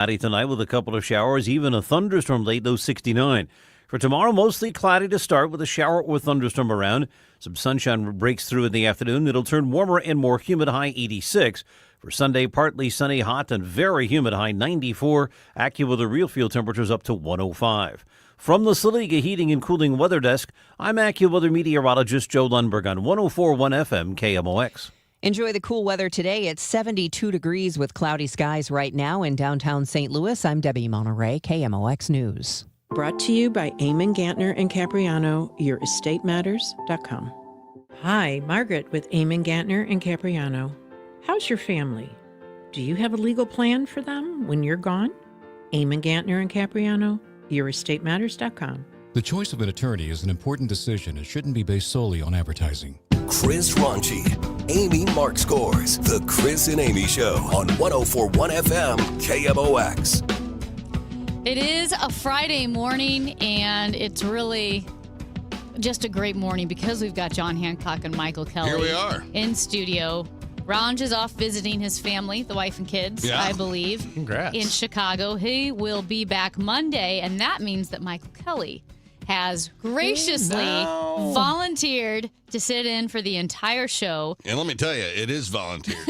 Cloudy tonight with a couple of showers, even a thunderstorm late, though 69. For tomorrow, mostly cloudy to start with a shower or thunderstorm around. Some sunshine breaks through in the afternoon. It'll turn warmer and more humid, high 86. For Sunday, partly sunny, hot, and very humid, high 94. AccuWeather real field temperatures up to 105. From the Saliga Heating and Cooling Weather Desk, I'm AccuWeather meteorologist Joe Lundberg on 104.1 FM KMOX. Enjoy the cool weather today. It's 72 degrees with cloudy skies right now in downtown St. Louis. I'm Debbie Monterey, KMOX News. Brought to you by Eamon Gantner and Capriano, YourEstateMatters.com. Hi, Margaret with Eamon Gantner and Capriano. How's your family? Do you have a legal plan for them when you're gone? Eamon Gantner and Capriano, YourEstateMatters.com. The choice of an attorney is an important decision and shouldn't be based solely on advertising. Chris Raunchy, Amy Mark Scores, The Chris and Amy Show on 104.1 FM KMOX. It is a Friday morning, and it's really just a great morning because we've got John Hancock and Michael Kelly. Here we are. In studio. Ranj is off visiting his family, the wife and kids, I believe. Congrats. In Chicago. He will be back Monday, and that means that Michael Kelly has graciously volunteered to sit in for the entire show. And let me tell you, it is volunteered.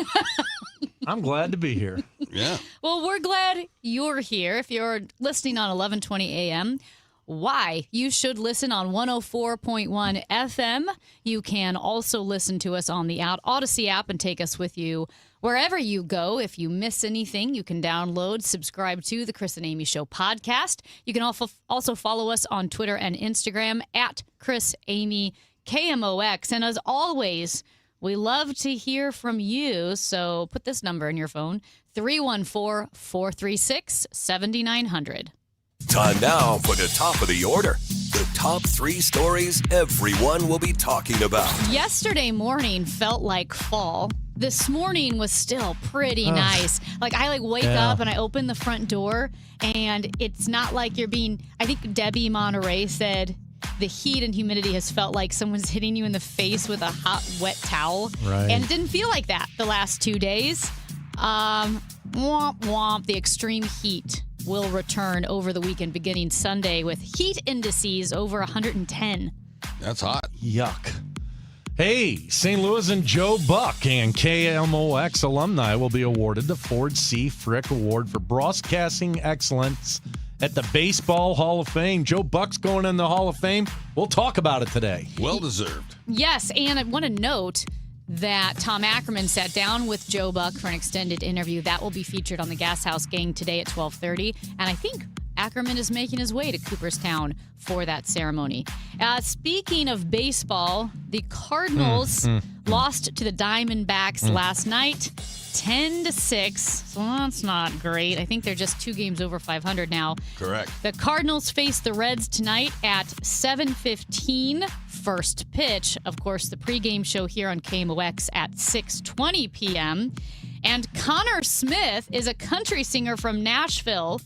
I'm glad to be here. Yeah. Well, we're glad you're here. If you're listening on 11:20 a.m., why? You should listen on 104.1 FM. You can also listen to us on the Odyssey app and take us with you wherever you go. If you miss anything, you can download, subscribe to the Chris and Amy Show podcast. You can also follow us on Twitter and Instagram at Chris Amy KMOX. And as always, we love to hear from you. So put this number in your phone, 314-436-7900. Time now for the top of the order. The top three stories everyone will be talking about. Yesterday morning felt like fall. This morning was still pretty nice. I wake up and I open the front door, and it's not like you're being, I think Debbie Monterey said, the heat and humidity has felt like someone's hitting you in the face with a hot, wet towel. Right. And it didn't feel like that the last 2 days. Womp, womp. The extreme heat will return over the weekend beginning Sunday with heat indices over 110. That's hot. Yuck. Hey, St. Louis and Joe Buck and KMOX alumni will be awarded the Ford C. Frick Award for broadcasting excellence at the Baseball Hall of Fame. Joe Buck's going in the Hall of Fame. We'll talk about it today. Well deserved. Yes, and I want to note that Tom Ackerman sat down with Joe Buck for an extended interview. That will be featured on the Gas House Gang today at 12:30. And I think Ackerman is making his way to Cooperstown for that ceremony. Speaking of baseball, the Cardinals lost to the Diamondbacks last night, 10-6. So that's not great. I think they're just 2 games over 500 now. Correct. The Cardinals face the Reds tonight at 7:15. First pitch. Of course, the pregame show here on KMOX at 6:20 p.m. And Connor Smith is a country singer from Nashville.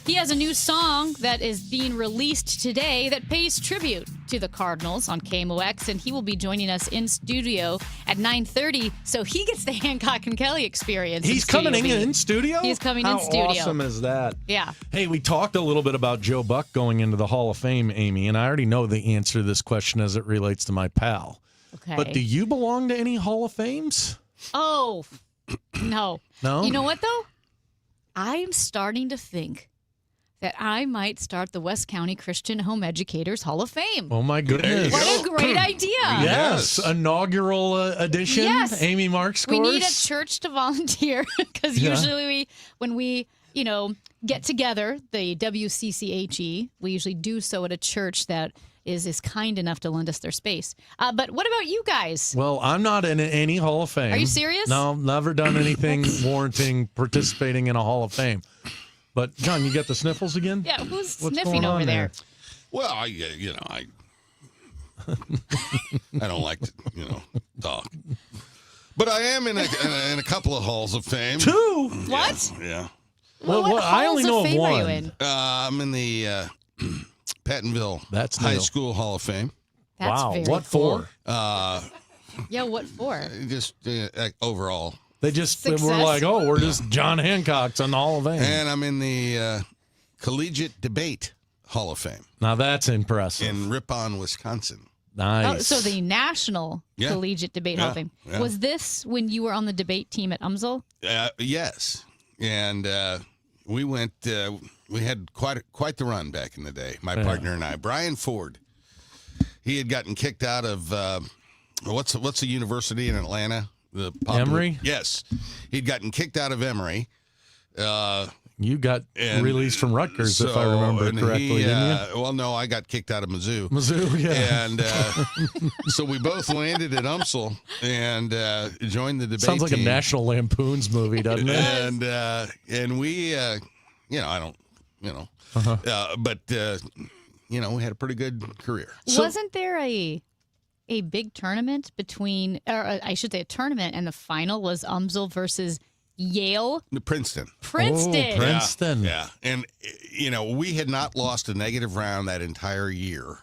He has a new song that is being released today that pays tribute to the Cardinals on KMOX, and he will be joining us in studio at 9:30, so he gets the Hancock and Kelly experience. He's coming in studio? He's coming in studio. How awesome is that? Yeah. Hey, we talked a little bit about Joe Buck going into the Hall of Fame, Amy, and I already know the answer to this question as it relates to my pal. Okay. But do you belong to any Hall of Fames? Oh, no. No? You know what, though? I'm starting to think that I might start the West County Christian Home Educators Hall of Fame. Oh, my goodness. What a great idea. Yes. Inaugural edition. Yes. Amy Mark Scores. We need a church to volunteer because usually when we, get together, the WCCHE, we usually do so at a church that is kind enough to lend us their space. But what about you guys? Well, I'm not in any Hall of Fame. Are you serious? No, never done anything warranting participating in a Hall of Fame. But, John, you get the sniffles again? Yeah, who's What's sniffing going over on there? Well, I don't like to, talk. But I am in a couple of halls of fame. 2? What? Yeah. Well, I only know of fame one. Are you in? I'm in the Pattonville That's High new. School Hall of Fame. That's wow. very What cool. for? Yeah, what for? Just overall. They just Success. were like, oh, we're just John Hancock's on the Hall of Fame. And I'm in the Collegiate Debate Hall of Fame Now that's impressive. in Ripon, Wisconsin. Nice. Oh, so the National Yeah. Collegiate Debate Hall of Yeah, Fame. yeah. Was this when you were on the debate team at UMSL? Yes, and we went. We had quite the run back in the day. My partner and I, Brian Ford. He had gotten kicked out of what's the university in Atlanta? The Emory? Yes, he'd gotten kicked out of Emory. You got And released from Rutgers, if I remember and correctly, didn't you? Well, no, I got kicked out of Mizzou. Mizzou, yeah. And so we both landed at UMSL and joined the debate Sounds like team. a National Lampoon's movie, doesn't it? And we, I don't, but we had a pretty good career. Wasn't there a big tournament between, or I should say a tournament, and the final was UMSL versus Yale? Princeton. Princeton. Oh, Princeton. Yeah. And, we had not lost a negative round that entire year.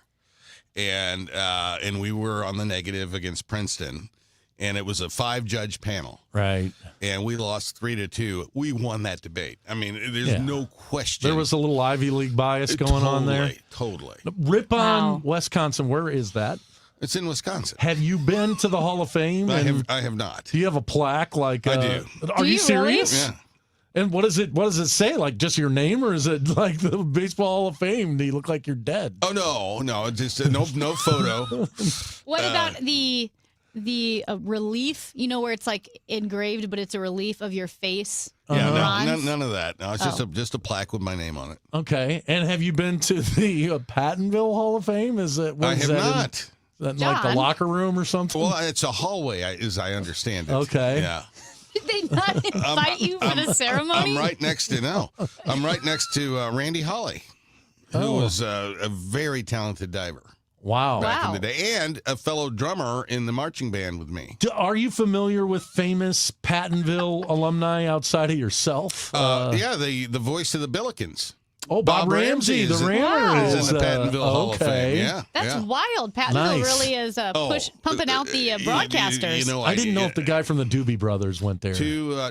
And we were on the negative against Princeton. And it was a 5-judge panel. Right. And we lost 3-2. We won that debate. I mean, there's no question. There was a little Ivy League bias going on there. Totally. Ripon, Wow. Wisconsin, where is that? It's in Wisconsin. Have you been to the Hall of Fame? I And have not. do you have a plaque? Like I do. Are Do you you serious? Yeah. And what does it say? Like just your name, or is it like the Baseball Hall of Fame? Do you look like you're dead? Oh no, it's just no photo. What about the relief, where it's like engraved, but it's a relief of your face? Yeah, Bronze? none of that. No, it's just a plaque with my name on it. Okay. And have you been to the Pattonville Hall of Fame? Is it? I have not. Is that in, like the John? locker room or something? Well, it's a hallway, as I understand it. Okay. Yeah. Did they not invite you for the ceremony? I'm right next to Randy Holly, who was a very talented diver Wow. back in the day, and a fellow drummer in the marching band with me. Are you familiar with famous Pattonville alumni outside of yourself? Yeah, the voice of the Billikens. Oh, Bob Ramsey, the is Rammer is is in the Pattonville Hall of Fame. Yeah, That's yeah. wild. Pattonville Nice. really is pumping out the broadcasters. I didn't know if the guy from the Doobie Brothers went there.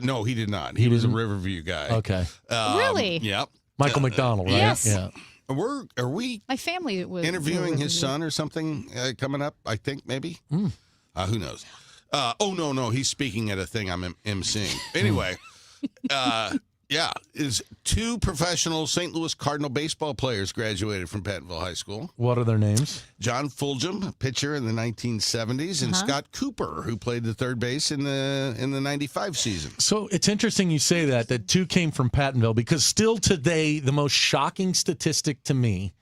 No, he did not. He was a Riverview guy. Okay. Really? Yep. Michael McDonald, right? Yes. Yeah. Are we My family was interviewing was- his son or something coming up? I think maybe. Who knows? No, he's speaking at a thing I'm emceeing. Anyway, is 2 professional St. Louis Cardinal baseball players graduated from Pattonville High School. What are their names? John Fulgham, a pitcher in the 1970s, and Scott Cooper, who played the third base in the 95 season. So it's interesting you say that 2 came from Pattonville, because still today, the most shocking statistic to me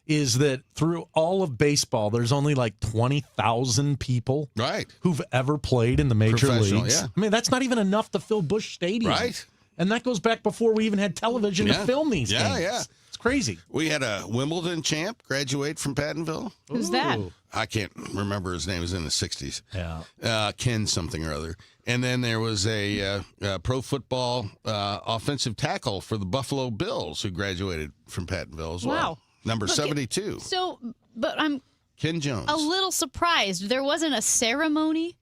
is that through all of baseball, there's only like 20,000 people Right. who've ever played in the major Professional, leagues. yeah. I mean, that's not even enough to fill Busch Stadium. Right. And that goes back before we even had television to film these Yeah, games. yeah. It's crazy. We had a Wimbledon champ graduate from Pattonville. Who's that? I can't remember his name. It was in the 60s. Yeah. Ken something or other. And then there was a pro football offensive tackle for the Buffalo Bills who graduated from Pattonville as well. Wow. Number Look, 72, So, but I'm Ken Jones. a little surprised. There wasn't a ceremony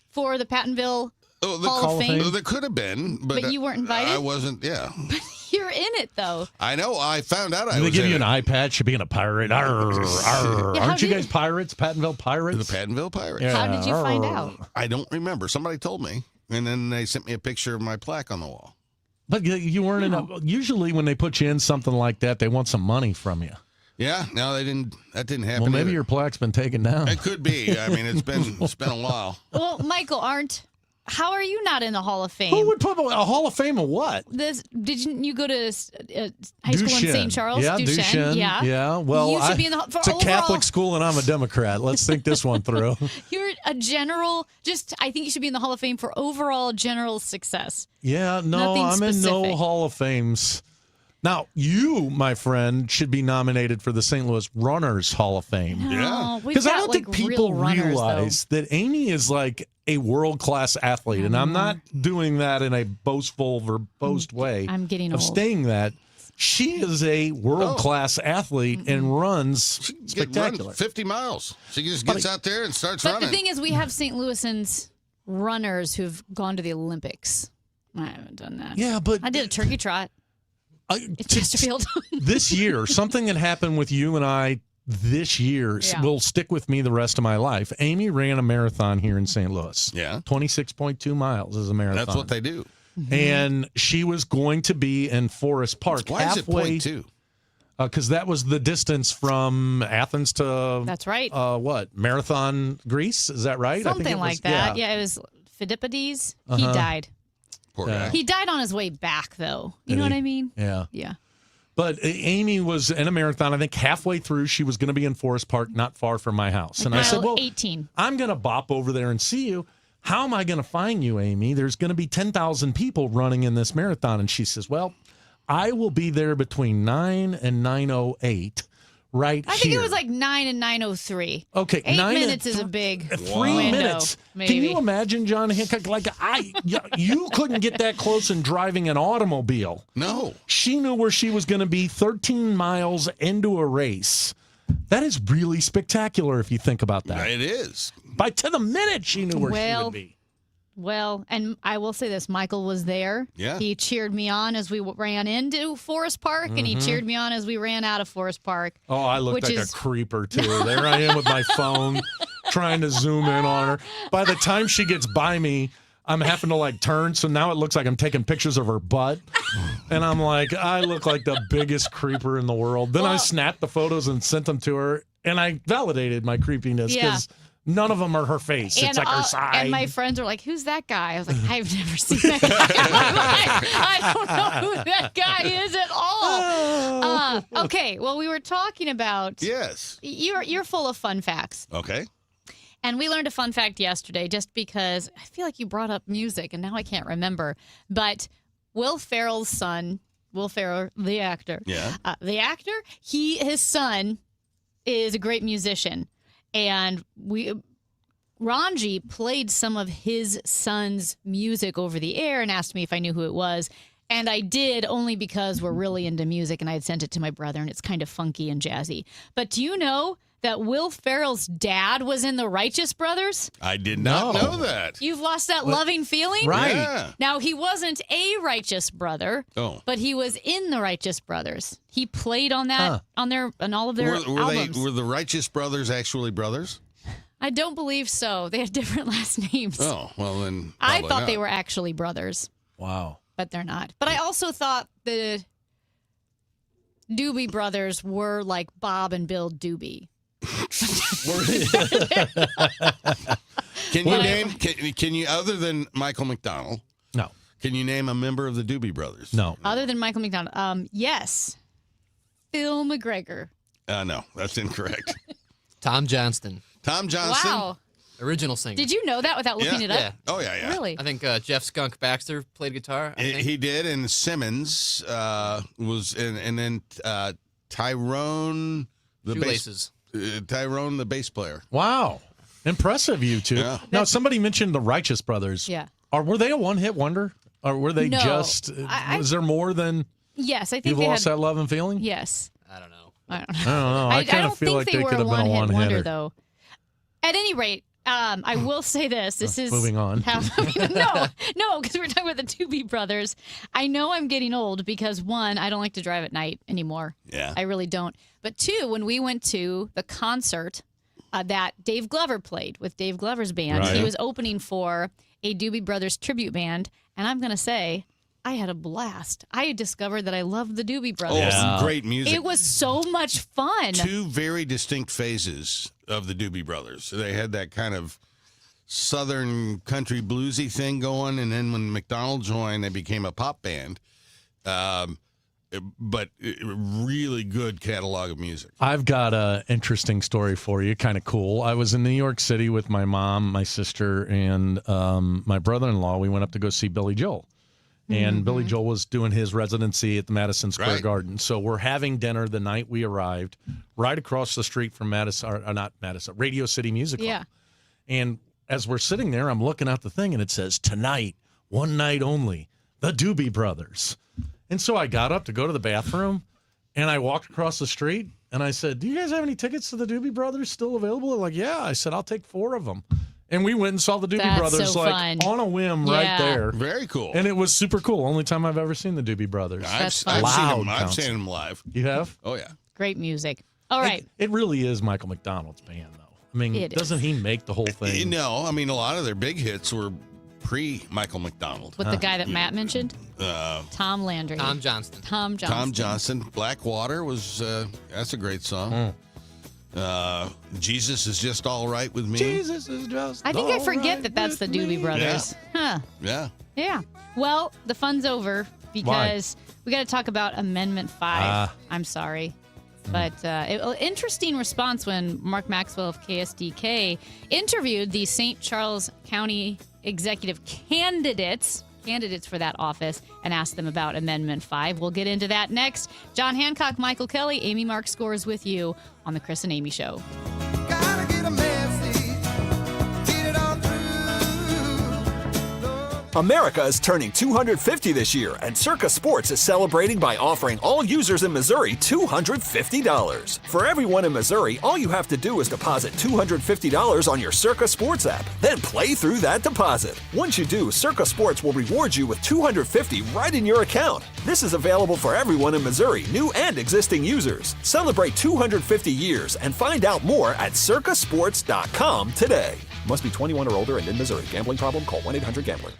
for the Pattonville Hall of Fame. There could have been, but But you weren't invited? I wasn't, yeah. You're in it, though. I know. I found out I Do they was give in you an it. eye patch for being a pirate? Arr, arr. Yeah, how Aren't you did- guys pirates? Pattonville Pirates? The Pattonville Pirates. Yeah. How did you find Arr. out? I don't remember. Somebody told me, and then they sent me a picture of my plaque on the wall. But you weren't in a. Usually, when they put you in something like that, they want some money from you. Yeah, no, they didn't. That didn't happen. Well, maybe either. your plaque's been taken down. It could be. I mean, it's been a while. Well, Michael, how are you not in the Hall of Fame? Who would put a Hall of Fame of what? Didn't you go to high school in Duchesne. St. Charles? Yeah, Duchesne. Yeah. Well, You should be in the- for it's a overall- Catholic school, and I'm a Democrat. Let's think this one through. You're a general. I think you should be in the Hall of Fame for overall general success. Yeah, no, Nothing I'm in no specific. Hall of Fames. Now, you, my friend, should be nominated for the St. Louis Runners Hall of Fame. Yeah. We've Because I got, don't think like, people real runners, realize that Amy is like a world-class athlete, and I'm not doing that in a boastful, verbose way. I'm getting of old. saying that. She is a world-class athlete and runs Get run spectacular. 50 miles. She just gets out there and starts But running. the thing is, we have St. Louisans runners who've gone to the Olympics. I haven't done that. Yeah, but I did a turkey trot in Chesterfield. this year, something that happened with you and I this year will stick with me the rest of my life. Amy ran a marathon here in St. Louis. Yeah. 26.2 miles is a marathon. That's what they do. And she was going to be in Forest Park. Why is it halfway, 0.2? Because that was the distance from Athens to That's right. What, Marathon, Greece? Is that right? I think Something it was- like that. Yeah, it was Phidippides. He died. Poor guy. He died on his way back, though. You know what I mean? Yeah. Yeah. But Amy was in a marathon. I think halfway through, she was going to be in Forest Park, not far from my house. And I said, well, 18. I'm going to bop over there and see you. How am I going to find you, Amy? There's going to be 10,000 people running in this marathon. And she says, well, I will be there between 9 and 9:08 right I here. think it was like 9 and 9:03. Okay, 8 9 minutes and is a big 3 window, minutes. maybe. Can you imagine, John Hancock? Like, you couldn't get that close in driving an automobile. No. She knew where she was going to be 13 miles into a race. That is really spectacular if you think about that. It is. To the minute, she knew where she would be. Well, and I will say this, Michael was there. Yeah. He cheered me on as we ran into Forest Park, and he cheered me on as we ran out of Forest Park. Oh, I looked which like is- a creeper, too. There I am with my phone trying to zoom in on her. By the time she gets by me, I'm having to like turn, so now it looks like I'm taking pictures of her butt. And I'm like, I look like the biggest creeper in the world. Then I snapped the photos and sent them to her, and I validated my creepiness because none of them are her face. It's like her side. And my friends were like, who's that guy? I was like, I've never seen that guy. I don't know who that guy is at all. Okay, well, we were talking about Yes. you're full of fun facts. Okay. And we learned a fun fact yesterday just because I feel like you brought up music and now I can't remember. But Will Ferrell's son, Will Ferrell, the actor, his son is a great musician. And Ranji played some of his son's music over the air and asked me if I knew who it was. And I did, only because we're really into music and I had sent it to my brother and it's kind of funky and jazzy. But do you know that Will Ferrell's dad was in the Righteous Brothers? I did not know that. You've lost that loving feeling? Right. Yeah. Now, he wasn't a Righteous Brother, Oh. but he was in the Righteous Brothers. He played on that, on all of their albums. Were the Righteous Brothers actually brothers? I don't believe so. They had different last names. Oh, well then. I probably thought not. they were actually brothers, Wow. but they're not. But I also thought the Doobie Brothers were like Bob and Bill Doobie. Can you name? Can you, other than Michael McDonald? No. Can you name a member of the Doobie Brothers? No. Other than Michael McDonald, yes, Phil McGregor. No, that's incorrect. Tom Johnston, Tom Johnson. Wow, original singer. did you know that without looking it up? Yeah. Oh yeah, yeah. Really? I think Jeff Skunk Baxter played guitar. I think. He did, and Simmons was, and then Tyrone the Shoelaces. Tyrone the bass player. Wow. Impressive, you two. Yeah. Now, somebody mentioned the Righteous Brothers. Yeah. Were they a one-hit wonder? Or were they No. just, was there more than Yes, I think You've they Lost had. That Love and Feeling? Yes, I don't know. I don't know. I don't know. I kind don't of feel think like they they were could have been a one-hit one-hitter. wonder, though. At any rate, I will say this. This is Moving on. No, because we're talking about the Doobie Brothers. I know I'm getting old because, one, I don't like to drive at night anymore. Yeah. I really don't. But two, when we went to the concert that Dave Glover played with Dave Glover's band, Right. he was opening for a Doobie Brothers tribute band. And I'm going to say, I had a blast. I discovered that I loved the Doobie Brothers. Oh, some great music. It was so much fun. Two very distinct phases of the Doobie Brothers. They had that kind of southern country bluesy thing going, and then when McDonald joined, they became a pop band. But really good catalog of music. I've got an interesting story for you, kind of cool. I was in New York City with my mom, my sister, and my brother-in-law. We went up to go see Billy Joel. And Billy Joel was doing his residency at the Madison Square Right. Garden. So we're having dinner the night we arrived, right across the street from Radio City Music Hall. Yeah. And as we're sitting there, I'm looking out the thing, and it says, "Tonight, one night only, the Doobie Brothers." And so I got up to go to the bathroom, and I walked across the street, and I said, "Do you guys have any tickets to the Doobie Brothers still available?" They're like, "Yeah." I said, "I'll take 4 of them." And we went and saw the Doobie That's Brothers so like fun. on a whim right Yeah. there. Very cool. And it was super cool. Only time I've ever seen the Doobie Brothers. That's I've fun. seen Loud them. I've concert. seen them live. You have? Oh yeah. Great music. All right. It really is Michael McDonald's band, though. I mean, It doesn't he make the whole thing? No, I mean a lot of their big hits were pre Michael McDonald. With the guy that Matt mentioned, Tom Landry. Tom Johnston. Tom Johnston. Tom Johnson, Blackwater was that's a great song. Jesus is just all right with me. Jesus is just. I think I all forget right that that's the with Doobie me. Brothers. Huh. Yeah. Yeah. Well, the fun's over because we got to talk about Amendment 5. I'm sorry. But interesting response when Mark Maxwell of KSDK interviewed the St. Charles County executive candidates for that office and asked them about Amendment 5. We'll get into that next. John Hancock, Michael Kelly, Amy Mark Scores with you on The Chris and Amy Show. America is turning 250 this year, and Circa Sports is celebrating by offering all users in Missouri $250. For everyone in Missouri, all you have to do is deposit $250 on your Circa Sports app, then play through that deposit. Once you do, Circa Sports will reward you with $250 right in your account. This is available for everyone in Missouri, new and existing users. Celebrate 250 years and find out more at circasports.com today. Must be 21 or older and in Missouri. Gambling problem? Call 1-800-GAMBLER.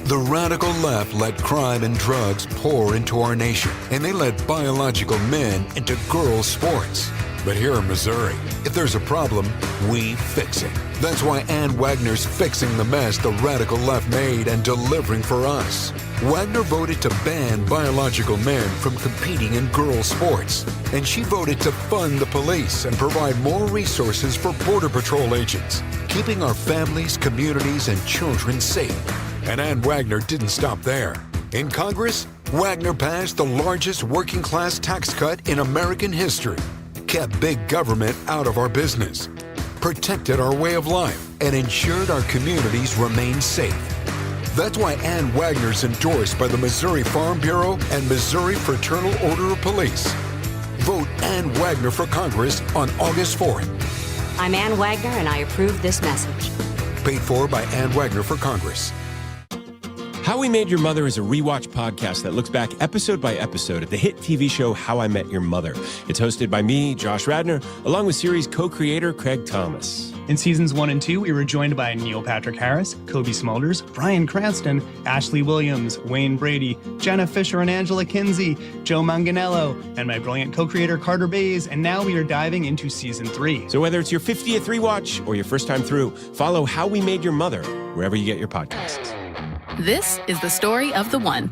The radical left let crime and drugs pour into our nation, and they let biological men into girls' sports. But here in Missouri, if there's a problem, we fix it. That's why Ann Wagner's fixing the mess the radical left made and delivering for us. Wagner voted to ban biological men from competing in girls' sports, and she voted to fund the police and provide more resources for Border Patrol agents, keeping our families, communities, and children safe. And Ann Wagner didn't stop there. In Congress, Wagner passed the largest working-class tax cut in American history, kept big government out of our business, protected our way of life, and ensured our communities remain safe. That's why Ann Wagner's endorsed by the Missouri Farm Bureau and Missouri Fraternal Order of Police. Vote Ann Wagner for Congress on August 4th. I'm Ann Wagner, and I approve this message. Paid for by Ann Wagner for Congress. How We Made Your Mother is a rewatch podcast that looks back episode by episode at the hit TV show How I Met Your Mother. It's hosted by me, Josh Radnor, along with series co-creator Craig Thomas. In seasons 1 and 2, we were joined by Neil Patrick Harris, Kobe Smulders, Bryan Cranston, Ashley Williams, Wayne Brady, Jenna Fisher and Angela Kinsey, Joe Manganiello, and my brilliant co-creator Carter Bays, and now we are diving into season 3. So whether it's your 50th rewatch or your first time through, follow How We Made Your Mother wherever you get your podcasts. This is the story of the one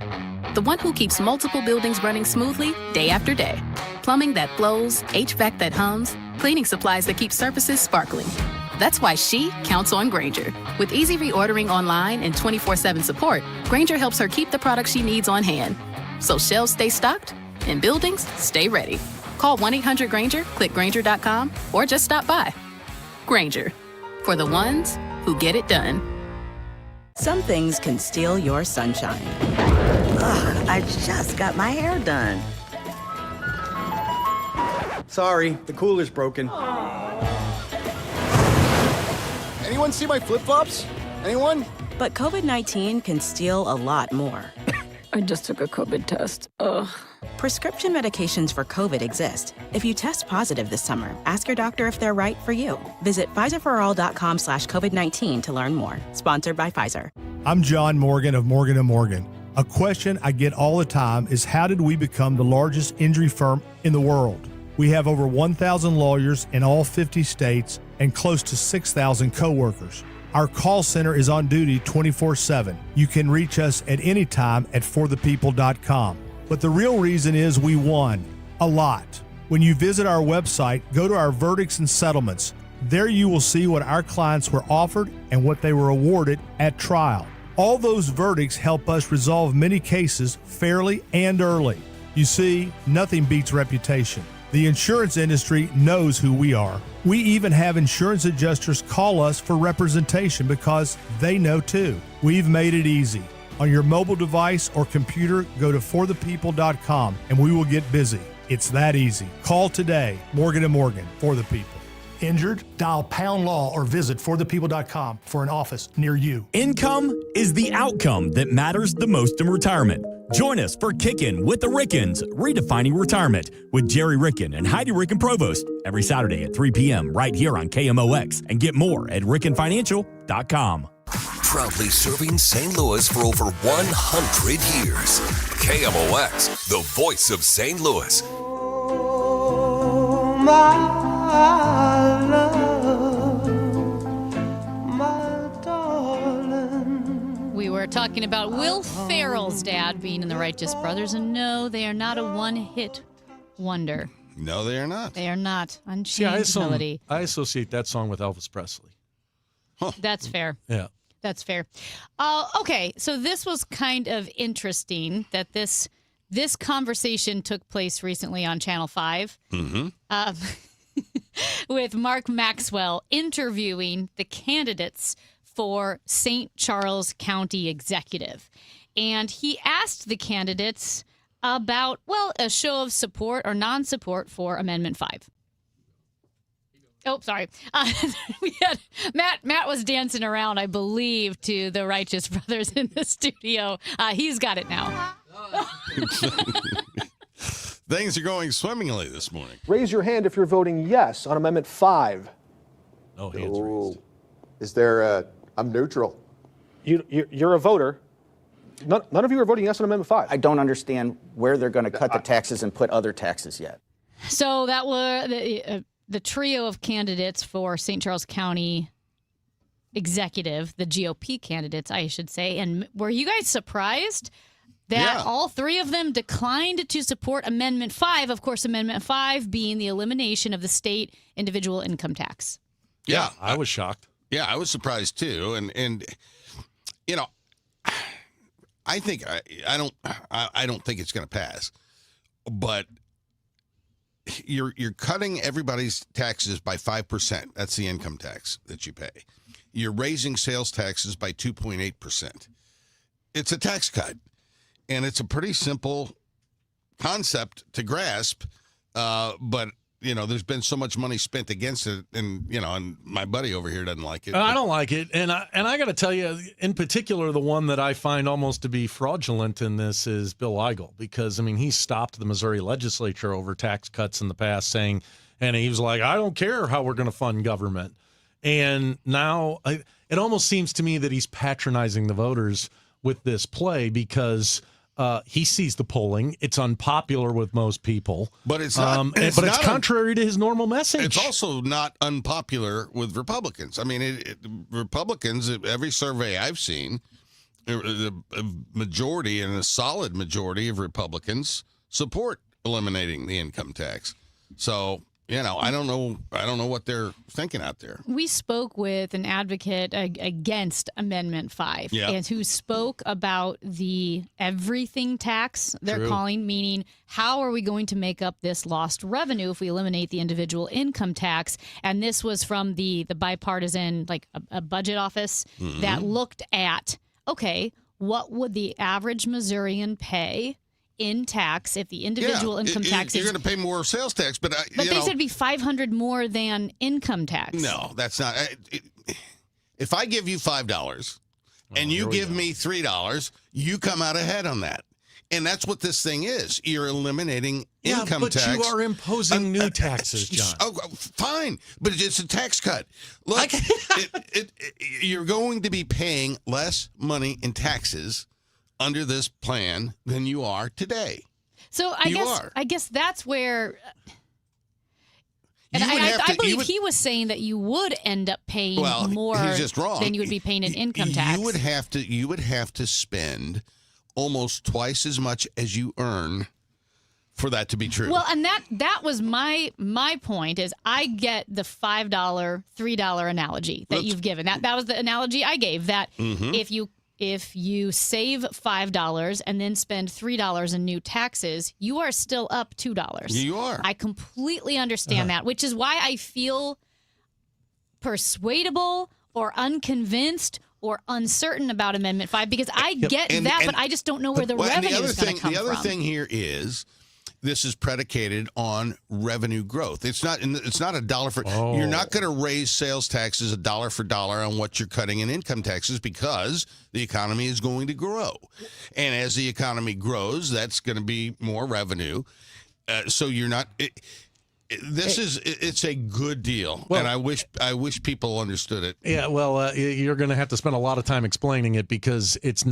who keeps multiple buildings running smoothly day after day. Plumbing that flows, HVAC that hums, cleaning supplies that keep surfaces sparkling. That's why she counts on Grainger. With easy reordering online and 24/7 support, Grainger helps her keep the products she needs on hand. So shelves stay stocked and buildings stay ready. Call 1-800-GRAINGER, click Grainger.com, or just stop by. Grainger, for the ones who get it done. Some things can steal your sunshine. Ugh, I just got my hair done. Sorry, the cooler's broken. Anyone see my flip-flops? Anyone? But COVID-19 can steal a lot more. I just took a COVID test. Ugh. Prescription medications for COVID exist. If you test positive this summer, ask your doctor if they're right for you. Visit PfizerForAll.com/COVID-19 to learn more. Sponsored by Pfizer. I'm John Morgan of Morgan & Morgan. A question I get all the time is, how did we become the largest injury firm in the world? We have over 1,000 lawyers in all 50 states and close to 6,000 coworkers. Our call center is on duty 24/7. You can reach us at any time at forthepeople.com. But the real reason is we won a lot. When you visit our website, go to our verdicts and settlements. There you will see what our clients were offered and what they were awarded at trial. All those verdicts help us resolve many cases fairly and early. You see, nothing beats reputation. The insurance industry knows who we are. We even have insurance adjusters call us for representation because they know too. We've made it easy. On your mobile device or computer, go to forthepeople.com and we will get busy. It's that easy. Call today. Morgan & Morgan, for the people. Injured? Dial pound law or visit forthepeople.com for an office near you. Income is the outcome that matters the most in retirement. Join us for Kickin' with the Rickens, Redefining Retirement with Jerry Ricken and Heidi Ricken Provost every Saturday at 3 p.m. right here on KMOX, and get more at rickenfinancial.com. Proudly serving St. Louis for over 100 years. KMOX, the voice of St. Louis. My love, my darling. We were talking about Will Ferrell's dad being in the Righteous Brothers, and no, they are not a one-hit wonder. No, they are not. They are not. See, Unchanged melody. I associate that song with Elvis Presley. That's fair. Yeah. That's fair. Okay, so this was kind of interesting that this conversation took place recently on Channel 5 with Mark Maxwell interviewing the candidates for St. Charles County Executive. And he asked the candidates about, well, a show of support or non-support for Amendment 5. Oh, sorry. We had Matt was dancing around, I believe, to the Righteous Brothers in the studio. He's got it now. Things are going swimmingly this morning. Raise your hand if you're voting yes on Amendment 5. No hands raised. Is there I'm neutral. You're a voter. None of you are voting yes on Amendment 5. I don't understand where they're going to cut the taxes and put other taxes yet. So that were the trio of candidates for St. Charles County Executive, the GOP candidates, I should say. And were you guys surprised that all three of them declined to support Amendment 5? Of course, Amendment 5 being the elimination of the state individual income tax. Yeah, I was shocked. Yeah, I was surprised too. And you know, I think I don't think it's going to pass. But you're cutting everybody's taxes by 5%. That's the income tax that you pay. You're raising sales taxes by 2.8%. It's a tax cut, and it's a pretty simple concept to grasp. But you know, there's been so much money spent against it, and you know, and my buddy over here doesn't like it. I don't like it, and I got to tell you, in particular, the one that I find almost to be fraudulent in this is Bill Eigel, because I mean, he stopped the Missouri legislature over tax cuts in the past, saying, and he was like, I don't care how we're going to fund government, and now it almost seems to me that he's patronizing the voters with this play because. He sees the polling. It's unpopular with most people. But it's not. But it's contrary to his normal message. It's also not unpopular with Republicans. I mean, Republicans, every survey I've seen, the majority and a solid majority of Republicans support eliminating the income tax. So, you know, I don't know what they're thinking out there. We spoke with an advocate against Amendment 5, and who spoke about the everything tax, they're calling, meaning how are we going to make up this lost revenue if we eliminate the individual income tax? And this was from the bipartisan, like a budget office that looked at, okay, what would the average Missourian pay in tax if the individual income tax you're going to pay more sales tax, but they said it'd be $500 more than income tax. No, that's not. If I give you $5 and you give me $3, you come out ahead on that. And that's what this thing is. You're eliminating income tax. But you are imposing new taxes, John. Oh, fine, but it's a tax cut. Look, you're going to be paying less money in taxes under this plan than you are today. So I guess that's where, and I believe he was saying that you would end up paying more he's just wrong. than you would be paying in income tax. You would have to spend almost twice as much as you earn for that to be true. Well, and that was my point is I get the $5, $3 analogy that you've given. That was the analogy I gave, that if you save $5 and then spend $3 in new taxes, you are still up $2. You are. I completely understand that, which is why I feel persuadable or unconvinced or uncertain about Amendment 5, because I get that, but I just don't know where the revenue is going to come from. The other thing here is this is predicated on revenue growth. It's not a dollar for. You're not going to raise sales taxes dollar for dollar on what you're cutting in income taxes because the economy is going to grow, and as the economy grows, that's going to be more revenue. So you're not. It's a good deal, and I wish people understood it. Yeah, well, you're going to have to spend a lot of time explaining it because it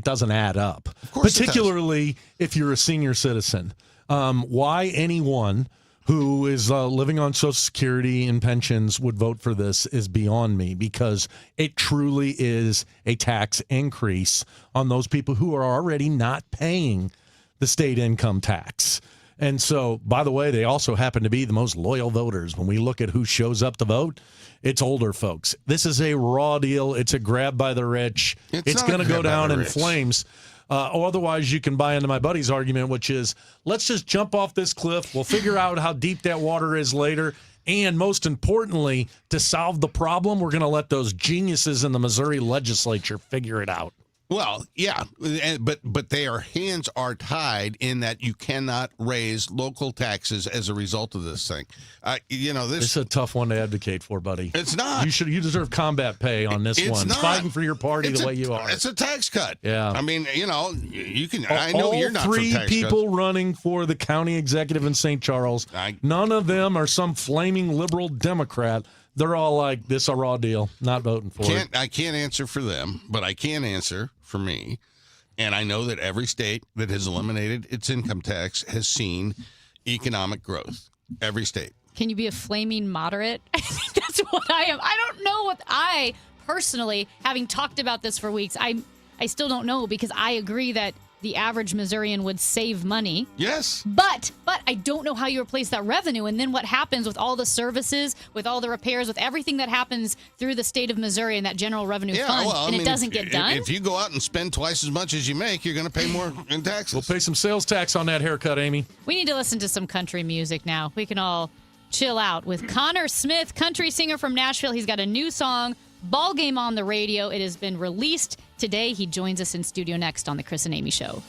doesn't add up. Of course, particularly if you're a senior citizen. Why anyone who is living on Social Security and pensions would vote for this is beyond me, because it truly is a tax increase on those people who are already not paying the state income tax. And so, by the way, they also happen to be the most loyal voters. When we look at who shows up to vote, it's older folks. This is a raw deal. It's a grab by the rich. It's going to go down in flames. Otherwise, you can buy into my buddy's argument, which is, let's just jump off this cliff. We'll figure out how deep that water is later. And most importantly, to solve the problem, we're going to let those geniuses in the Missouri legislature figure it out. Well, yeah, but their hands are tied in that you cannot raise local taxes as a result of this thing. This is a tough one to advocate for, buddy. It's not. You deserve combat pay on this one. Not. Fighting for your party the way you are. It's a tax cut. Yeah. I mean, you can. I know you're not for tax cuts. 3 people running for the county executive in St. Charles. None of them are some flaming liberal Democrat. They're all like, this is a raw deal, not voting for it. I can't answer for them, but I can answer for me. And I know that every state that has eliminated its income tax has seen economic growth. Every state. Can you be a flaming moderate? I think that's what I am. I don't know what I personally, having talked about this for weeks, I still don't know, because I agree that the average Missourian would save money. Yes. But I don't know how you replace that revenue. And then what happens with all the services, with all the repairs, with everything that happens through the state of Missouri and that general revenue fund, it doesn't get done? If you go out and spend twice as much as you make, you're going to pay more in taxes. We'll pay some sales tax on that haircut, Amy. We need to listen to some country music now. We can all chill out with Connor Smith, country singer from Nashville. He's got a new song, Ball Game, on the radio. It has been released today. He joins us in studio next on the Chris and Amy Show.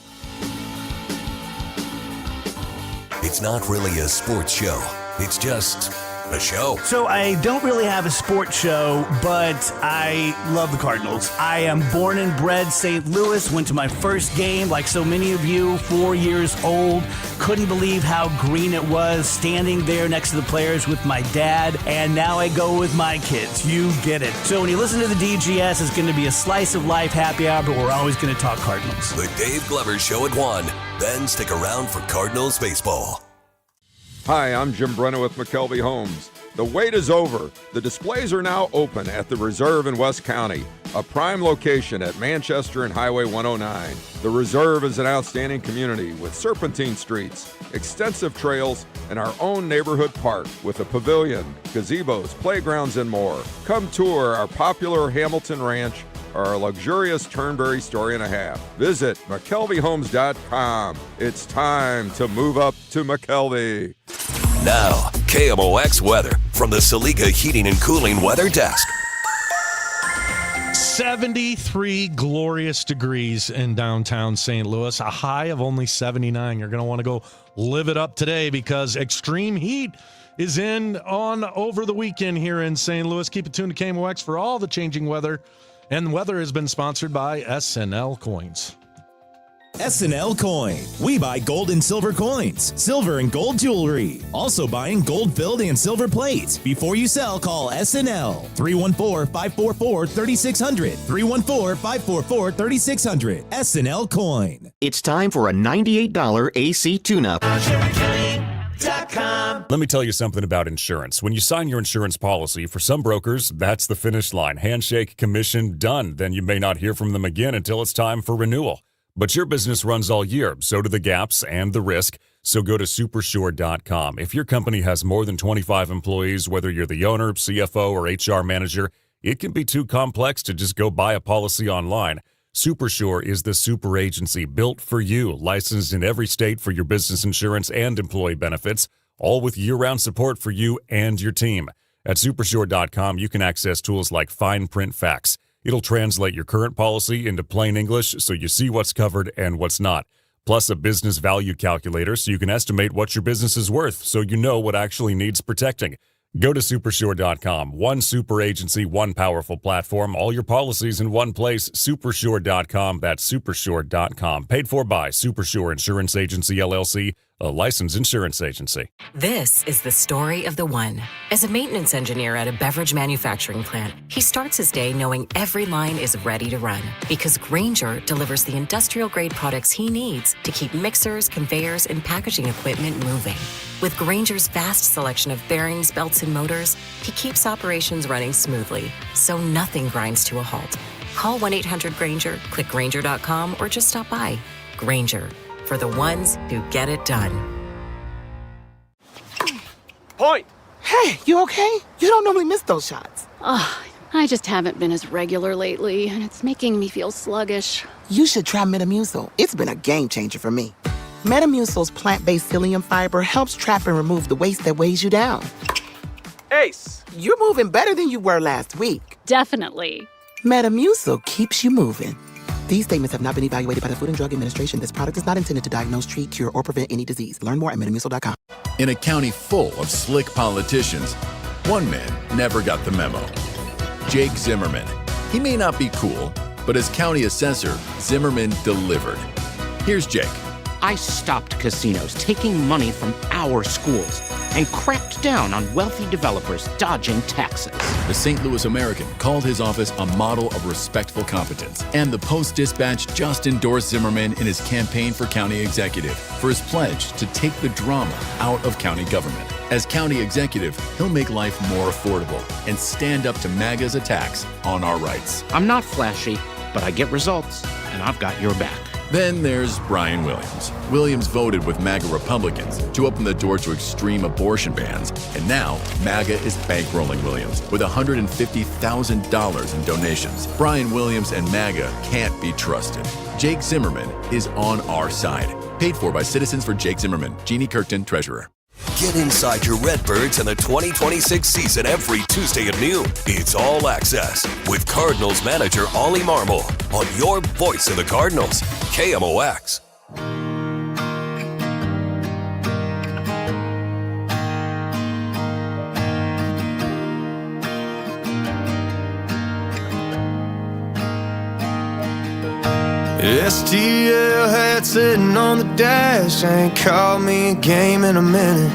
It's not really a sports show. It's just a show. So I don't really have a sports show, but I love the Cardinals. I am born and bred St. Louis, went to my first game like so many of you, 4 years old. Couldn't believe how green it was, standing there next to the players with my dad, and now I go with my kids. You get it. So when you listen to the DGS, it's going to be a slice of life happy hour, but we're always going to talk Cardinals. The Dave Glover Show at 1. Then stick around for Cardinals baseball. Hi, I'm Jim Brennan with McKelvey Homes. The wait is over. The displays are now open at the Reserve in West County, a prime location at Manchester and Highway 109. The Reserve is an outstanding community with serpentine streets, extensive trails, and our own neighborhood park with a pavilion, gazebos, playgrounds, and more. Come tour our popular Hamilton Ranch or our luxurious Turnberry story and a half. Visit McKelveyHomes.com. It's time to move up to McKelvey. Now, KMOX weather from the Saliga Heating and Cooling Weather Desk. 73 glorious degrees in downtown St. Louis, a high of only 79. You're going to want to go live it up today because extreme heat is in on over the weekend here in St. Louis. Keep it tuned to KMOX for all the changing weather. And the weather has been sponsored by SNL Coins. SNL Coin. We buy gold and silver coins, silver and gold jewelry. Also buying gold-filled and silver plates. Before you sell, call SNL. 314-544-3600. 314-544-3600. SNL Coin. It's time for a $98 AC tune-up. Let me tell you something about insurance. When you sign your insurance policy, for some brokers, that's the finish line. Handshake, commission, done. Then you may not hear from them again until it's time for renewal. But your business runs all year, so do the gaps and the risk. So go to Supersure.com. If your company has more than 25 employees, whether you're the owner, CFO, or HR manager, it can be too complex to just go buy a policy online. Supersure is the super agency built for you, licensed in every state for your business insurance and employee benefits, all with year-round support for you and your team. At Supersure.com, you can access tools like fine print facts. It'll translate your current policy into plain English so you see what's covered and what's not. plus a business value calculator so you can estimate what your business is worth so you know what actually needs protecting. Go to Supersure.com. One super agency, one powerful platform, all your policies in one place. Supersure.com. That's Supersure.com. Paid for by Supersure Insurance Agency, LLC, a licensed insurance agency. This is the story of the one. As a maintenance engineer at a beverage manufacturing plant, he starts his day knowing every line is ready to run because Grainger delivers the industrial-grade products he needs to keep mixers, conveyors, and packaging equipment moving. With Grainger's vast selection of bearings, belts, and motors, he keeps operations running smoothly, so nothing grinds to a halt. Call 1-800-GRAINGER, click Grainger.com, or just stop by. Grainger, for the ones who get it done. Point! Hey, you okay? You don't normally miss those shots. Oh, I just haven't been as regular lately, and it's making me feel sluggish. You should try Metamucil. It's been a game changer for me. Metamucil's plant-based psyllium fiber helps trap and remove the waste that weighs you down. Ace! You're moving better than you were last week. Definitely. Metamucil keeps you moving. These statements have not been evaluated by the Food and Drug Administration. This product is not intended to diagnose, treat, cure, or prevent any disease. Learn more at Metamucil.com. In a county full of slick politicians, one man never got the memo. Jake Zimmerman. He may not be cool, but as county assessor, Zimmerman delivered. Here's Jake. I stopped casinos taking money from our schools and cracked down on wealthy developers dodging taxes. The St. Louis American called his office a model of respectful competence, and the Post-Dispatch just endorsed Zimmerman in his campaign for county executive for his pledge to take the drama out of county government. As county executive, he'll make life more affordable and stand up to MAGA's attacks on our rights. I'm not flashy, but I get results, and I've got your back. Then there's Brian Williams. Williams voted with MAGA Republicans to open the door to extreme abortion bans, and now MAGA is bankrolling Williams with $150,000 in donations. Brian Williams and MAGA can't be trusted. Jake Zimmerman is on our side. Paid for by Citizens for Jake Zimmerman. Jeannie Kirkton, Treasurer. Get inside your Redbirds and the 2026 season every Tuesday at noon. It's All Access with Cardinals manager Ollie Marmol on your voice of the Cardinals, KMOX. STL hat sitting on the dash, ain't called me a game in a minute.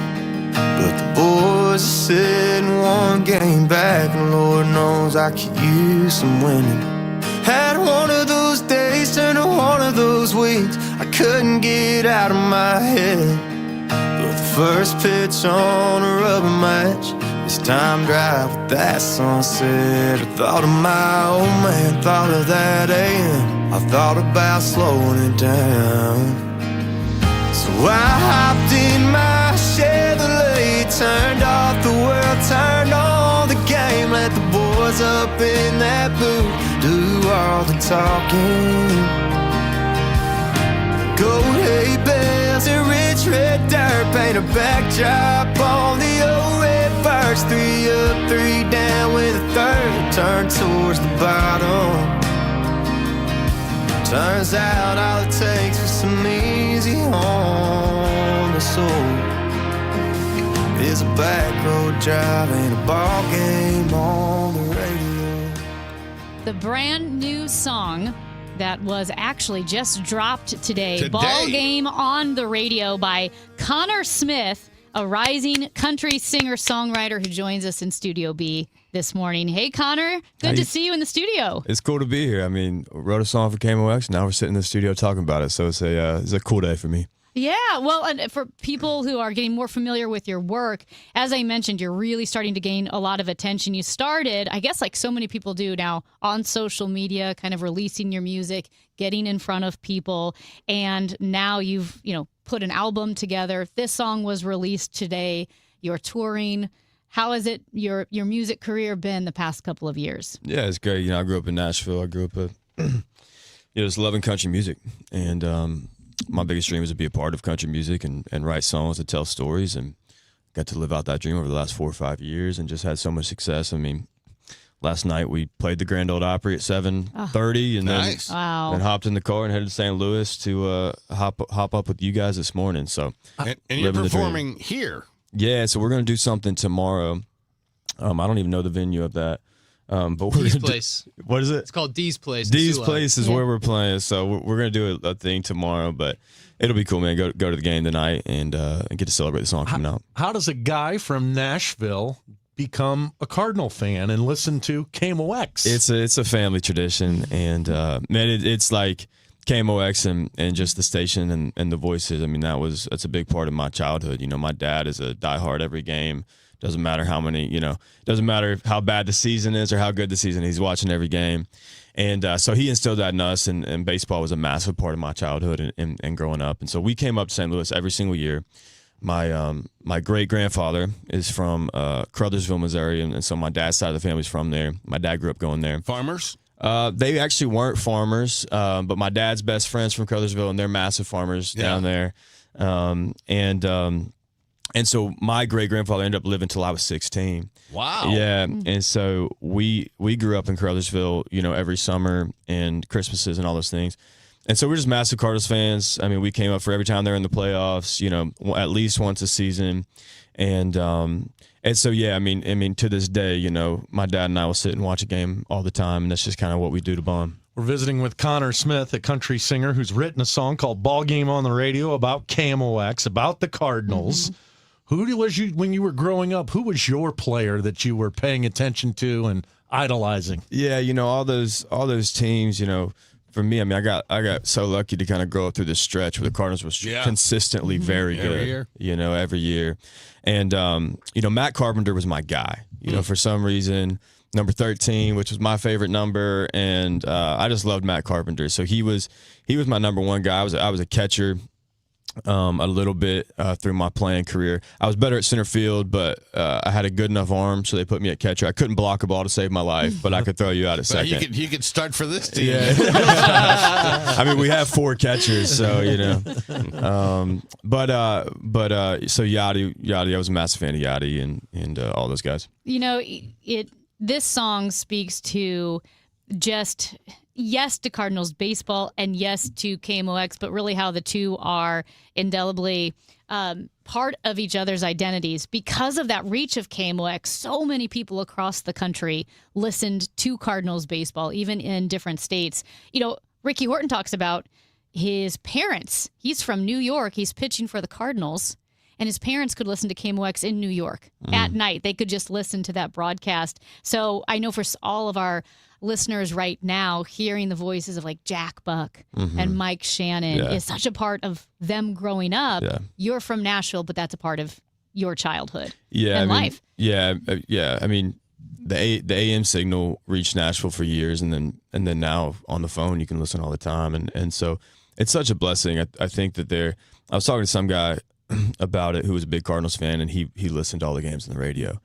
But the boys are sitting one game back, and Lord knows I could use some winning. Had one of those days, turned to one of those weeks I couldn't get out of my head. But the first pitch on a rubber match, this time drive with that sunset. I thought of my old man, thought of that AM. I thought about slowing it down. So I hopped in my Chevrolet, turned off the world, turned on the game. Let the boys up in that booth do all the talking. Gold hay bells and rich red dirt, paint a backdrop on the old red birds. 3 up, 3 down with a third, turn towards the bottom. Turns out all it takes was some easy on the soul is a back road drive and a ball game on the radio. The brand new song that was actually just dropped today. Ball Game on the Radio by Connor Smith, a rising country singer-songwriter who joins us in Studio B this morning. Hey, Connor. Good to see you in the studio. It's cool to be here. I mean, wrote a song for KMOX. Now we're sitting in the studio talking about it. So it's a cool day for me. Yeah, well, and for people who are getting more familiar with your work, as I mentioned, you're really starting to gain a lot of attention. You started, I guess like so many people do now, on social media, kind of releasing your music, getting in front of people, and now you've, put an album together. This song was released today. You're touring. How has your music career been the past couple of years? Yeah, it's great. I grew up in Nashville. I grew up just loving country music, and my biggest dream was to be a part of country music and write songs and tell stories, and got to live out that dream over the last 4 or 5 years and just had so much success. I mean, last night we played the Grand Ole Opry at 7:30, and then hopped in the car and headed to St. Louis to hop up with you guys this morning. So, and you're performing here. Yeah, so we're going to do something tomorrow. I don't even know the venue of that. But we're Dee's Place. What is it? It's called Dee's Place. Dee's Place is where we're playing. So we're going to do a thing tomorrow, but it'll be cool, man. Go to the game tonight and get to celebrate the song coming out. How does a guy from Nashville become a Cardinal fan and listen to KMOX? It's a family tradition, and man, it's like KMOX and just the station and the voices. I mean, that's a big part of my childhood. You know, my dad is a diehard every game. Doesn't matter how many, doesn't matter how bad the season is or how good the season is. He's watching every game. And so he instilled that in us, and baseball was a massive part of my childhood and growing up. And so we came up to St. Louis every single year. My great-grandfather is from Crothersville, Missouri, and so my dad's side of the family's from there. My dad grew up going there. Farmers? They actually weren't farmers, but my dad's best friends from Crothersville, and they're massive farmers down there. And so my great-grandfather ended up living until I was 16. Wow. Yeah, and so we grew up in Crothersville, every summer and Christmases and all those things. And so we're just massive Cardinals fans. I mean, we came up for every time they're in the playoffs, at least once a season. And so, yeah, I mean, to this day, my dad and I will sit and watch a game all the time, and that's just kind of what we do to bond. We're visiting with Connor Smith, a country singer who's written a song called Ball Game on the Radio about KMOX, about the Cardinals. Mm-hmm. Who was you when you were growing up? Who was your player that you were paying attention to and idolizing? Yeah, all those teams. For me, I mean, I got so lucky to kind of grow up through this stretch where the Cardinals was consistently very good. Every year, and Matt Carpenter was my guy. For some reason, number 13, which was my favorite number, and I just loved Matt Carpenter. So he was my number one guy. I was a catcher. A little bit through my playing career. I was better at center field, but I had a good enough arm, so they put me at catcher. I couldn't block a ball to save my life, but I could throw you out at second. You could start for this team. Yeah. I mean, we have 4 catchers, so so Yachty, I was a massive fan of Yachty and all those guys. This song speaks to just yes to Cardinals baseball and yes to KMOX, but really how the two are indelibly part of each other's identities. Because of that reach of KMOX, so many people across the country listened to Cardinals baseball, even in different states. Ricky Horton talks about his parents. He's from New York. He's pitching for the Cardinals. And his parents could listen to KMOX in New York at night. They could just listen to that broadcast. So I know for all of our listeners right now, hearing the voices of like Jack Buck and Mike Shannon is such a part of them growing up. Yeah. You're from Nashville, but that's a part of your childhood and life. Yeah. I mean, the AM signal reached Nashville for years, and then now on the phone you can listen all the time, and so it's such a blessing. I think that I was talking to some guy about it who was a big Cardinals fan, and he listened to all the games on the radio.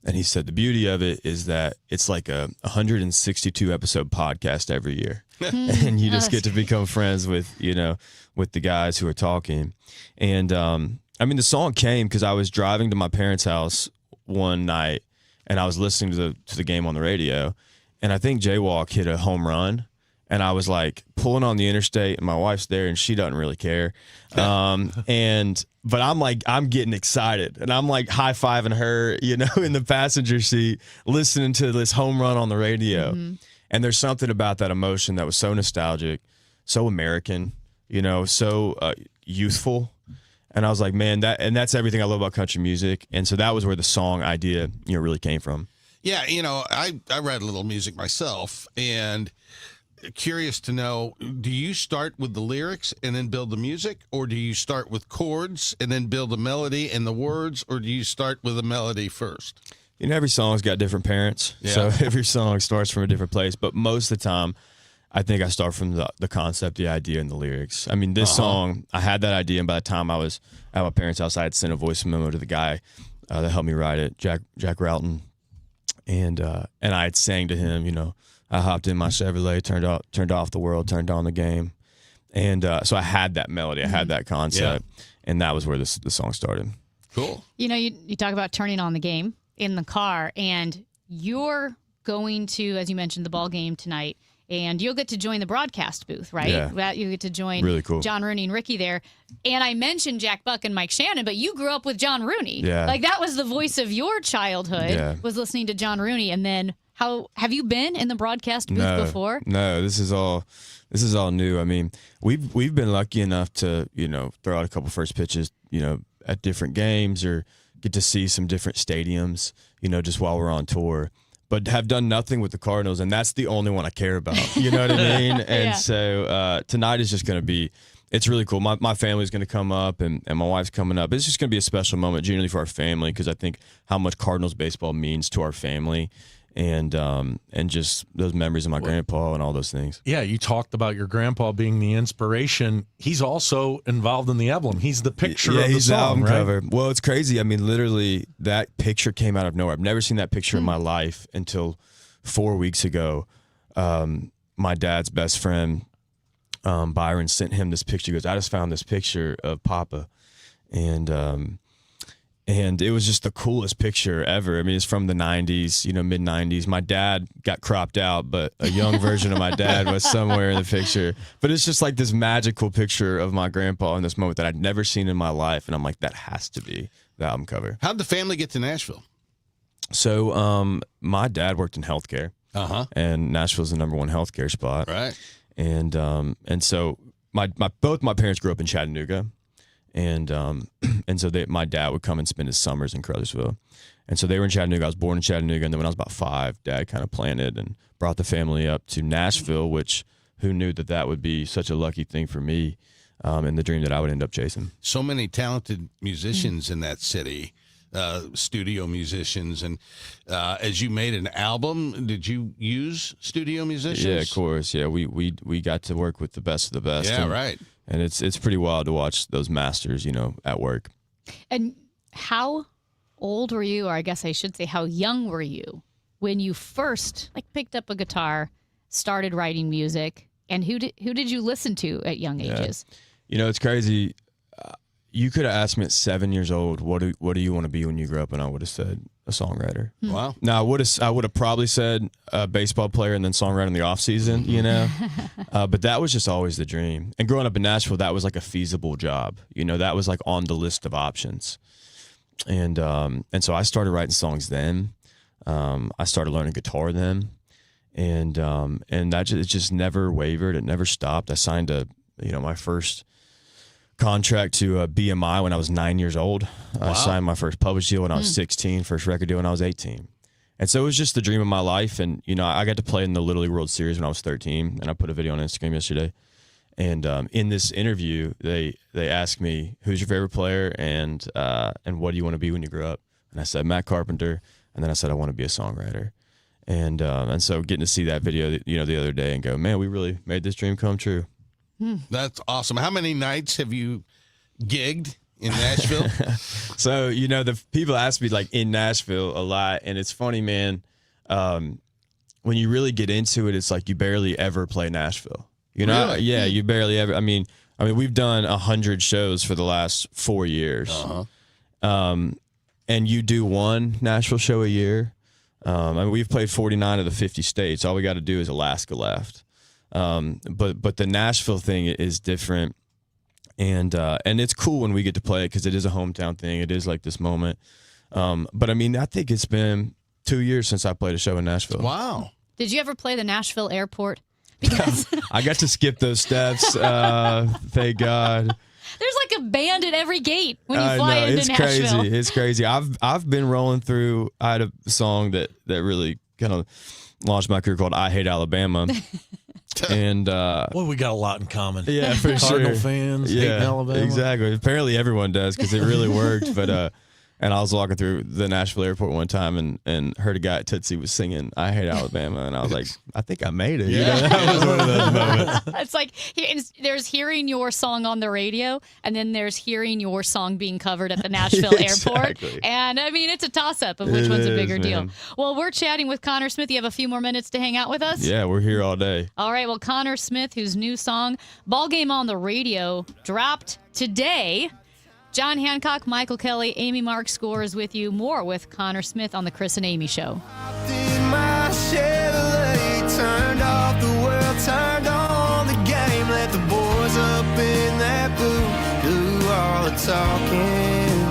And he said the beauty of it is that it's like a 162 episode podcast every year. And you just get to become friends with the guys who are talking. And the song came because I was driving to my parents' house one night and I was listening to the game on the radio. And I think Jaywalk hit a home run. And I was like pulling on the interstate, and my wife's there, and she doesn't really care. But I'm getting excited, and I'm like high fiving her, in the passenger seat, listening to this home run on the radio. Mm-hmm. And there's something about that emotion that was so nostalgic, so American, so youthful. And I was like, man, that's everything I love about country music. And so that was where the song idea, really came from. Yeah, I write a little music myself, and curious to know, do you start with the lyrics and then build the music, or do you start with chords and then build the melody and the words, or do you start with the melody first? Every song's got different parents, so every song starts from a different place, but most of the time I think I start from the concept, the idea, and the lyrics. I mean, this song, I had that idea, and by the time I was at my parents' house, I had sent a voice memo to the guy that helped me write it, Jack Routon, and I had sang to him, I hopped in my Chevrolet, turned off the world, turned on the game. And so I had that melody, I had that concept, and that was where the song started. Cool. You talk about turning on the game in the car, and your going to, as you mentioned, the ball game tonight, and you'll get to join the broadcast booth, right? Yeah. You get to join Really cool. John Rooney and Ricky there. And I mentioned Jack Buck and Mike Shannon, but you grew up with John Rooney. Yeah. Like, that was the voice of your childhood, was listening to John Rooney. And then how have you been in the broadcast booth before? No, this is all new. I mean, we've been lucky enough to, throw out a couple first pitches, at different games or get to see some different stadiums, just while we're on tour. But have done nothing with the Cardinals, and that's the only one I care about. You know what I mean? And so tonight is just going to be, it's really cool. My family's going to come up, and my wife's coming up. It's just going to be a special moment, generally for our family, because I think how much Cardinals baseball means to our family, and just those memories of my grandpa and all those things. Yeah, you talked about your grandpa being the inspiration. He's also involved in the album. He's the picture of the he's song, the album right? cover. Well, it's crazy. I mean, literally, that picture came out of nowhere. I've never seen that picture in my life until 4 weeks ago. My dad's best friend, Byron, sent him this picture. He goes, I just found this picture of Papa. And it was just the coolest picture ever. I mean, it's from the 90s, mid-90s. My dad got cropped out, but a young version of my dad was somewhere in the picture. But it's just like this magical picture of my grandpa in this moment that I'd never seen in my life. And I'm like, that has to be the album cover. How'd the family get to Nashville? So my dad worked in healthcare. And Nashville's the #1 healthcare spot. Right. And so both my parents grew up in Chattanooga. And so my dad would come and spend his summers in Crothersville. And so they were in Chattanooga. I was born in Chattanooga. And then when I was about 5, Dad kind of planted and brought the family up to Nashville, which who knew that would be such a lucky thing for me, and the dream that I would end up chasing. So many talented musicians in that city, studio musicians. And as you made an album, did you use studio musicians? Yeah, of course. Yeah, we got to work with the best of the best. Yeah, right. And it's pretty wild to watch those masters, at work. And how old were you, or I guess I should say how young were you when you first picked up a guitar, started writing music, and who did you listen to at young ages? It's crazy. You could have asked me at 7 years old, what do you want to be when you grow up, and I would have said a songwriter. Wow. Now I would have probably said a baseball player and then songwriter in the off season, but that was just always the dream. And growing up in Nashville, that was like a feasible job. That was like on the list of options. And so I started writing songs then. I started learning guitar then, and that it just never wavered. It never stopped. I signed my first contract to BMI when I was 9 years old. I signed my first published deal when I was 16, first record deal when I was 18. And so it was just the dream of my life. And, I got to play in the Little League World Series when I was 13, and I put a video on Instagram yesterday. And in this interview, they asked me, who's your favorite player and what do you want to be when you grow up? And I said, Matt Carpenter. And then I said, I want to be a songwriter. And so getting to see that video, the other day and go, man, we really made this dream come true. That's awesome. How many nights have you gigged in Nashville? So, the people ask me in Nashville a lot, and it's funny, man. When you really get into it, it's like you barely ever play Nashville. Really? Yeah, you barely ever. I mean, we've done 100 shows for the last 4 years. And you do one Nashville show a year. We've played 49 of the 50 states. All we got to do is Alaska left. But the Nashville thing is different, and it's cool when we get to play it because it is a hometown thing. It is like this moment. But I think it's been 2 years since I played a show in Nashville. Wow. Did you ever play the Nashville airport? Because I got to skip those steps. Thank God. There's a band at every gate when you fly into it's Nashville. Crazy. It's crazy. I've been rolling through. I had a song that really kind of launched my career called "I Hate Alabama." And well, we got a lot in common. Yeah, for Cardinal sure. fans, yeah, hating Alabama. Exactly. Apparently everyone does because it really worked. But and I was walking through the Nashville airport one time and heard a guy at Tootsie was singing "I Hate Alabama," and I was like, I think I made it. Yeah. That was one of those moments. It's like there's hearing your song on the radio, and then there's hearing your song being covered at the Nashville airport. And it's a toss-up of which one's a bigger deal. Well, we're chatting with Connor Smith. You have a few more minutes to hang out with us? Yeah, we're here all day. All right. Well, Connor Smith, whose new song, Ball Game on the Radio, dropped today. John Hancock, Michael Kelly, Amy Mark Scores with you. More with Connor Smith on the Chris and Amy Show. Did my Chevrolet. Turned off the world, turned on the game. Let the boys up in that booth do all the talking.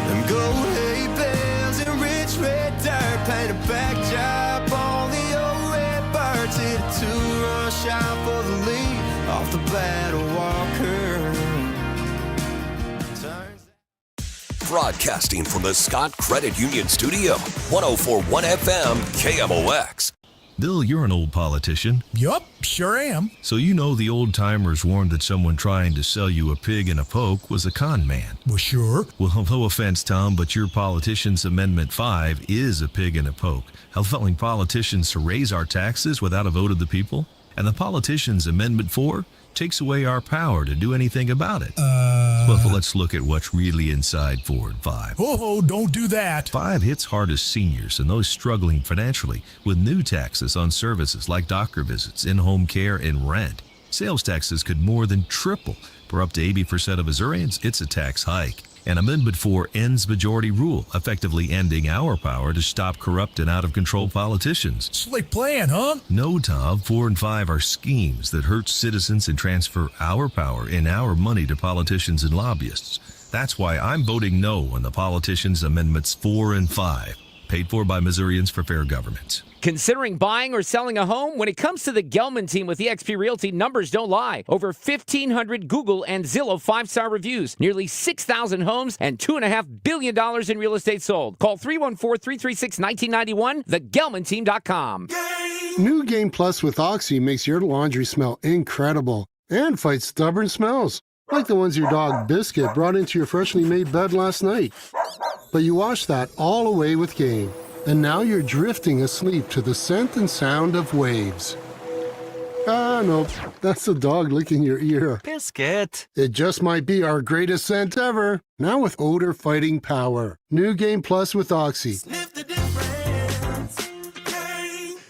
Them gold hay bales and rich red dirt. Paint a backdrop on the old red birds. Hit a two-run shot for the lead off the Battle Walker. Broadcasting from the Scott Credit Union Studio, 104.1 FM KMOX. Bill, you're an old politician. Yup, sure am. So you know the old timers warned that someone trying to sell you a pig in a poke was a con man. Well, sure. Well, no offense, Tom, but your Politicians Amendment 5 is a pig in a poke, helping politicians to raise our taxes without a vote of the people. And the Politicians Amendment 4 takes away our power to do anything about it. Well, let's look at what's really inside 4 and 5. Oh, don't do that. 5 hits hardest seniors and those struggling financially with new taxes on services like doctor visits, in-home care, and rent. Sales taxes could more than triple. For up to 80% of Missourians, it's a tax hike. And Amendment 4 ends majority rule, effectively ending our power to stop corrupt and out-of-control politicians. Slick plan, huh? No, Tom. 4 and 5 are schemes that hurt citizens and transfer our power and our money to politicians and lobbyists. That's why I'm voting no on the Politicians Amendments 4 and 5, paid for by Missourians for fair government. Considering buying or selling a home? When it comes to the Gelman team with eXp Realty, numbers don't lie. Over 1,500 Google and Zillow 5-star reviews, nearly 6,000 homes, and $2.5 billion in real estate sold. Call 314-336-1991, thegelmanteam.com. New Game Plus with Oxy makes your laundry smell incredible and fights stubborn smells, like the ones your dog Biscuit brought into your freshly made bed last night. But you wash that all away with Game. And now you're drifting asleep to the scent and sound of waves. Ah, no, that's the dog licking your ear. Biscuit. It just might be our greatest scent ever. Now with odor fighting power. New Game Plus with Oxy.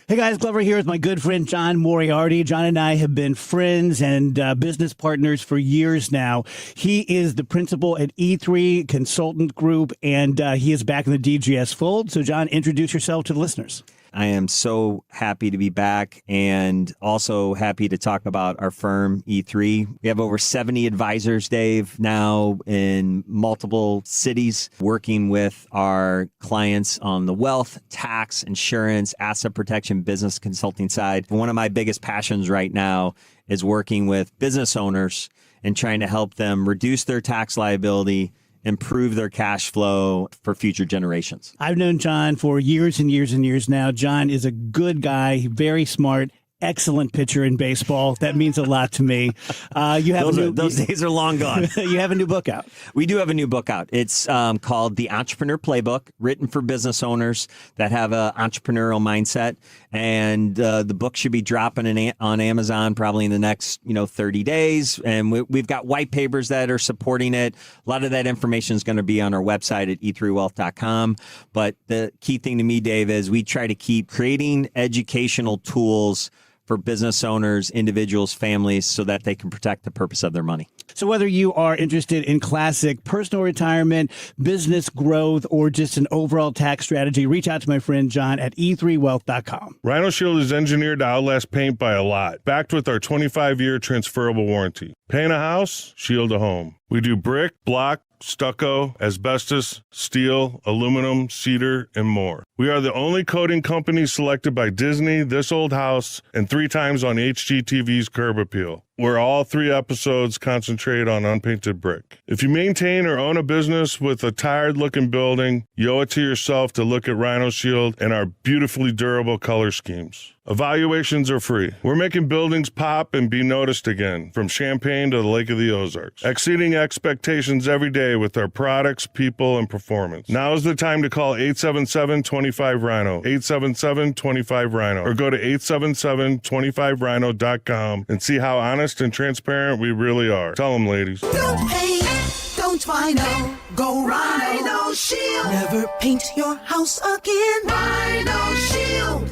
Hey guys, Glover here with my good friend John Moriarty. John and I have been friends and business partners for years now. He is the principal at E3 Consultant Group, and he is back in the DGS fold. So John, introduce yourself to the listeners. I am so happy to be back and also happy to talk about our firm, E3. We have over 70 advisors, Dave, now in multiple cities, working with our clients on the wealth, tax, insurance, asset protection, business consulting side. One of my biggest passions right now is working with business owners and trying to help them reduce their tax liability, improve their cash flow for future generations. I've known John for years and years and years now. John is a good guy, very smart, excellent pitcher in baseball. That means a lot to me. You have those days are long gone. You have a new book out. We do have a new book out. It's called The Entrepreneur Playbook, written for business owners that have an entrepreneurial mindset. And the book should be dropping on Amazon probably in the next 30 days. And we've got white papers that are supporting it. A lot of that information is going to be on our website at e3wealth.com. But the key thing to me, Dave, is we try to keep creating educational tools for business owners, individuals, families, so that they can protect the purpose of their money. So whether you are interested in classic personal retirement, business growth, or just an overall tax strategy, reach out to my friend John at e3wealth.com. Rhino Shield is engineered to outlast paint by a lot, backed with our 25-year transferable warranty. Paint a house, shield a home. We do brick, block, stucco, asbestos, steel, aluminum, cedar, and more. We are the only coating company selected by Disney, This Old House, and 3 times on HGTV's Curb Appeal, where all 3 episodes concentrate on unpainted brick. If you maintain or own a business with a tired-looking building, you owe it to yourself to look at Rhino Shield and our beautifully durable color schemes. Evaluations are free. We're making buildings pop and be noticed again, from Champaign to the Lake of the Ozarks, exceeding expectations every day with our products, people, and performance. Now is the time to call 877-25-RHINO, 877-25-RHINO, or go to 877-25rhino.com and see how honest and transparent we really are. Tell them, ladies. Don't paint, don't Rhino, go Rhino Shield. Never paint your house again. Rhino Shield.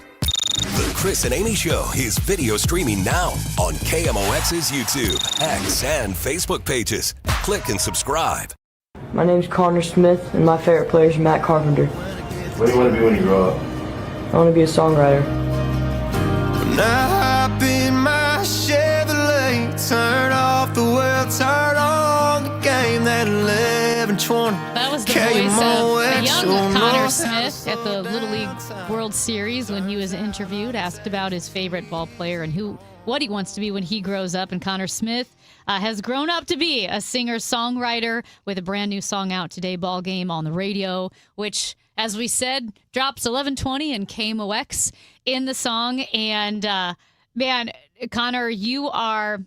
The Chris and Amy Show is video streaming now on KMOX's YouTube, X, and Facebook pages. Click and subscribe. My name's Connor Smith, and my favorite player is Matt Carpenter. What do you want to be when you grow up? I want to be a songwriter. Now hop in my Chevrolet, turn off the world, turn on the game. That 11:20. That was the voice of a young Connor Smith at the Little League World Series when he was interviewed, asked about his favorite ball player and what he wants to be when he grows up. And Connor Smith has grown up to be a singer-songwriter with a brand new song out today, Ball Game, on the radio, which, as we said, drops 11:20 and KMOX in the song. And, man, Connor, you are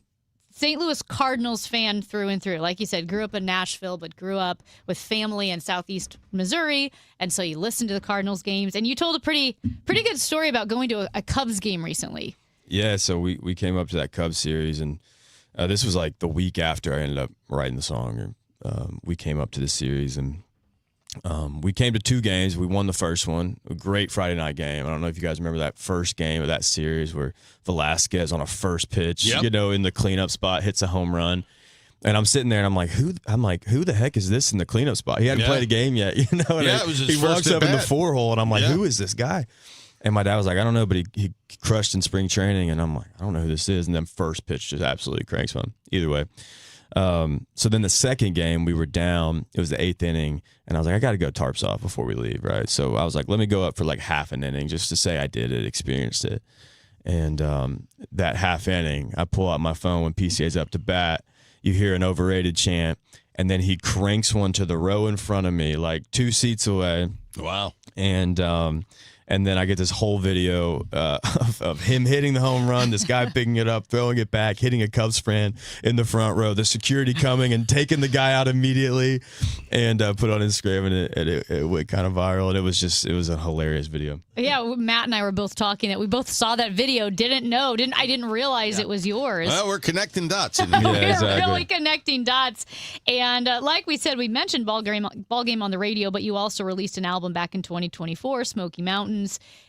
St. Louis Cardinals fan through and through. Like you said, grew up in Nashville, but grew up with family in Southeast Missouri. And so you listened to the Cardinals games. And you told a pretty good story about going to a Cubs game recently. Yeah, so we came up to that Cubs series, and this was like the week after I ended up writing the song. We came up to this series, and we came to 2 games. We won the first one, a great Friday night game. I don't know if you guys remember that first game of that series where Velasquez on a first pitch, in the cleanup spot, hits a home run. And I'm sitting there and I'm like, who the heck is this in the cleanup spot? He hadn't played a game yet, And it was his he first walks at up in the bat. 4-hole, and I'm like, who is this guy? And my dad was like, I don't know, but he crushed in spring training. And I'm like, I don't know who this is. And then first pitch just absolutely cranks one. Either way. So then the second game, we were down. It was the 8th inning. And I was like, I got to go tarps off before we leave, right? So I was like, let me go up for like half an inning just to say I did it, experienced it. And that half inning, I pull out my phone when PCA's up to bat. You hear an overrated chant. And then he cranks one to the row in front of me, like 2 seats away. Wow. And then I get this whole video of him hitting the home run, this guy picking it up, throwing it back, hitting a Cubs fan in the front row, the security coming and taking the guy out immediately, and put on Instagram, and it went kind of viral. And it was a hilarious video. Yeah, Matt and I were both talking that we both saw that video, I didn't realize it was yours. Well, we're connecting dots. We're really connecting dots. And like we said, we mentioned Ball Game on the radio, but you also released an album back in 2024, Smoky Mountains.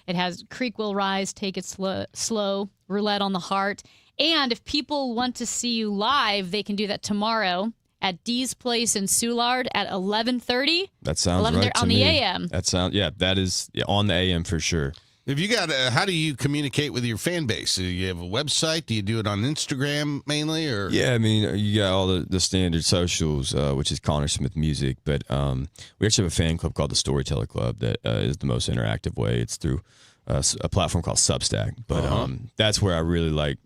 It has Creek Will Rise, Take It Slow, Roulette on the Heart. And if people want to see you live, they can do that tomorrow at Dee's Place in Soulard at 11:30. That sounds right to on me. the AM. That is on the AM for sure. If you got, how do you communicate with your fan base? Do you have a website? Do you do it on Instagram mainly, or? Yeah, I mean, you got all the standard socials, which is Connor Smith Music, but we actually have a fan club called the Storyteller Club that is the most interactive way. It's through a platform called Substack, but that's where I really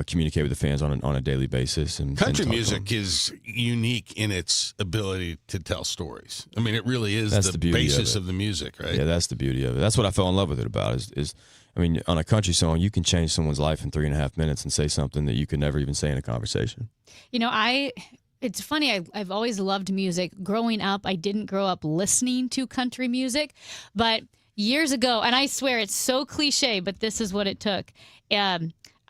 communicate with the fans on a daily basis. And country and music is unique in its ability to tell stories. I mean, it really is That's the beauty basis of of the music, right? Yeah, that's the beauty of it. That's what I fell in love with it about. Is I mean, on a country song, you can change someone's life in 3.5 minutes and say something that you could never even say in a conversation. It's funny, I've always loved music. Growing up, I didn't grow up listening to country music, but years ago, and I swear it's so cliche, but this is what it took.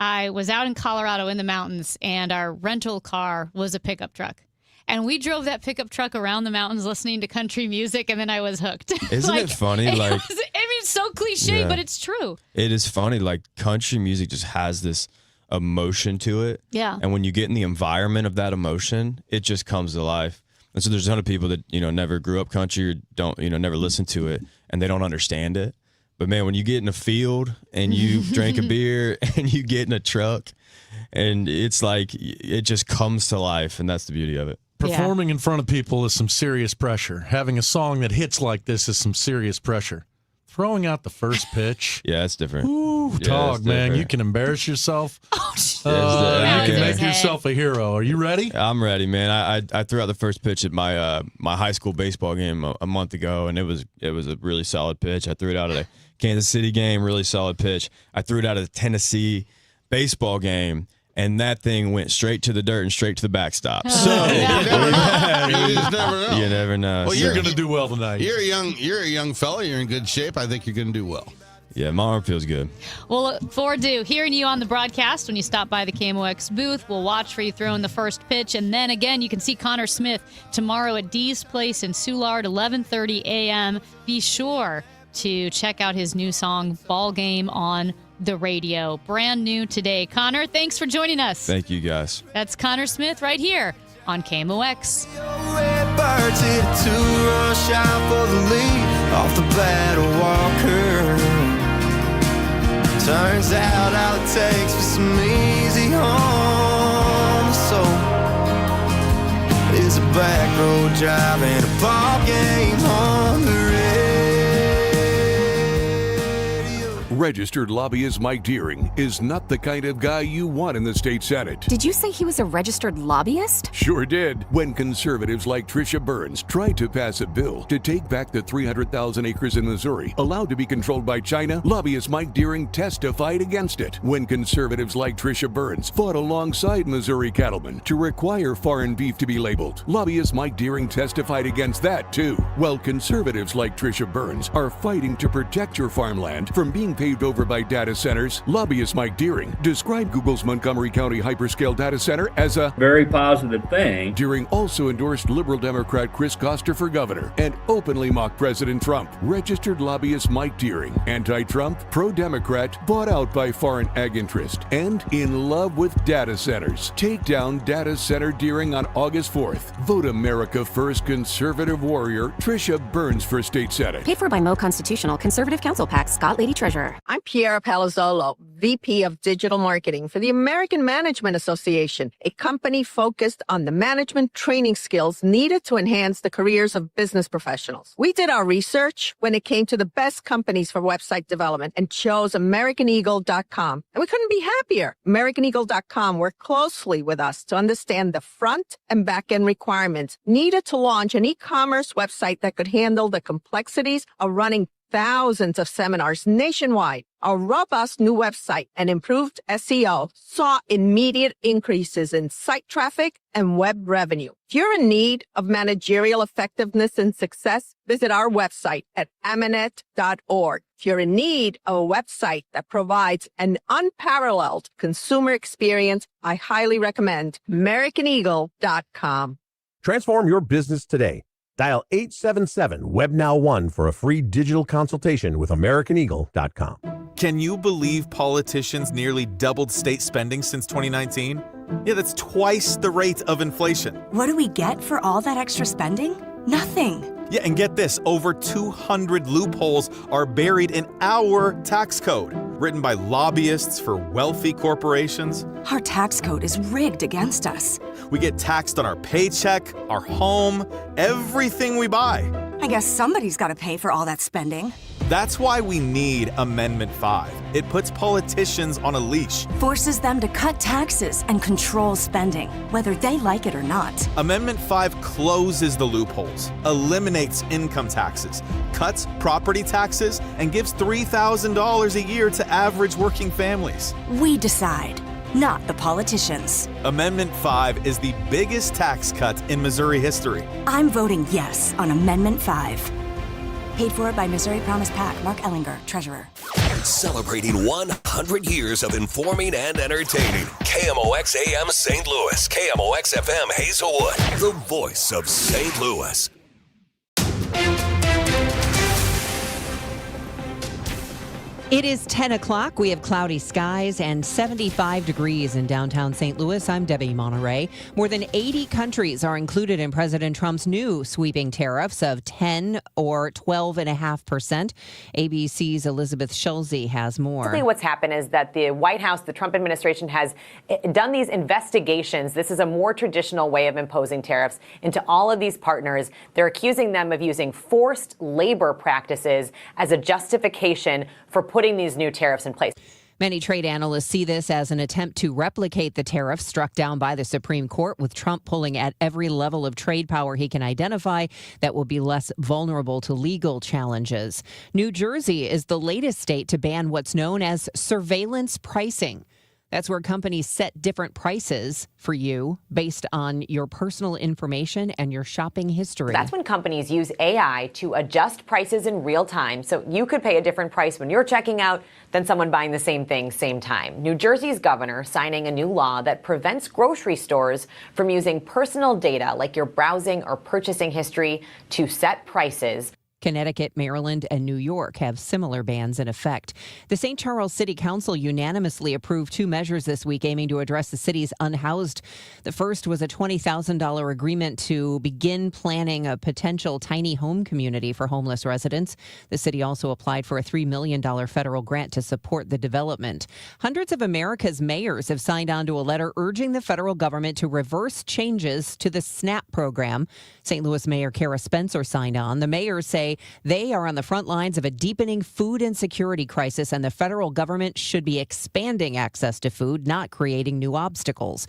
I was out in Colorado in the mountains, and our rental car was a pickup truck. And we drove that pickup truck around the mountains listening to country music, and then I was hooked. Isn't it funny? It's so cliche, Yeah. but it's true. It is funny. Country music just has this emotion to it. Yeah. And when you get in the environment of that emotion, it just comes to life. And so there's a ton of people that, never grew up country or don't, never listen to it, and they don't understand it. But man, when you get in a field and you drink a beer and you get in a truck, and it's like it just comes to life, and that's the beauty of it. Performing in front of people is some serious pressure. Having a song that hits like this is some serious pressure. Throwing out the first pitch. Yeah, it's different. Ooh, Yeah, dog, it's man. different. You can embarrass yourself. Yeah, you can make yourself a hero. Are you ready? I'm ready, man. I threw out the first pitch at my my high school baseball game a month ago, and it was a really solid pitch. I threw it out at a Kansas City game, really solid pitch. I threw it out at a Tennessee baseball game, and that thing went straight to the dirt and straight to the backstop. So You just never know. you never know. Well, So- You're going to do well tonight. You're a young fella. You're in good shape. I think you're going to do well. Yeah, my arm feels good. We'll look forward to hearing you on the broadcast when you stop by the KMOX booth. We'll watch for you throwing the first pitch. And then again, you can see Connor Smith tomorrow at Dee's Place in Soulard, 11:30 a.m. Be sure to check out his new song, Ball Game, on the radio. Brand new today. Connor, thanks for joining us. Thank you, guys. That's Connor Smith right here on KMOX. Birds hit a 2-run shot for the lead off the Battle Walker. Turns out all it takes for some easy home. So is a back road drive and a ball game on the radio. Registered lobbyist Mike Deering is not the kind of guy you want in the state Senate. Did you say he was a registered lobbyist? Sure did. When conservatives like Tricia Burns tried to pass a bill to take back the 300,000 acres in Missouri allowed to be controlled by China, lobbyist Mike Deering testified against it. When conservatives like Tricia Burns fought alongside Missouri cattlemen to require foreign beef to be labeled, lobbyist Mike Deering testified against that too. While conservatives like Tricia Burns are fighting to protect your farmland from being paved over by data centers, lobbyist Mike Deering described Google's Montgomery County hyperscale data center as a very positive thing. Deering also endorsed Liberal Democrat Chris Koster for governor and openly mocked President Trump. Registered lobbyist Mike Deering, anti-Trump, pro-Democrat, bought out by foreign ag interest, and in love with data centers. Take down data center Deering on August 4th. Vote America First conservative warrior Tricia Burns for state senate. Paid for by Mo Constitutional Conservative Council PAC, Scott Lady Treasurer. I'm Piera Palazzolo, VP of Digital Marketing for the American Management Association, a company focused on the management training skills needed to enhance the careers of business professionals. We did our research when it came to the best companies for website development and chose AmericanEagle.com. And we couldn't be happier. AmericanEagle.com worked closely with us to understand the front and back end requirements needed to launch an e-commerce website that could handle the complexities of running thousands of seminars nationwide. Our robust new website and improved SEO saw immediate increases in site traffic and web revenue. If you're in need of managerial effectiveness and success, visit our website at Amanet.org. If you're in need of a website that provides an unparalleled consumer experience, I highly recommend AmericanEagle.com. Transform your business today. Dial 877-WEBNOW1 for a free digital consultation with AmericanEagle.com. Can you believe politicians nearly doubled state spending since 2019? Yeah, that's twice the rate of inflation. What do we get for all that extra spending? Nothing. Yeah, and get this, over 200 loopholes are buried in our tax code, written by lobbyists for wealthy corporations. Our tax code is rigged against us. We get taxed on our paycheck, our home, everything we buy. I guess somebody's got to pay for all that spending. That's why we need Amendment 5. It puts politicians on a leash. Forces them to cut taxes and control spending, whether they like it or not. Amendment 5 closes the loopholes, eliminates income taxes, cuts property taxes, and gives $3,000 a year to average working families. We decide, not the politicians. Amendment 5 is the biggest tax cut in Missouri history. I'm voting yes on Amendment 5. Paid for by Missouri Promise PAC, Mark Ellinger, Treasurer. Celebrating 100 years of informing and entertaining. KMOX AM St. Louis, KMOX FM Hazelwood, the voice of St. Louis. It is 10 o'clock. We have cloudy skies and 75 degrees in downtown St. Louis. I'm Debbie Monterey. More than 80 countries are included in President Trump's new sweeping tariffs of 10 or 12.5%. ABC's Elizabeth Schulze has more. Basically what's happened is that the White House, the Trump administration, has done these investigations. This is a more traditional way of imposing tariffs into all of these partners. They're accusing them of using forced labor practices as a justification for putting these new tariffs in place. Many trade analysts see this as an attempt to replicate the tariffs struck down by the Supreme Court, with Trump pulling at every level of trade power he can identify that will be less vulnerable to legal challenges. New Jersey is the latest state to ban what's known as surveillance pricing. That's where companies set different prices for you based on your personal information and your shopping history. That's when companies use AI to adjust prices in real time. So you could pay a different price when you're checking out than someone buying the same thing, same time. New Jersey's governor signing a new law that prevents grocery stores from using personal data like your browsing or purchasing history to set prices. Connecticut, Maryland, and New York have similar bans in effect. The St. Charles City Council unanimously approved 2 measures this week aiming to address the city's unhoused. The first was a $20,000 agreement to begin planning a potential tiny home community for homeless residents. The city also applied for a $3 million federal grant to support the development. Hundreds of America's mayors have signed on to a letter urging the federal government to reverse changes to the SNAP program. St. Louis Mayor Kara Spencer signed on. The mayors say they are on the front lines of a deepening food insecurity crisis, and the federal government should be expanding access to food, not creating new obstacles.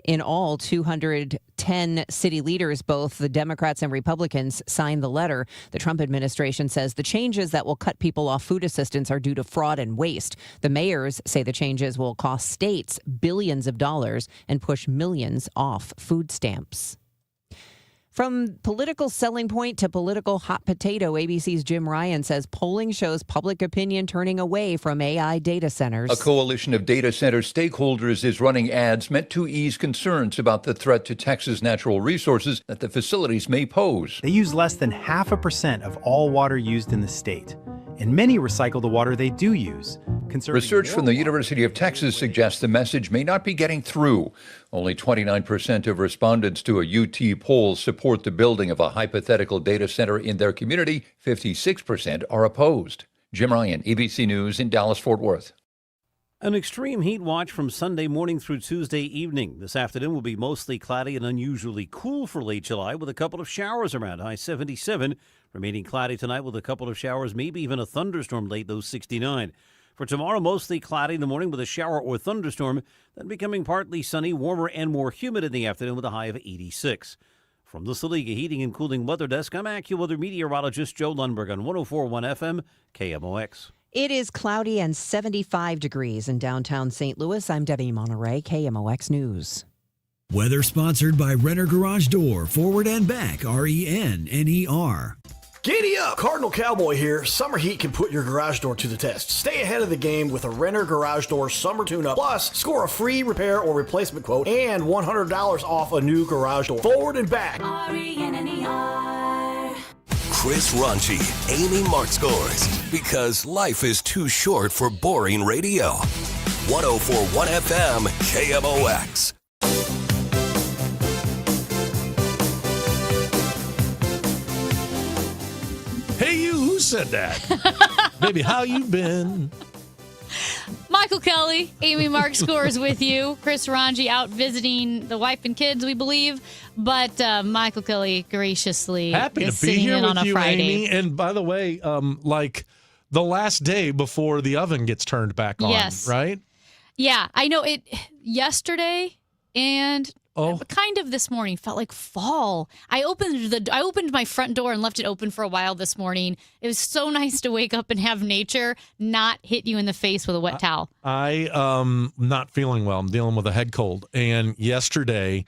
In all, 210 city leaders, both the Democrats and Republicans, signed the letter. The Trump administration says the changes that will cut people off food assistance are due to fraud and waste. The mayors say the changes will cost states billions of dollars and push millions off food stamps. From political selling point to political hot potato, ABC's Jim Ryan says polling shows public opinion turning away from AI data centers. A coalition of data center stakeholders is running ads meant to ease concerns about the threat to Texas natural resources that the facilities may pose. They use less than 0.5% of all water used in the state, and many recycle the water they do use. Research from the University of Texas suggests the message may not be getting through. Only 29% of respondents to a UT poll support the building of a hypothetical data center in their community. 56% are opposed. Jim Ryan, ABC News in Dallas-Fort Worth. An extreme heat watch from Sunday morning through Tuesday evening. This afternoon will be mostly cloudy and unusually cool for late July with a couple of showers around. High 77. Remaining cloudy tonight with a couple of showers, maybe even a thunderstorm late, low 69. For tomorrow, mostly cloudy in the morning with a shower or thunderstorm, then becoming partly sunny, warmer and more humid in the afternoon with a high of 86. From the Saliga Heating and Cooling Weather Desk, I'm AccuWeather meteorologist Joe Lundberg on 104.1 FM KMOX. It is cloudy and 75 degrees in downtown St. Louis. I'm Debbie Monterey, KMOX News. Weather sponsored by Renner Garage Door, forward and back, RENNER. Giddy up! Cardinal Cowboy here. Summer heat can put your garage door to the test. Stay ahead of the game with a Renner Garage Door Summer Tune-Up. Plus, score a free repair or replacement quote and $100 off a new garage door. Forward and back. RENNER. Chris Ranchi, Amy Mark scores because life is too short for boring radio. 104.1 FM KMOX. Hey, you, who said that? Baby, how you been? Michael Kelly, Amy Mark scores with you. Chris Ranji out visiting the wife and kids, we believe. But Michael Kelly graciously happy is to be sitting here in with on a you, Friday. Amy. And by the way, like the last day before the oven gets turned back on, Yes. right? Yeah, I know it yesterday and kind of this morning felt like fall. I opened my front door and left it open for a while this morning. It was so nice to wake up and have nature not hit you in the face with a wet towel. I not feeling well. I'm dealing with a head cold. And yesterday,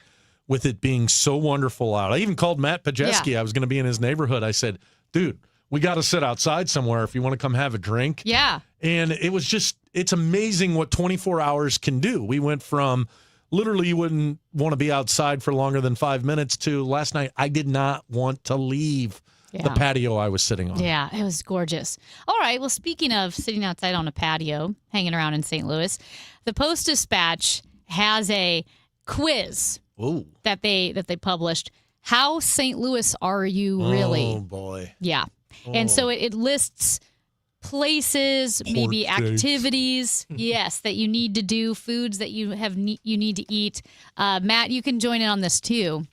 with it being so wonderful out, I even called Matt Pajeski. Yeah. I was going to be in his neighborhood. I said, dude, we got to sit outside somewhere if you want to come have a drink. Yeah. And it was just, it's amazing what 24 hours can do. We went from literally you wouldn't want to be outside for longer than 5 minutes to last night, I did not want to leave the patio I was sitting on. Yeah, it was gorgeous. All right, well, speaking of sitting outside on a patio, hanging around in St. Louis, the Post-Dispatch has a quiz that they published. How St. Louis are you really? Oh, boy. Yeah. And so it lists places, maybe Port dates. activities, yes, that you need to do, foods that you need to eat. Matt, you can join in on this too.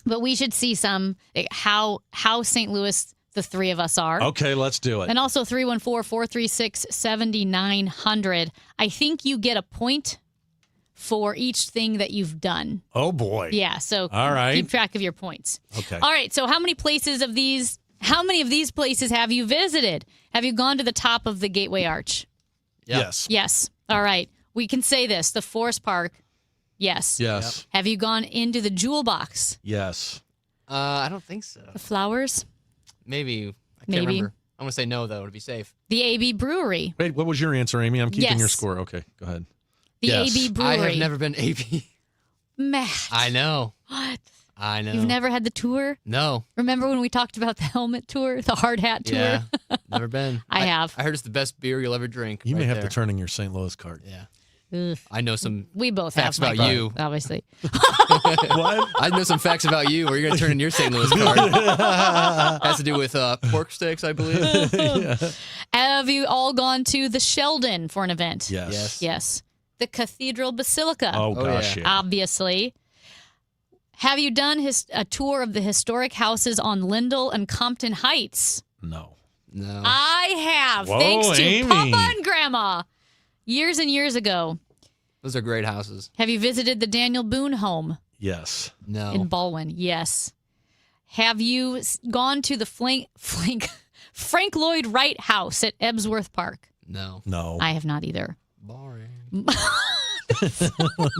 But we should see some how St. Louis the three of us are. Okay, let's do it. And also 314-436-7900. I think you get a point for each thing that you've done. Oh, boy. Yeah, so all right. Keep track of your points. Okay. All right, so how many of these places have you visited? Have you gone to the top of the Gateway Arch? Yes. Yes. All right. We can say this. The Forest Park. Yes. Yes. Yep. Have you gone into the Jewel Box? Yes. I don't think so. The Flowers? Maybe. I can't Maybe. remember. I'm going to say no, though, to be safe. The AB Brewery. Wait, what was your answer, Amy? I'm keeping Yes. your score. Okay, go ahead. The AB Brewery. I have never been AB. Matt. I know. What? I know. You've never had the tour? No. Remember when we talked about the helmet tour, the hard hat tour? Yeah. Never been. I have. I heard it's the best beer you'll ever drink. You may right have there. to turn in your St. Louis card. Yeah. Ugh. I know some We both facts have, about Michael, you. obviously. What? I know some facts about you where you're going to turn in your St. Louis card. Has to do with pork steaks, I believe. Have you all gone to the Sheldon for an event? Yes. Yes. The Cathedral Basilica. Oh, gosh, yeah. Obviously. Have you done a tour of the historic houses on Lindell and Compton Heights? No. No. I have, Whoa, thanks to Amy. Papa and Grandma. Years and years ago. Those are great houses. Have you visited the Daniel Boone home Yes. No. in Baldwin? Yes. Have you gone to the Frank Lloyd Wright House at Ebsworth Park? No. No. I have not either. Boring.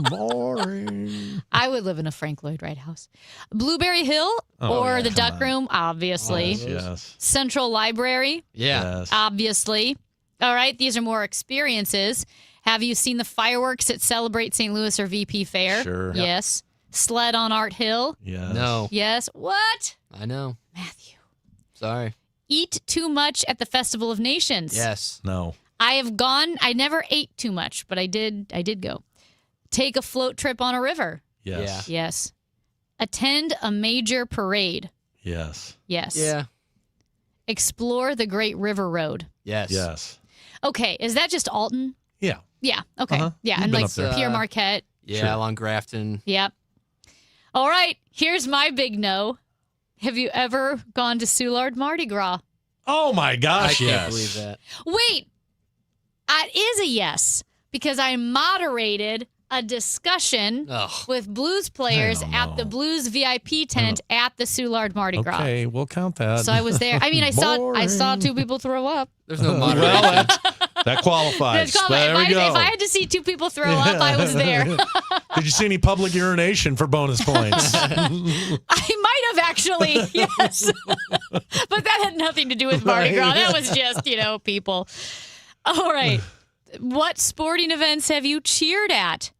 Boring. I would live in a Frank Lloyd Wright house. Blueberry Hill Oh, or yeah, the come Duck on. Room, obviously. Yes. Central Library, Yeah. Yes. obviously. All right, these are more experiences. Have you seen the fireworks at Celebrate St. Louis or VP Fair? Sure. Yep. Yes. Sled on Art Hill? Yes. No. Yes. What? I know. Matthew. Sorry. Eat too much at the Festival of Nations? Yes. No. I have gone. I never ate too much, but I did go. Take a float trip on a river? Yes. Yes. Attend a major parade? Yes. Yes. Yeah. Explore the Great River Road? Yes. Yes. Okay, is that just Alton? Yeah. Yeah, okay. Uh-huh. Yeah, You've and been like up there. Pierre Marquette. Yeah, Sure. along Grafton. Yep. All right, here's my big no. Have you ever gone to Soulard Mardi Gras? Oh my I gosh, can't yes. believe that. Wait, it is a yes because I moderated a discussion Ugh. with blues players don't at the know. Blues VIP tent at the Soulard Mardi Gras. Okay, we'll count that. So I was there. I mean, I saw Boring. two people throw up. There's no Well, moderation. that qualifies. It's called- There we if go. I had to see two people throw up, I was there. Did you see any public urination for bonus points? I might have actually, yes. But that had nothing to do with Mardi Gras. That was just, people. All right. What sporting events have you cheered at?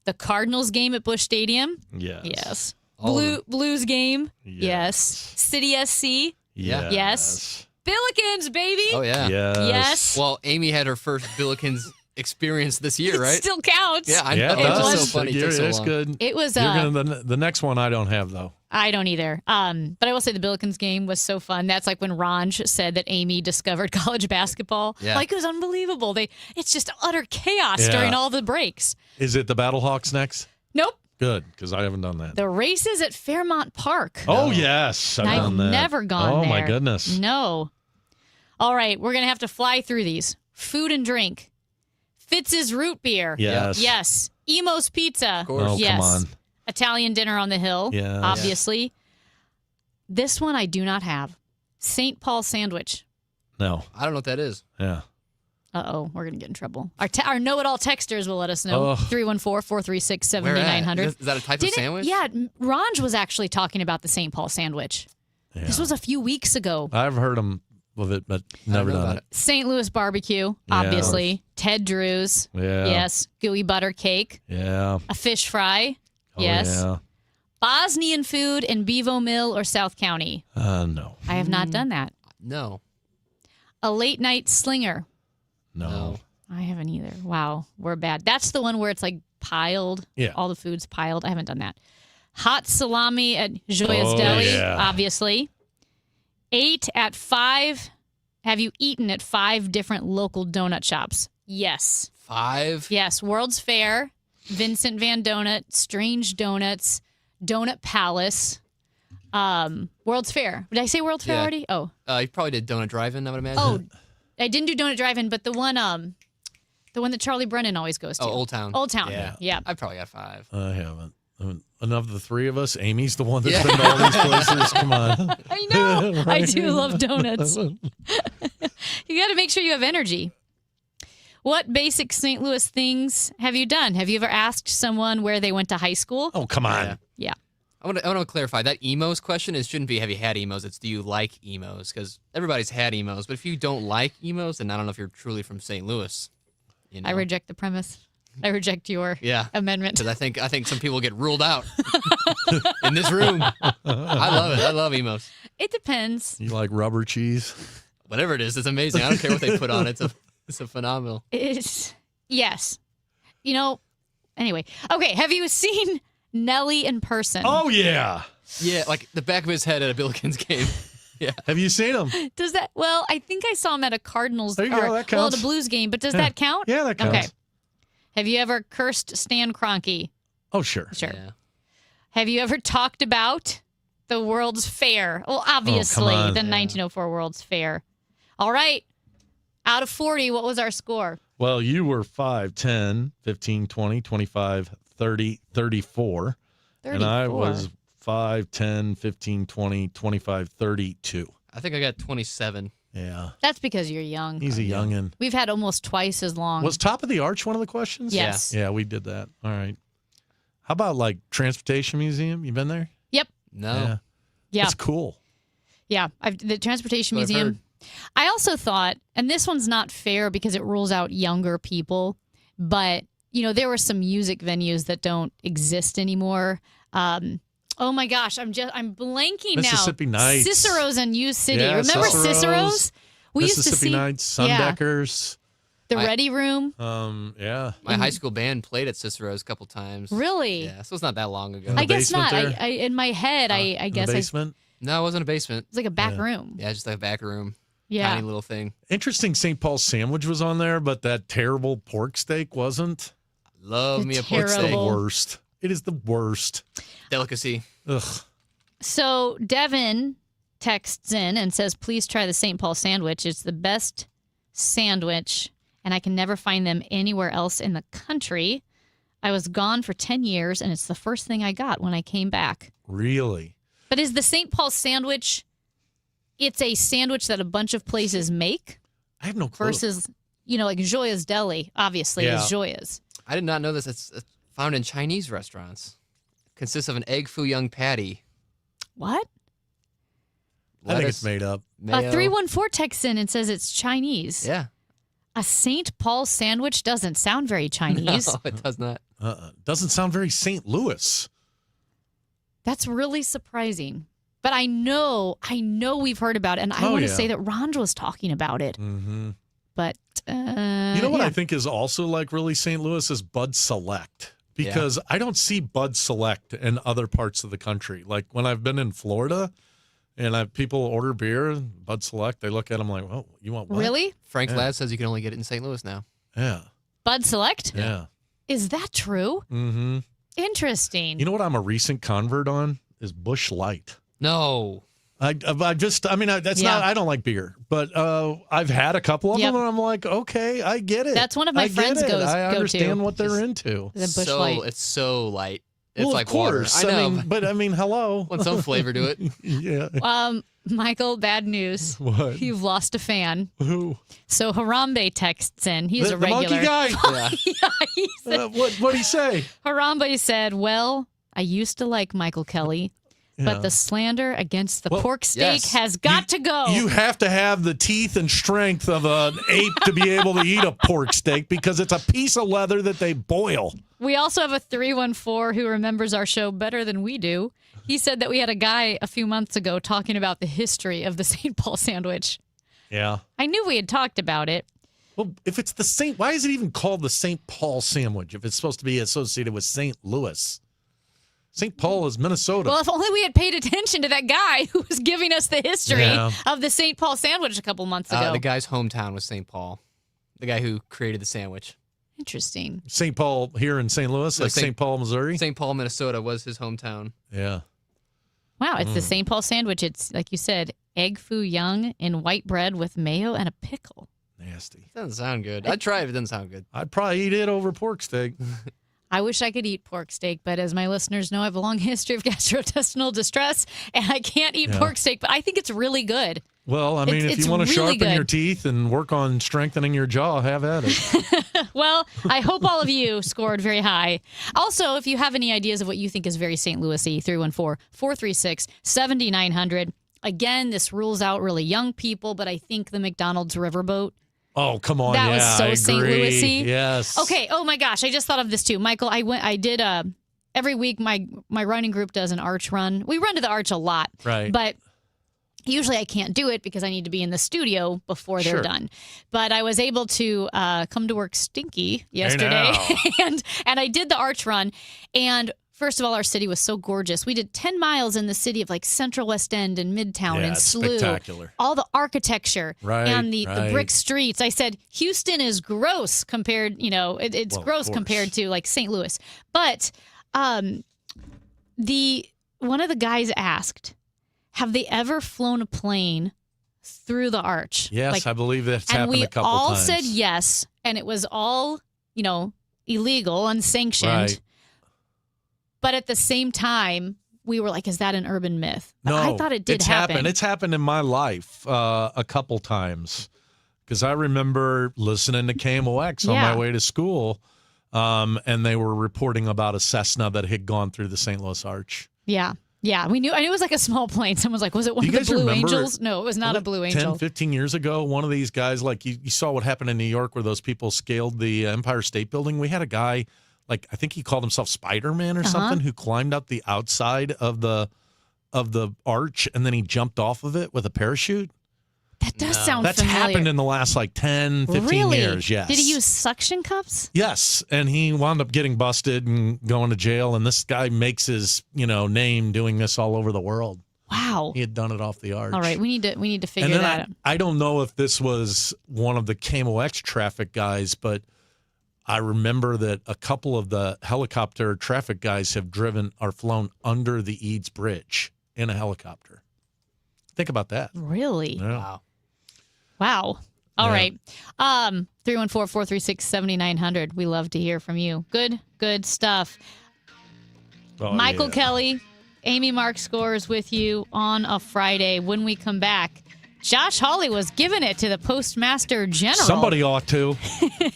The Cardinals game at Busch Stadium? Yes. Yes. All of them. Blues game? Yes. City SC? Yes. Yes. Billikens, baby. Oh, yeah. Yes. Yes. Well, Amy had her first Billikens experience this year, It right? still counts. Yeah, I Yeah, know. it That was does. so funny. It took so That's long. good. It was, You're gonna, the next one I don't have, though. I don't either. But I will say the Billikens game was so fun. That's like when Ranj said that Amy discovered college basketball. Yeah. Like, it was unbelievable. It's just utter chaos Yeah. during all the breaks. Is it the Battlehawks next? Nope. Good, because I haven't done that. The races at Fairmont Park. Oh, yes. I've I've done that. never gone oh, there. my goodness. No. All right, we're going to have to fly through these. Food and drink. Fitz's root beer. Yes. Yes. Emo's Pizza. Of course. Oh, yes. come on. Italian dinner on the hill. Yes. Obviously. This one I do not have. St. Paul sandwich. No. I don't know what that is. Yeah. Uh-oh, we're going to get in trouble. Our know-it-all texters will let us know. Oh. 314-436-7900. Where at? Is that a type of sandwich? Yeah, Ranj was actually talking about the St. Paul sandwich. Yeah. This was a few weeks ago. I've heard them of it, but never know done about it. St. Louis barbecue, obviously. Ted Drew's. Yeah. Yes. Gooey butter cake. Yeah. A fish fry. Oh, yes. Yeah. Bosnian food in Bevo Mill or South County. No. I have not done that. No. A late night slinger. No. I haven't either. Wow, we're bad. That's the one where it's like piled. Yeah. All the food's piled. I haven't done that. Hot salami at Joya's Oh, Deli, yeah. obviously. 8 at 5. Have you eaten at 5 different local donut shops? Yes. 5? Yes. World's Fair, Vincent Van Donut, Strange Donuts, Donut Palace, World's Fair. Did I say World's Fair Yeah. already? Oh. You probably did Donut Drive-In, I would imagine. Oh, I didn't do Donut Drive-In, but the one that Charlie Brennan always goes to. Oh, Old Town. Old Town. Yeah. Yeah. I probably got 5. I haven't. And of the three of us, Amy's the one that's been to all these places. Come on. I know. I Right? do love donuts. You got to make sure you have energy. What basic St. Louis things have you done? Have you ever asked someone where they went to high school? Oh, come on. Yeah. I want to clarify that emos question. It shouldn't be have you had emos. It's do you like emos? Because everybody's had emos. But if you don't like emos, then I don't know if you're truly from St. Louis. You know? I reject the premise. I reject your amendment. Because I think some people get ruled out in this room. I love it. I love emos. It depends. You like rubber cheese? Whatever it is, it's amazing. I don't care what they put on it. It's a phenomenal. Yes. Anyway. Okay, have you seen Nelly in person? Oh, yeah. Yeah, like the back of his head at a Billikens game. Yeah. Have you seen him? Does that? Well, I think I saw him at a Cardinals. There you go, that counts. At a Blues game. But does that count? Yeah, that counts. Okay. Have you ever cursed Stan Kroenke? Oh, sure. Sure. Yeah. Have you ever talked about the World's Fair? Well, obviously, the 1904 World's Fair. All right. Out of 40, what was our score? Well, you were 5, 10, 15, 20, 25, 30, 34. And I was 5, 10, 15, 20, 25, 32. I think I got 27. Yeah. That's because you're young. He's a youngin'. We've had almost twice as long. Was Top of the Arch one of the questions? Yes. Yeah, we did that. All right. How about like Transportation Museum? You been there? Yep. No. Yeah. It's cool. Yeah. The Transportation That's what I've Museum. I also thought, and this one's not fair because it rules out younger people, but, there were some music venues that don't exist anymore. Oh my gosh, I'm blanking now. Mississippi Nights. Cicero's in U City. Yeah, Remember Cicero's? We used to see Mississippi Nights, Sundeckers. The Ready Room. Yeah. My high school band played at Cicero's a couple times. Really? Yeah, so it's not that long ago. I guess not. I in my head, I guess the basement? No, it wasn't a basement. It's like a back room. Yeah, just like a back room. Yeah. Tiny little thing. Interesting St. Paul's sandwich was on there, but that terrible pork steak wasn't. Love me a pork steak. It's the worst. It is the worst. Delicacy. Ugh. So Devin texts in and says, please try the St. Paul sandwich. It's the best sandwich, and I can never find them anywhere else in the country. I was gone for 10 years, and it's the first thing I got when I came back. Really? But is the St. Paul sandwich, it's a sandwich that a bunch of places make? I have no clue. Versus, like Joya's Deli, obviously, is Joya's. I did not know this. It's found in Chinese restaurants. Consists of an egg foo young patty. What? I think it's made up. 314 texts in and says it's Chinese. Yeah. A St. Paul sandwich doesn't sound very Chinese. No, it does not. Doesn't sound very St. Louis. That's really surprising. But I know we've heard about it, and I want to say that Ron was talking about it. Mm-hmm. But, you know what I think is also like really St. Louis is Bud Select. Because I don't see Bud Select in other parts of the country. Like when I've been in Florida and people order beer, Bud Select, they look at them like, oh, you want what? Really? Frank Ladd says you can only get it in St. Louis now. Yeah. Bud Select? Yeah. Is that true? Mm-hmm. Interesting. You know what I'm a recent convert on? Is Busch Light. No. I don't like beer, but I've had a couple of them and I'm like, okay, I get it. That's one of my friends go to. I understand what they're into. The Busch Light. It's so light. It's well, like of course. water. I know. But hello. Want some flavor to it. Yeah. Michael, bad news. What? You've lost a fan. Who? So Harambe texts in. He's a regular. The monkey guy? He said, what'd he say? Harambe said, well, I used to like Michael Kelly. But the slander against the pork steak has got to go. You have to have the teeth and strength of an ape to be able to eat a pork steak because it's a piece of leather that they boil. We also have a 314 who remembers our show better than we do. He said that we had a guy a few months ago talking about the history of the St. Paul sandwich. Yeah. I knew we had talked about it. Well, if it's the St. Why is it even called the St. Paul sandwich if it's supposed to be associated with St. Louis? St. Paul is Minnesota. Well, if only we had paid attention to that guy who was giving us the history of the St. Paul sandwich a couple months ago. The guy's hometown was St. Paul. The guy who created the sandwich. Interesting. St. Paul here in St. Louis, like St. Paul, Missouri? St. Paul, Minnesota was his hometown. Yeah. Wow, it's the St. Paul sandwich. It's, like you said, egg foo young in white bread with mayo and a pickle. Nasty. Doesn't sound good. I'd try it if it doesn't sound good. I'd probably eat it over pork steak. I wish I could eat pork steak, but as my listeners know, I have a long history of gastrointestinal distress, and I can't eat pork steak, but I think it's really good. Well, I mean, if you want to really sharpen your teeth and work on strengthening your jaw, have at it. Well, I hope all of you scored very high. Also, if you have any ideas of what you think is very St. Louis-y, 314-436-7900. Again, this rules out really young people, but I think the McDonald's Riverboat Oh, come on. That yeah, was so I St. agree. Louis-y. Yes. Okay. Oh my gosh, I just thought of this too, Michael. I did every week. My running group does an arch run. We run to the arch a lot, Right. But usually I can't do it because I need to be in the studio before they're Sure. done. But I was able to come to work stinky yesterday, and I did the arch run. And first of all, our city was so gorgeous. We did 10 miles in the city of like Central West End and Midtown Yeah, and it's SLU. spectacular. All the architecture Right, and the right. brick streets. I said, Houston is gross compared, it's Well, of gross course. compared to like St. Louis. But one of the guys asked, have they ever flown a plane through the arch? Yes, I believe that's and happened we a couple all times. said yes, and it was all, illegal, unsanctioned. Right. But at the same time, we were like, is that an urban myth? But No, I thought it did it's happen. happened. It's happened in my life a couple times because I remember listening to KMOX on Yeah. my way to school, and they were reporting about a Cessna that had gone through the St. Louis Arch. Yeah. Yeah, we knew. I knew it was like a small plane. Someone's like, was it one You of the guys Blue remember- Angels? No, it was not a Blue 10, Angel. 15 years ago, one of these guys, like you saw what happened in New York where those people scaled the Empire State Building. We had a guy, like I think he called himself Spider-Man or something, who climbed up the outside of the arch and then he jumped off of it with a parachute. That does sound That's familiar. happened in the last like 10, 15 really? years, yes. Did he use suction cups? Yes, and he wound up getting busted and going to jail, and this guy makes his, name doing this all over the world. Wow. He had done it off the arch. All right, we need to And figure then that out. I don't know if this was one of the KMOX traffic guys, but I remember that a couple of the helicopter traffic guys have driven or flown under the Eads Bridge in a helicopter. Think about that. Really? Yeah. Wow. All Yeah. right. 314-436-7900. We love to hear from you. Good stuff. Oh, Michael yeah. Kelly, Amy Mark scores with you on a Friday. When we come back, Josh Hawley was giving it to the Postmaster General. Somebody ought to.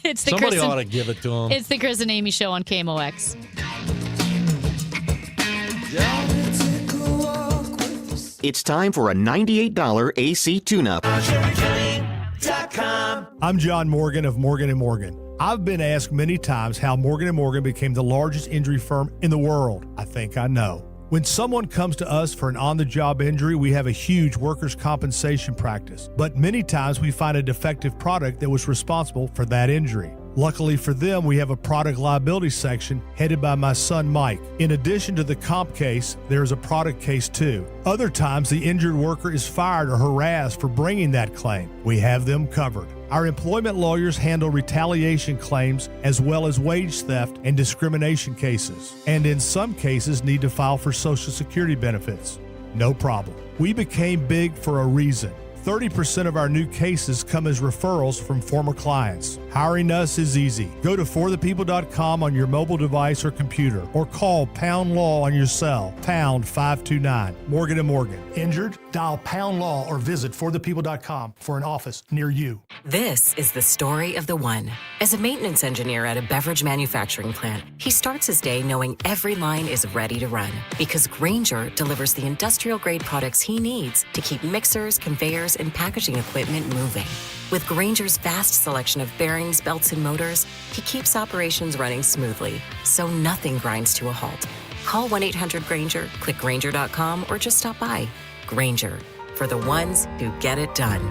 It's the Somebody Chris and- ought to give it to him. It's the Chris and Amy show on KMOX. It's time for a $98 AC tune-up. I'm John Morgan of Morgan & Morgan. I've been asked many times how Morgan & Morgan became the largest injury firm in the world. I think I know. When someone comes to us for an on-the-job injury, we have a huge workers' compensation practice. But many times we find a defective product that was responsible for that injury. Luckily for them, we have a product liability section headed by my son Mike. In addition to the comp case, there is a product case too. Other times, the injured worker is fired or harassed for bringing that claim. We have them covered. Our employment lawyers handle retaliation claims as well as wage theft and discrimination cases, and in some cases need to file for Social Security benefits. No problem. We became big for a reason. 30% of our new cases come as referrals from former clients. Hiring us is easy. Go to forthepeople.com on your mobile device or computer, or call Pound Law on your cell, pound 529. Morgan & Morgan. Injured? Dial Pound Law or visit forthepeople.com for an office near you. This is the story of the one. As a maintenance engineer at a beverage manufacturing plant, he starts his day knowing every line is ready to run because Grainger delivers the industrial-grade products he needs to keep mixers, conveyors, and packaging equipment moving. With Grainger's vast selection of bearings, belts, and motors, he keeps operations running smoothly, so nothing grinds to a halt. Call 1-800-GRAINGER, click Grainger.com, or just stop by. Grainger, for the ones who get it done.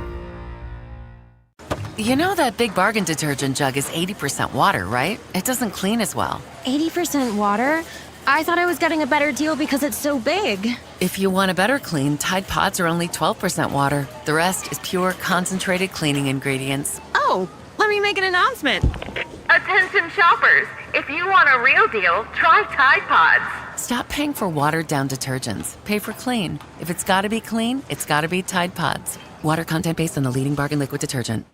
You know that Big Bargain detergent jug is 80% water, right? It doesn't clean as well. 80% water? I thought I was getting a better deal because it's so big. If you want a better clean, Tide Pods are only 12% water. The rest is pure, concentrated cleaning ingredients. Oh, let me make an announcement. Attention shoppers, if you want a real deal, try Tide Pods. Stop paying for watered-down detergents. Pay for clean. If it's gotta be clean, it's gotta be Tide Pods. Water content based on the leading bargain liquid detergent.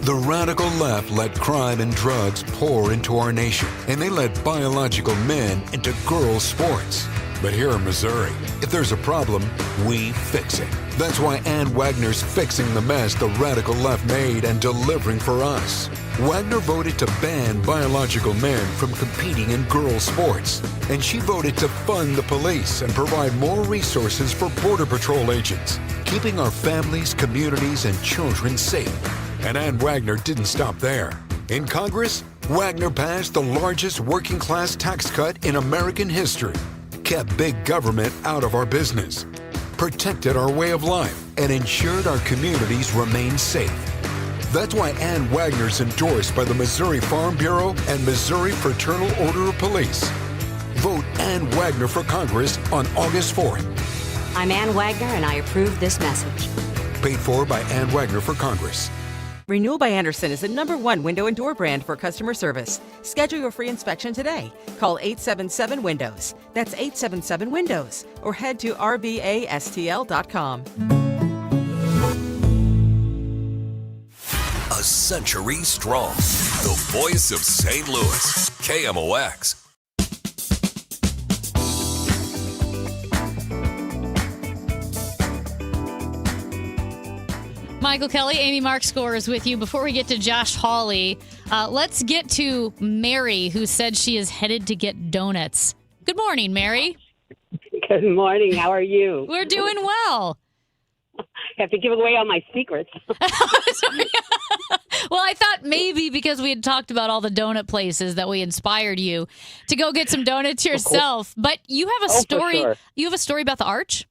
The radical left let crime and drugs pour into our nation, and they let biological men into girls' sports. But here in Missouri, if there's a problem, we fix it. That's why Ann Wagner's fixing the mess the radical left made and delivering for us. Wagner voted to ban biological men from competing in girls' sports, and she voted to fund the police and provide more resources for Border Patrol agents, keeping our families, communities, and children safe. And Ann Wagner didn't stop there. In Congress, Wagner passed the largest working class tax cut in American history, kept big government out of our business, protected our way of life, and ensured our communities remain safe. That's why Ann Wagner's endorsed by the Missouri Farm Bureau and Missouri Fraternal Order of Police. Vote Ann Wagner for Congress on August 4th. I'm Ann Wagner, and I approve this message. Paid for by Ann Wagner for Congress. Renewal by Andersen is the #1 window and door brand for customer service. Schedule your free inspection today. Call 877-WINDOWS. That's 877-WINDOWS. Or head to rbastl.com. A century strong. The voice of St. Louis. KMOX. Michael Kelly, Amy Markscore is with you. Before we get to Josh Hawley, let's get to Mary, who said she is headed to get donuts. Good morning, Mary. Good morning. How are you? We're doing well. Have to give away all my secrets. Well, I thought maybe because we had talked about all the donut places that we inspired you to go get some donuts yourself. But you have a story. For sure. You have a story about the arch?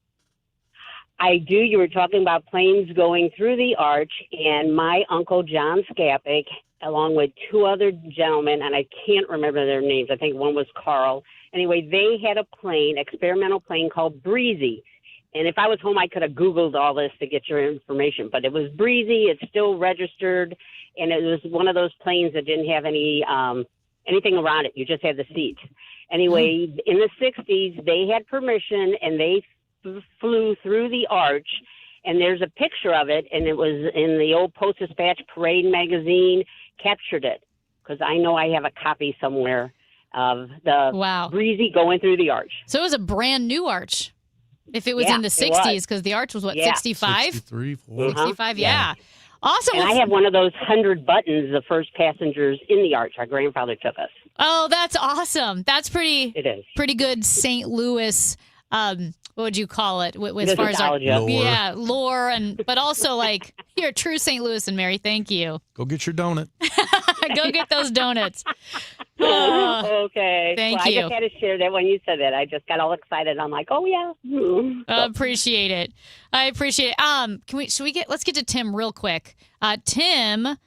I do. You were talking about planes going through the arch, and my uncle John Skapik, along with two other gentlemen, and I can't remember their names. I think one was Carl. Anyway, they had a plane, experimental plane called Breezy. And if I was home, I could have Googled all this to get your information. But it was Breezy. It's still registered, and it was one of those planes that didn't have any anything around it. You just had the seats. Anyway, in the 60s, they had permission, and they flew through the arch, and there's a picture of it, and it was in the old Post-Dispatch Parade magazine, captured it, because I know I have a copy somewhere of the Breezy going through the arch. So it was a brand new arch. If it was in the 60s, because the arch was, what, 65? 63, 65, yeah. Awesome. And I have one of those 100 buttons, the first passengers in the arch. Our grandfather took us. Oh, that's awesome. That's pretty. It is. Pretty good St. Louis, what would you call it? As far as lore. Yeah, lore, but also like you're a true St. Louis, and Mary, thank you. Go get your donut. Go get those donuts. Okay. Thank you. you. I just had to share that when you said that. I just got all excited. I'm like, oh yeah. Appreciate it. I appreciate it. Let's get to Tim real quick. Tim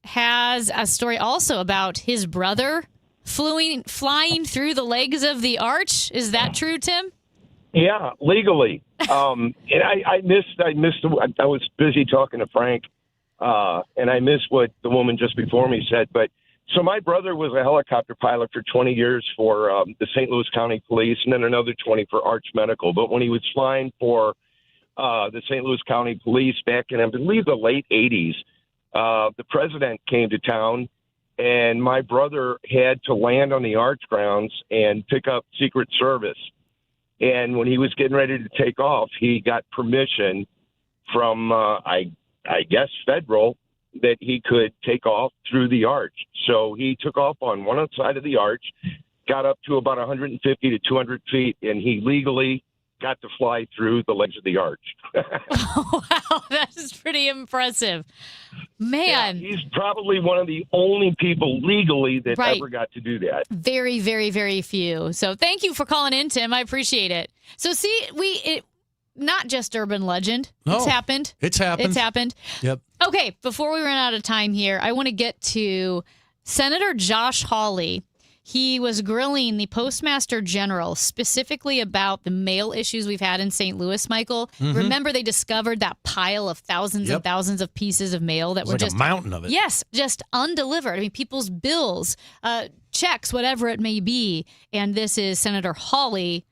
has a story also about his brother flying through the legs of the arch. Is that true, Tim? Yeah, legally. And I was busy talking to Frank, and I missed what the woman just before me said. But so my brother was a helicopter pilot for 20 years for the St. Louis County Police, and then another 20 for Arch Medical. But when he was flying for the St. Louis County Police back in, I believe, the late 80s, the president came to town, and my brother had to land on the arch grounds and pick up Secret Service. And when he was getting ready to take off, he got permission from, I guess, federal, that he could take off through the arch. So he took off on one side of the arch, got up to about 150 to 200 feet, and he legally got to fly through the legs of the arch. Wow, that is pretty impressive. Man. Yeah, he's probably one of the only people legally that ever got to do that. Very, very, very few. So thank you for calling in, Tim. I appreciate it. So see, not just urban legend. No, it's happened. It's happened. It's happened. Yep. Okay, before we run out of time here, I want to get to Senator Josh Hawley. He was grilling the Postmaster General specifically about the mail issues we've had in St. Louis, Michael. Mhm. Remember they discovered that pile of thousands and thousands of pieces of mail that It was were like just a mountain of it. Yes, just undelivered. I mean, people's bills, checks, whatever it may be. And this is Senator Hawley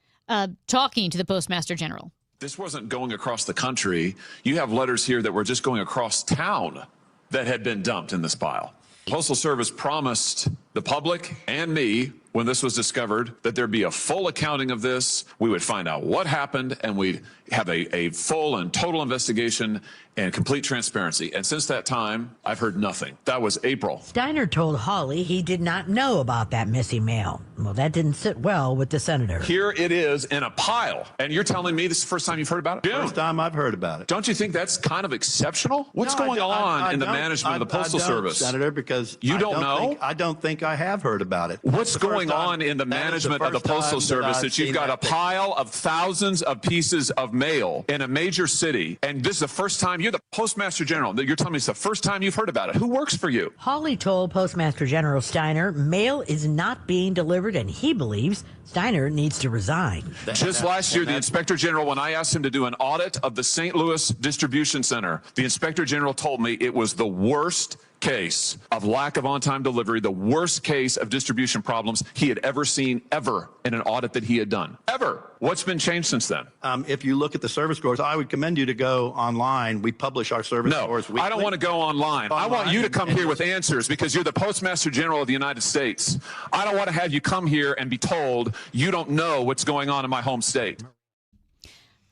talking to the Postmaster General. This wasn't going across the country. You have letters here that were just going across town that had been dumped in this pile. Postal Service promised the public and me when this was discovered that there'd be a full accounting of this. We would find out what happened, and we'd have a full and total investigation and complete transparency. And since that time, I've heard nothing. That was April. Steiner told Hawley he did not know about that missing mail. Well, that didn't sit well with the senator. Here it is in a pile. And you're telling me this is the first time you've heard about it? First time I've heard about it. Don't you think that's kind of exceptional? What's going on in the management of the Postal Service? Senator, because you don't know? I don't think I have heard about it. What's going on in the management of the Postal Service that you've got a pile of thousands of pieces of mail in a major city, and this is the first time you're the Postmaster General. You're telling me it's the first time you've heard about it. Who works for you? Hawley told Postmaster General Steiner mail is not being delivered, and he believes Steiner needs to resign. Just last year, the Inspector General, when I asked him to do an audit of the St. Louis Distribution Center, the Inspector General told me it was the worst case of lack of on-time delivery, the worst case of distribution problems he had ever seen, ever, in an audit that he had done. Ever. What's been changed since then? If you look at the service scores, I would commend you to go online. We publish our service scores weekly. I don't want to go online. I want you to come here with answers because you're the Postmaster General of the United States. I don't want to have you come here and be told you don't know what's going on in my home state.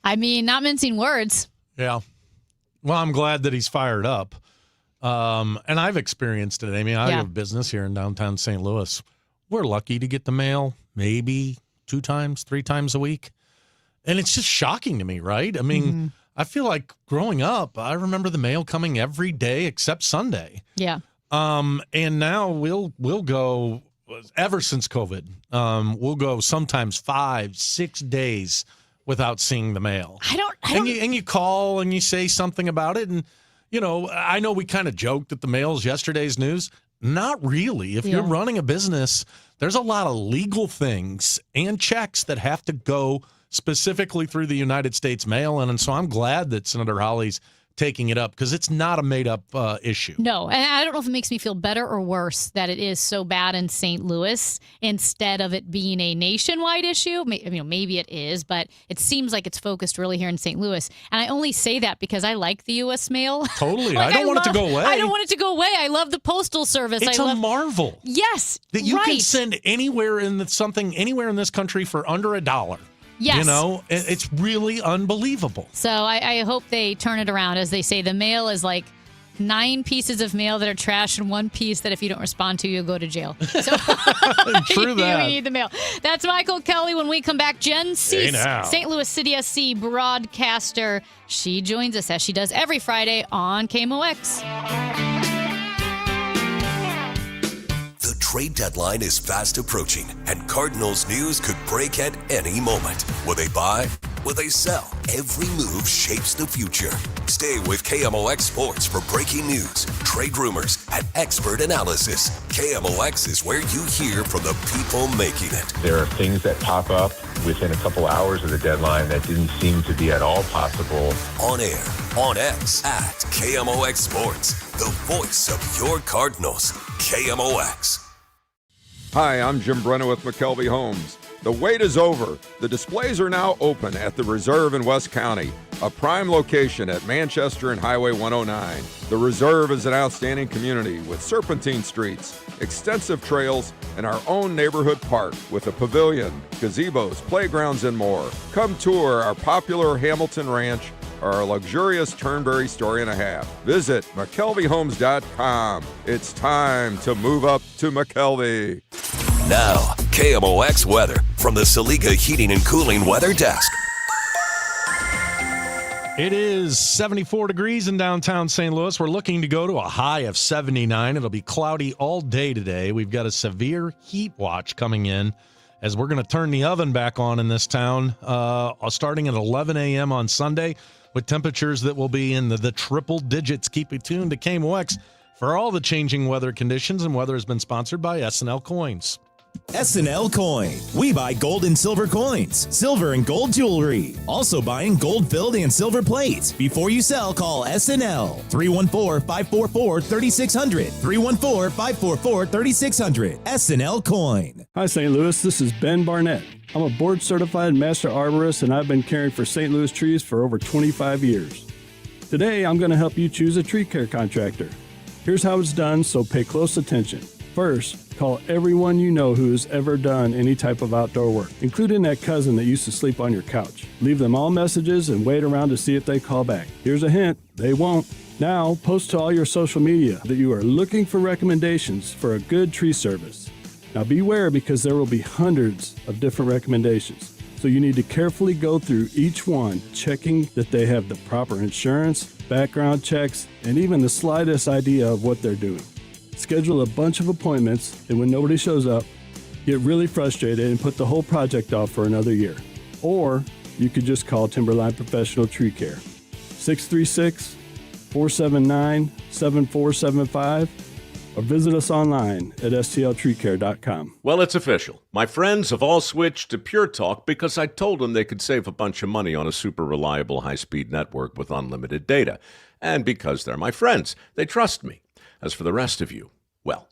I mean, not mincing words. Yeah. Well, I'm glad that he's fired up. And I've experienced it, Amy. I have a business here in downtown St. Louis. We're lucky to get the mail maybe 2 times, 3 times a week. And it's just shocking to me, right? I mean, I feel like growing up, I remember the mail coming every day except Sunday. Yeah. And now we'll go, ever since COVID, we'll go sometimes 5-6 days without seeing the mail. I don't and you call and you say something about it, and you know, I know we kind of joked that the mail is yesterday's news. Not really. If you're running a business, there's a lot of legal things and checks that have to go specifically through the United States mail. And so I'm glad that Senator Hawley's taking it up because it's not a made-up issue. No, and I don't know if it makes me feel better or worse that it is so bad in St. Louis instead of it being a nationwide issue. Maybe it is, but it seems like it's focused really here in St. Louis. And I only say that because I like the U.S. mail. Totally. I don't want it to go away. I don't want it to go away. I love the Postal Service. It's a marvel. Yes, that you can send anywhere in this country for under $1. Yes. You know, it's really unbelievable. So I hope they turn it around. As they say, the mail is like 9 pieces of mail that are trash and 1 piece that if you don't respond to, you'll go to jail. So True that. We need the mail. That's Michael Kelly. When we come back, Jen Cease, now. St. Louis City SC broadcaster. She joins us as she does every Friday on KMOX. The trade deadline is fast approaching, and Cardinals news could break at any moment. Will they buy? Will they sell? Every move shapes the future. Stay with KMOX Sports for breaking news, trade rumors, and expert analysis. KMOX is where you hear from the people making it. There are things that pop up within a couple hours of the deadline that didn't seem to be at all possible. On air, on X, at KMOX Sports, the voice of your Cardinals. KMOX. Hi, I'm Jim Brennan with McKelvey Homes. The wait is over. The displays are now open at the Reserve in West County, a prime location at Manchester and Highway 109. The Reserve is an outstanding community with serpentine streets, extensive trails, and our own neighborhood park with a pavilion, gazebos, playgrounds, and more. Come tour our popular Hamilton Ranch or our luxurious Turnberry story and a half. Visit McKelveyHomes.com. It's time to move up to McKelvey. Now, KMOX weather from the Saliga Heating and Cooling Weather Desk. It is 74 degrees in downtown St. Louis. We're looking to go to a high of 79. It'll be cloudy all day today. We've got a severe heat watch coming in as we're going to turn the oven back on in this town starting at 11 a.m. on Sunday with temperatures that will be in the triple digits. Keep it tuned to KMOX for all the changing weather conditions, and weather has been sponsored by S&L Coins. S&L Coin. We buy gold and silver coins, silver and gold jewelry. Also buying gold-filled and silver plates. Before you sell, call S&L. 314-544-3600. 314-544-3600. S&L Coin. Hi, St. Louis. This is Ben Barnett. I'm a board-certified master arborist, and I've been caring for St. Louis trees for over 25 years. Today, I'm going to help you choose a tree care contractor. Here's how it's done, so pay close attention. First, call everyone you know who's ever done any type of outdoor work, including that cousin that used to sleep on your couch. Leave them all messages and wait around to see if they call back. Here's a hint, they won't. Now, post to all your social media that you are looking for recommendations for a good tree service. Now beware, because there will be hundreds of different recommendations. So you need to carefully go through each one, checking that they have the proper insurance, background checks, and even the slightest idea of what they're doing. Schedule a bunch of appointments, and when nobody shows up, get really frustrated and put the whole project off for another year. Or you could just call Timberline Professional Tree Care. 636-479-7475, or visit us online at stltreecare.com. Well, it's official. My friends have all switched to Pure Talk because I told them they could save a bunch of money on a super reliable high-speed network with unlimited data. And because they're my friends, they trust me. As for the rest of you, well,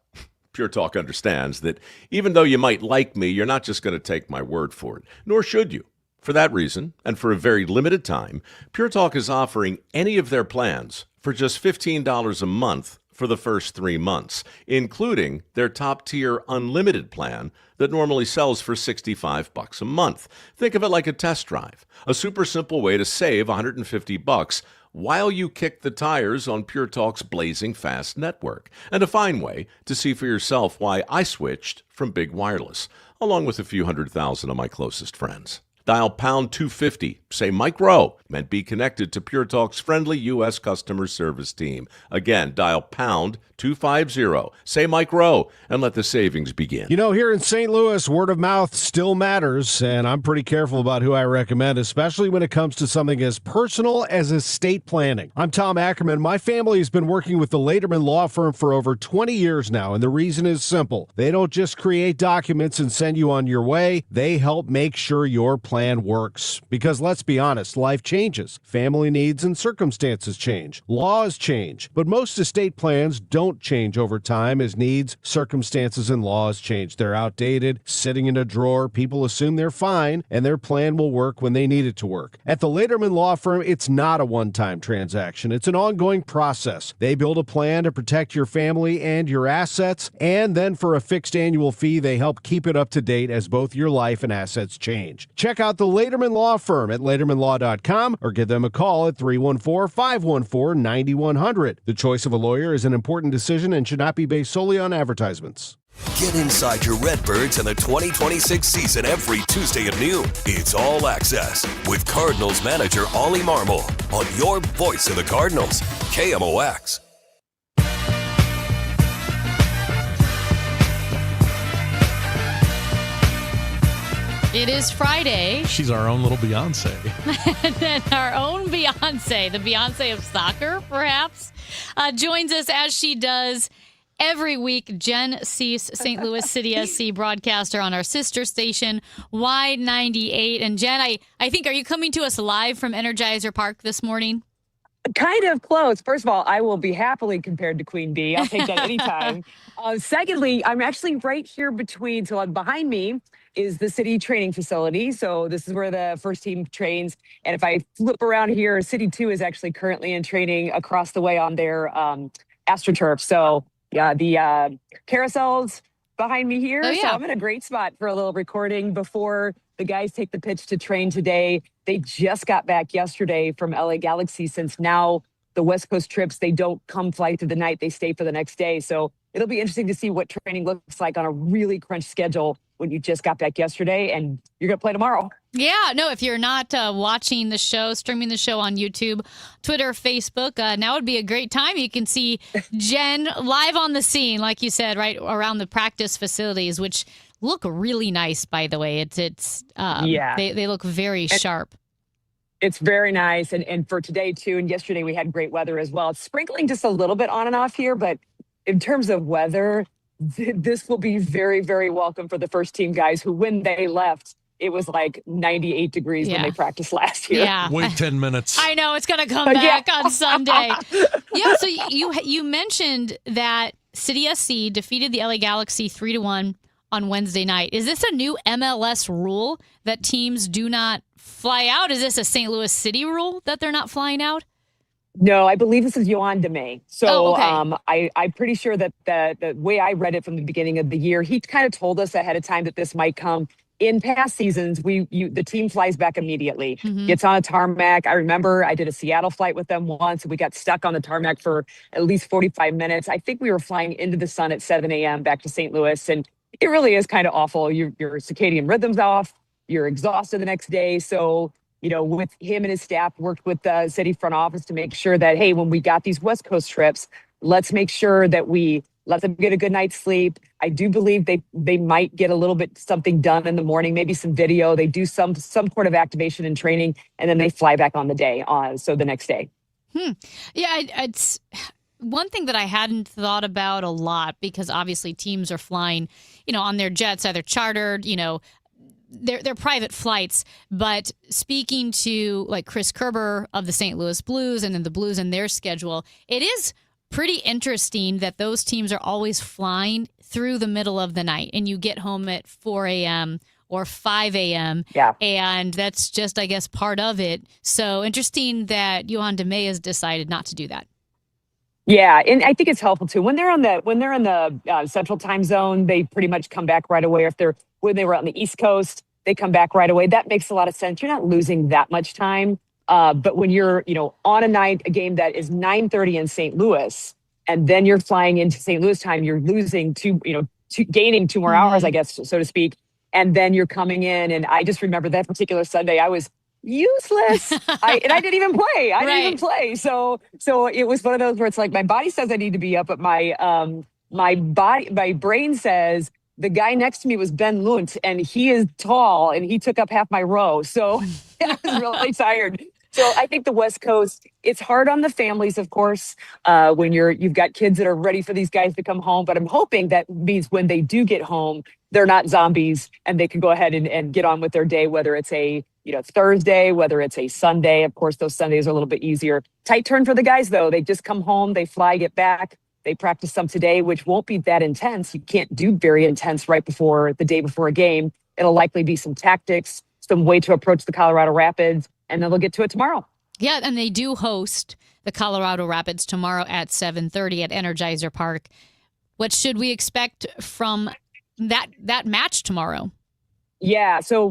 Pure Talk understands that even though you might like me, you're not just going to take my word for it, nor should you. For that reason, and for a very limited time, Pure Talk is offering any of their plans for just $15 a month for the first 3 months, including their top-tier unlimited plan that normally sells for $65 a month. Think of it like a test drive, a super simple way to save $150 while you kick the tires on Pure Talk's blazing fast network, and a fine way to see for yourself why I switched from Big Wireless, along with a few 100,000 of my closest friends. Dial pound 250, say Mike Rowe, and be connected to Pure Talk's friendly U.S. customer service team. Again, dial pound 250, say Mike Rowe, and let the savings begin. You know, here in St. Louis, word of mouth still matters, and I'm pretty careful about who I recommend, especially when it comes to something as personal as estate planning. I'm Tom Ackerman. My family has been working with the Lederman Law Firm for over 20 years now, and the reason is simple. They don't just create documents and send you on your way. They help make sure your plan works. Because let's be honest, life changes. Family needs and circumstances change. Laws change. But most estate plans don't change over time as needs, circumstances, and laws change. They're outdated, sitting in a drawer. People assume they're fine, and their plan will work when they need it to work. At the Lederman Law Firm, it's not a one-time transaction. It's an ongoing process. They build a plan to protect your family and your assets, and then for a fixed annual fee, they help keep it up to date as both your life and assets change. Check out the Lederman Law Firm at LedermanLaw.com or give them a call at 314-514-9100. The choice of a lawyer is an important decision and should not be based solely on advertisements. Get inside your Redbirds in the 2026 season every Tuesday at noon. It's All Access with Cardinals manager Ollie Marmol on your voice of the Cardinals, KMOX. It is Friday. She's our own little Beyonce. And then our own Beyonce, the Beyonce of soccer, perhaps, joins us as she does every week. Jen Cease, St. Louis City SC broadcaster on our sister station, Y98. And Jen, I think, are you coming to us live from Energizer Park this morning? Kind of close. First of all, I will be happily compared to Queen Bee. I'll take that anytime. Secondly, I'm actually right here between, so behind me is the city training facility. So this is where the first team trains. And if I flip around here, City 2 is actually currently in training across the way on their AstroTurf. So yeah, the carousels behind me here. Oh, yeah. So I'm in a great spot for a little recording before the guys take the pitch to train today. They just got back yesterday from LA Galaxy, since now the West Coast trips, they don't come fly through the night, they stay for the next day. So it'll be interesting to see what training looks like on a really crunched schedule when you just got back yesterday and you're going to play tomorrow. Yeah, no, if you're not watching the show, streaming the show on YouTube, Twitter, Facebook, now would be a great time. You can see Jen live on the scene, like you said, right around the practice facilities, which look really nice, by the way. Yeah. They look very sharp. It's very nice. And for today, too, and yesterday we had great weather as well. It's sprinkling just a little bit on and off here, but in terms of weather, this will be very, very welcome for the first team guys who, when they left, it was like 98 degrees when they practiced last year. Yeah. Wait 10 minutes. I know, it's going to come back on Sunday. Yeah, so you mentioned that City SC defeated the LA Galaxy 3-1 on Wednesday night. Is this a new MLS rule that teams do not fly out? Is this a St. Louis City rule that they're not flying out? No, I believe this is Yohan DeMay. So okay. I'm pretty sure that the way I read it from the beginning of the year, he kind of told us ahead of time that this might come. In past seasons, the team flies back immediately, gets on a tarmac. I remember I did a Seattle flight with them once, and we got stuck on the tarmac for at least 45 minutes. I think we were flying into the sun at 7 a.m. back to St. Louis, and it really is kind of awful. Your circadian rhythm's off. You're exhausted the next day. So, with him and his staff, worked with the city front office to make sure that, hey, when we got these West Coast trips, let's make sure that we let them get a good night's sleep. I do believe they might get a little bit something done in the morning, maybe some video. They do some sort of activation and training, and then they fly back on the day. So the next day. Yeah, it's one thing that I hadn't thought about a lot, because obviously teams are flying, on their jets, either chartered, they're private flights. But speaking to like Chris Kerber of the St. Louis Blues and then the Blues and their schedule, it is pretty interesting that those teams are always flying through the middle of the night, and you get home at 4 a.m. or 5 a.m. Yeah. And that's just, I guess, part of it. So interesting that Yohan DeMay has decided not to do that. Yeah, and I think it's helpful too. When they're in the central time zone, they pretty much come back right away. When they were on the East Coast, they come back right away. That makes a lot of sense. You're not losing that much time. But when you're, on a game that is 9:30 in St. Louis, and then you're flying into St. Louis time, you're losing gaining 2 more hours, I guess, so to speak. And then you're coming in, and I just remember that particular Sunday, I was useless. I didn't even play. I didn't even play. So it was one of those where it's like my body says I need to be up, but my brain says the guy next to me was Ben Lunt, and he is tall, and he took up half my row. So I was really tired. So I think the West Coast, it's hard on the families, of course, when you've got kids that are ready for these guys to come home. But I'm hoping that means when they do get home, they're not zombies, and they can go ahead and get on with their day, whether it's a Thursday, whether it's a Sunday. Of course, those Sundays are a little bit easier. Tight turn for the guys, though. They just come home, they fly, get back. They practice some today, which won't be that intense. You can't do very intense right before the day before a game. It'll likely be some tactics, some way to approach the Colorado Rapids, and then they'll get to it tomorrow. Yeah, and they do host the Colorado Rapids tomorrow at 7:30 at Energizer Park. What should we expect from that match tomorrow? Yeah, so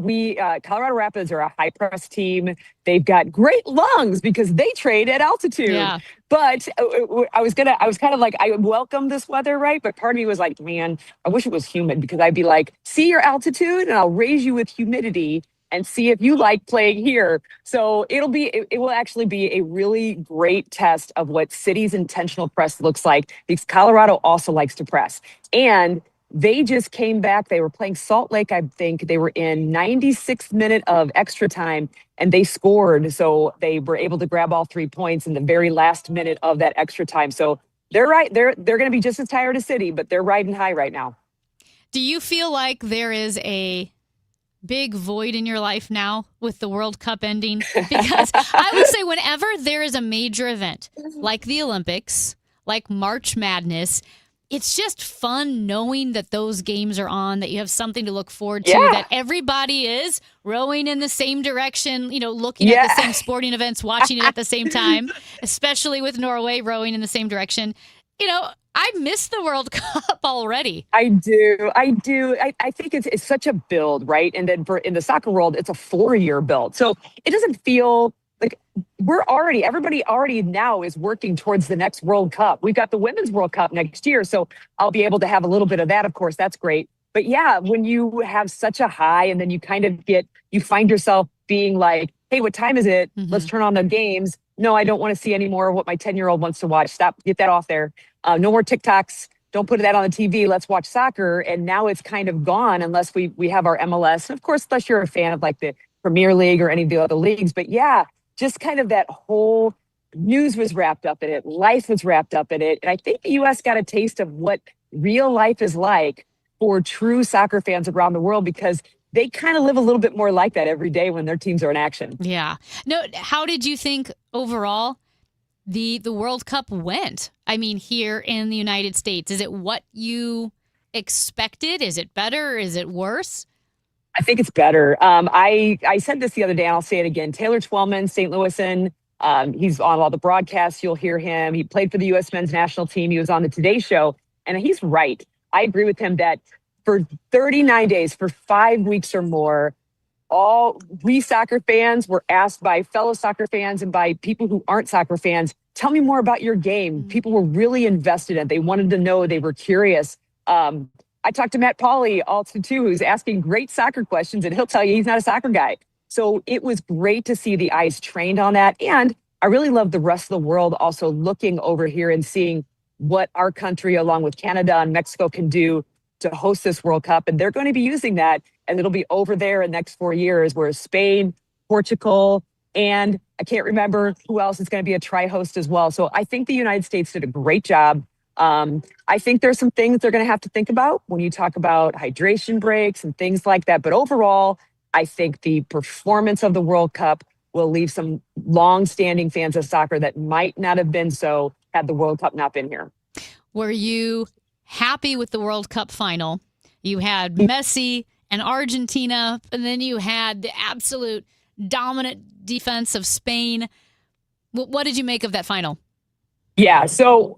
Colorado Rapids are a high press team. They've got great lungs because they trade at altitude. Yeah. But I was kind of like, I welcome this weather, right? But part of me was like, man, I wish it was humid, because I'd be like, see your altitude and I'll raise you with humidity and see if you like playing here. So it will actually be a really great test of what City's intentional press looks like, because Colorado also likes to press. And they just came back. They were playing Salt Lake, I think. They were in 96th minute of extra time, and they scored. So they were able to grab all 3 points in the very last minute of that extra time. So they're right. They're going to be just as tired as City, but they're riding high right now. Do you feel like there is a big void in your life now with the World Cup ending? Because I would say whenever there is a major event like the Olympics, like March Madness, it's just fun knowing that those games are on, that you have something to look forward to, that everybody is rowing in the same direction, looking at the same sporting events, watching it at the same time, especially with Norway rowing in the same direction. I miss the World Cup already. I do. I think it's such a build, right? And then in the soccer world, it's a 4-year build. So it doesn't feel like everybody already now is working towards the next World Cup. We've got the Women's World Cup next year, so I'll be able to have a little bit of that, of course. That's great. But yeah, when you have such a high and then you kind of you find yourself being like, hey, what time is it? Mm-hmm. Let's turn on the games. No, I don't want to see any more of what my 10-year-old wants to watch. Stop, get that off there. No more TikToks. Don't put that on the TV. Let's watch soccer. And now it's kind of gone unless we have our MLS. And of course, unless you're a fan of like the Premier League or any of the other leagues. But yeah, just kind of that whole news was wrapped up in it. Life was wrapped up in it. And I think the U.S. got a taste of what real life is like for true soccer fans around the world, because they kind of live a little bit more like that every day when their teams are in action. Yeah. No, how did you think overall the World Cup went? I mean, here in the United States, is it what you expected? Is it better? Is it worse? I think it's better. I said this the other day, and I'll say it again. Taylor Twellman, St. Louisan, He's on all the broadcasts. You'll hear him. He played for the U.S. men's national team. He was on the Today Show. And he's right. I agree with him that for 39 days, for 5 weeks or more, all we soccer fans were asked by fellow soccer fans and by people who aren't soccer fans, tell me more about your game. People were really invested in it. They wanted to know. They were curious. I talked to Matt Pauley also too, who's asking great soccer questions, and he'll tell you he's not a soccer guy. So it was great to see the eyes trained on that. And I really love the rest of the world also looking over here and seeing what our country, along with Canada and Mexico, can do to host this World Cup. And they're going to be using that, and it'll be over there in the next 4 years, whereas Spain, Portugal, and I can't remember who else is going to be a tri-host as well. So I think the United States did a great job. I think there's some things they're going to have to think about when you talk about hydration breaks and things like that. But overall, I think the performance of the World Cup will leave some long-standing fans of soccer that might not have been so had the World Cup not been here. Were you happy with the World Cup final? You had Messi and Argentina, and then you had the absolute dominant defense of Spain. What did you make of that final? Yeah, so,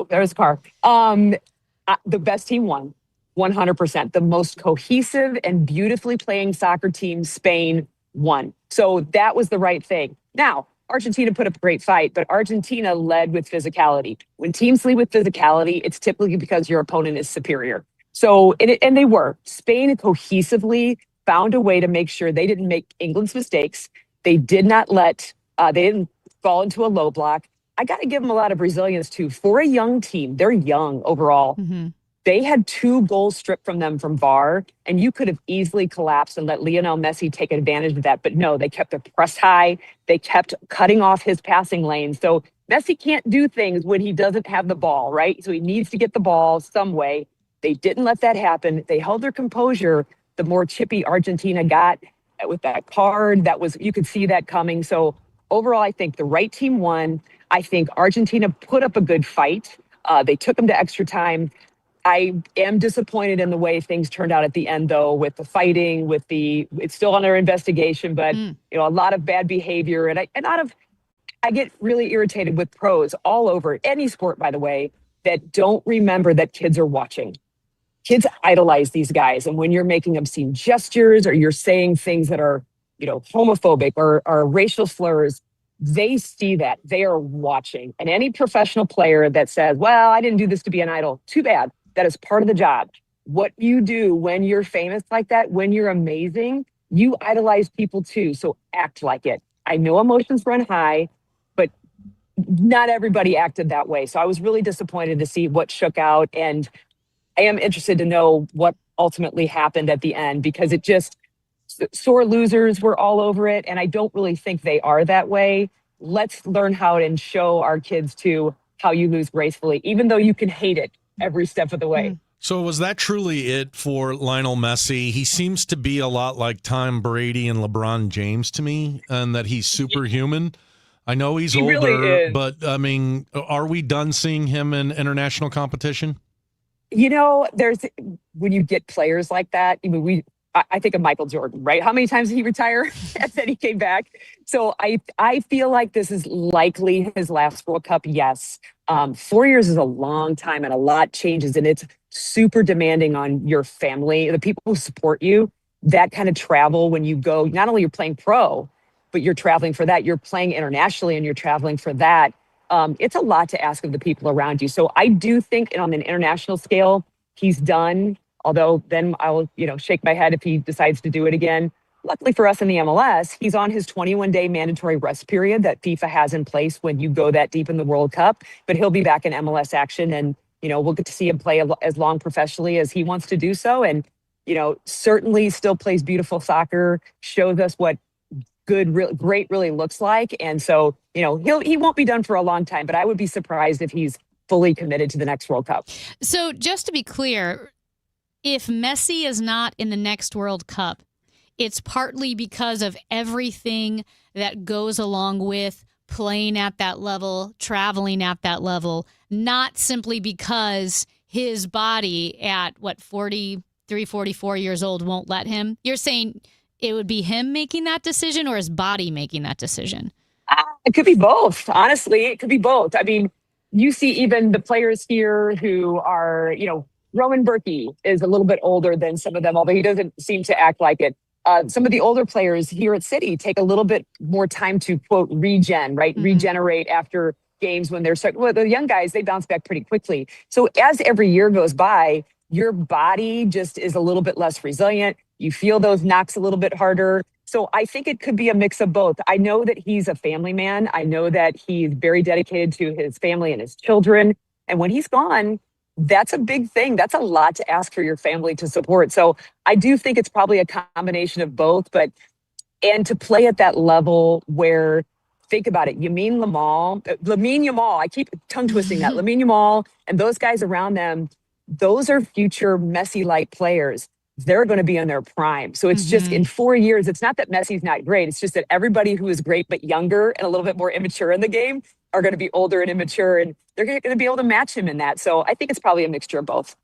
there's a car. The best team won, 100%. The most cohesive and beautifully playing soccer team, Spain, won. So that was the right thing. Now, Argentina put up a great fight, but Argentina led with physicality. When teams lead with physicality, it's typically because your opponent is superior. So, and they were. Spain cohesively found a way to make sure they didn't make England's mistakes. They did not they didn't fall into a low block. I got to give them a lot of resilience too. For a young team, they're young overall. Mm-hmm. They had 2 goals stripped from them from VAR, and you could have easily collapsed and let Lionel Messi take advantage of that. But no, they kept the press high. They kept cutting off his passing lanes. So Messi can't do things when he doesn't have the ball, right? So he needs to get the ball some way. They didn't let that happen. They held their composure. The more chippy Argentina got with that card, you could see that coming. So overall, I think the right team won. I think Argentina put up a good fight. They took them to extra time. I am disappointed in the way things turned out at the end, though, with the fighting, it's still under investigation, but a lot of bad behavior. And I get really irritated with pros all over any sport, by the way, that don't remember that kids are watching. Kids idolize these guys. And when you're making obscene gestures or you're saying things that are, homophobic or racial slurs, they see that. They are watching. And any professional player that says, well, I didn't do this to be an idol, too bad. That is part of the job. What you do when you're famous like that, when you're amazing, you idolize people too. So act like it. I know emotions run high, but not everybody acted that way. So I was really disappointed to see what shook out. And I am interested to know what ultimately happened at the end, because it just, sore losers were all over it. And I don't really think they are that way. Let's learn how and show our kids too how you lose gracefully, even though you can hate it every step of the way. So was that truly it for Lionel Messi? He seems to be a lot like Tom Brady and LeBron James to me, and that he's superhuman. I know he's older, really but I mean, are we done seeing him in international competition? When you get players like that, I think of Michael Jordan, right? How many times did he retire and then he came back? So I feel like this is likely his last World Cup. Yes. 4 years is a long time and a lot changes, and it's super demanding on your family, the people who support you. That kind of travel when you go, not only you're playing pro, but you're traveling for that. You're playing internationally and you're traveling for that. It's a lot to ask of the people around you. So I do think on an international scale, he's done. Although then I will, shake my head if he decides to do it again. Luckily for us in the MLS, he's on his 21-day mandatory rest period that FIFA has in place when you go that deep in the World Cup. But he'll be back in MLS action, and, we'll get to see him play as long professionally as he wants to do so. And, certainly still plays beautiful soccer, shows us what great really looks like. And so, he won't be done for a long time, but I would be surprised if he's fully committed to the next World Cup. So just to be clear, if Messi is not in the next World Cup, it's partly because of everything that goes along with playing at that level, traveling at that level, not simply because his body at 43, 44 years old won't let him. You're saying it would be him making that decision or his body making that decision? It could be both. Honestly, it could be both. I mean, you see even the players here who are, Roman Berkey is a little bit older than some of them, although he doesn't seem to act like it. Some of the older players here at City take a little bit more time to, quote, regenerate after games when they're starting. Well, the young guys, they bounce back pretty quickly. So as every year goes by, your body just is a little bit less resilient. You feel those knocks a little bit harder. So I think it could be a mix of both. I know that he's a family man. I know that he's very dedicated to his family and his children. And when he's gone, that's a big thing. That's a lot to ask for your family to support. So I do think it's probably a combination of both. And to play at that level where, think about it, Lamine Yamal, I keep tongue twisting that, Lamine Yamal and those guys around them, those are future Messi-like players. They're going to be in their prime. So it's just in 4 years, it's not that Messi's not great. It's just that everybody who is great but younger and a little bit more immature in the game are going to be older and immature, and they're going to be able to match him in that. So I think it's probably a mixture of both.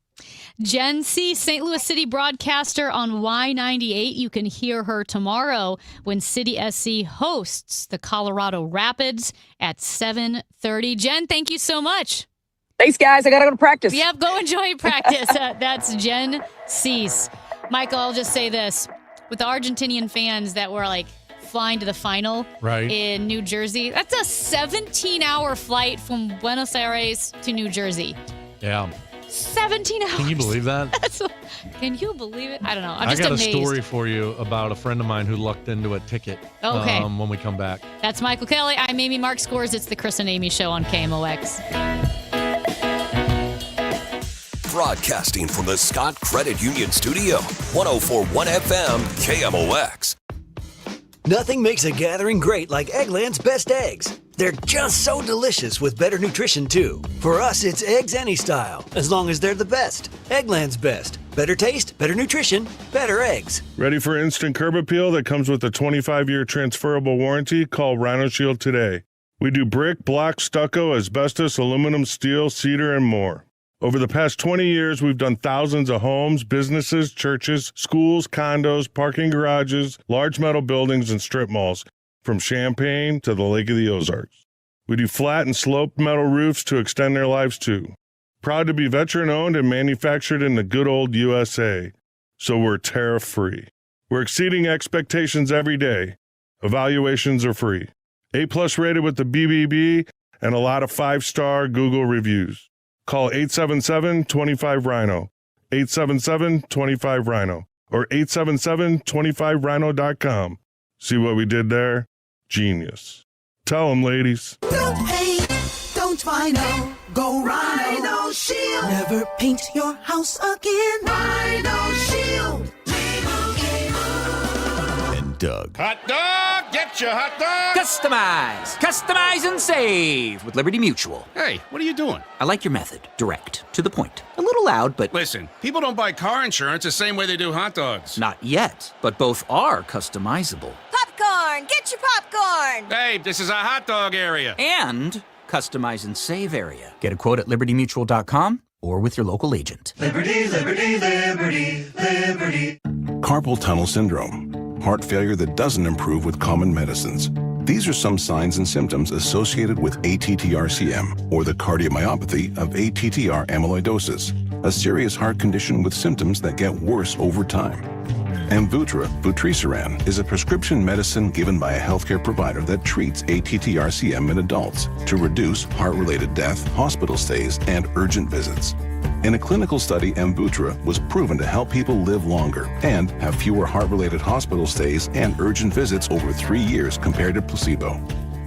Jen C., St. Louis City broadcaster on Y98. You can hear her tomorrow when City SC hosts the Colorado Rapids at 7:30. Jen, thank you so much. Thanks, guys. I got to go to practice. Yep, go enjoy practice. That's Jen Cease. Michael, I'll just say this. With the Argentinian fans that were flying to the final in New Jersey, that's a 17-hour flight from Buenos Aires to New Jersey. Yeah. 17 hours. Can you believe that? Can you believe it? I don't know. I'm I just got amazed. a story for you about a friend of mine who lucked into a ticket Okay. when we come back. That's Michael Kelly. I'm Amy Mark Scores. It's the Chris and Amy Show on KMOX. Broadcasting from the Scott Credit Union Studio, 104.1 FM, KMOX. Nothing makes a gathering great like Eggland's Best Eggs. They're just so delicious with better nutrition, too. For us, it's eggs any style, as long as they're the best. Eggland's Best. Better taste, better nutrition, better eggs. Ready for instant curb appeal that comes with a 25-year transferable warranty? Call Rhino Shield today. We do brick, block, stucco, asbestos, aluminum, steel, cedar, and more. Over the past 20 years, we've done thousands of homes, businesses, churches, schools, condos, parking garages, large metal buildings, and strip malls, from Champaign to the Lake of the Ozarks. We do flat and sloped metal roofs to extend their lives too. Proud to be veteran-owned and manufactured in the good old USA, so we're tariff-free. We're exceeding expectations every day. Evaluations are free. A+ rated with the BBB and a lot of 5-star Google reviews. Call 877-25-RHINO, 877-25-RHINO, or 877-25rhino.com. See what we did there? Genius. Tell them, ladies. Don't hate, don't Rhino, go Rhino Shield. Never paint your house again. Rhino Shield. And Doug. Hot dog, get your hot dog. Customize and save with Liberty Mutual. Hey, what are you doing? I like your method. Direct, to the point. A little loud, but... Listen, people don't buy car insurance the same way they do hot dogs. Not yet, but both are customizable. Popcorn! Get your popcorn! Hey, this is a hot dog area. And customize and save area. Get a quote at libertymutual.com or with your local agent. Liberty, liberty, liberty, liberty. Carpal tunnel syndrome. Heart failure that doesn't improve with common medicines. These are some signs and symptoms associated with ATTR-CM, or the cardiomyopathy of ATTR amyloidosis, a serious heart condition with symptoms that get worse over time. Amvuttra, vutrisiran, is a prescription medicine given by a healthcare provider that treats ATTR-CM in adults to reduce heart-related death, hospital stays, and urgent visits. In a clinical study, Amvuttra was proven to help people live longer and have fewer heart-related hospital stays and urgent visits over 3 years compared to placebo.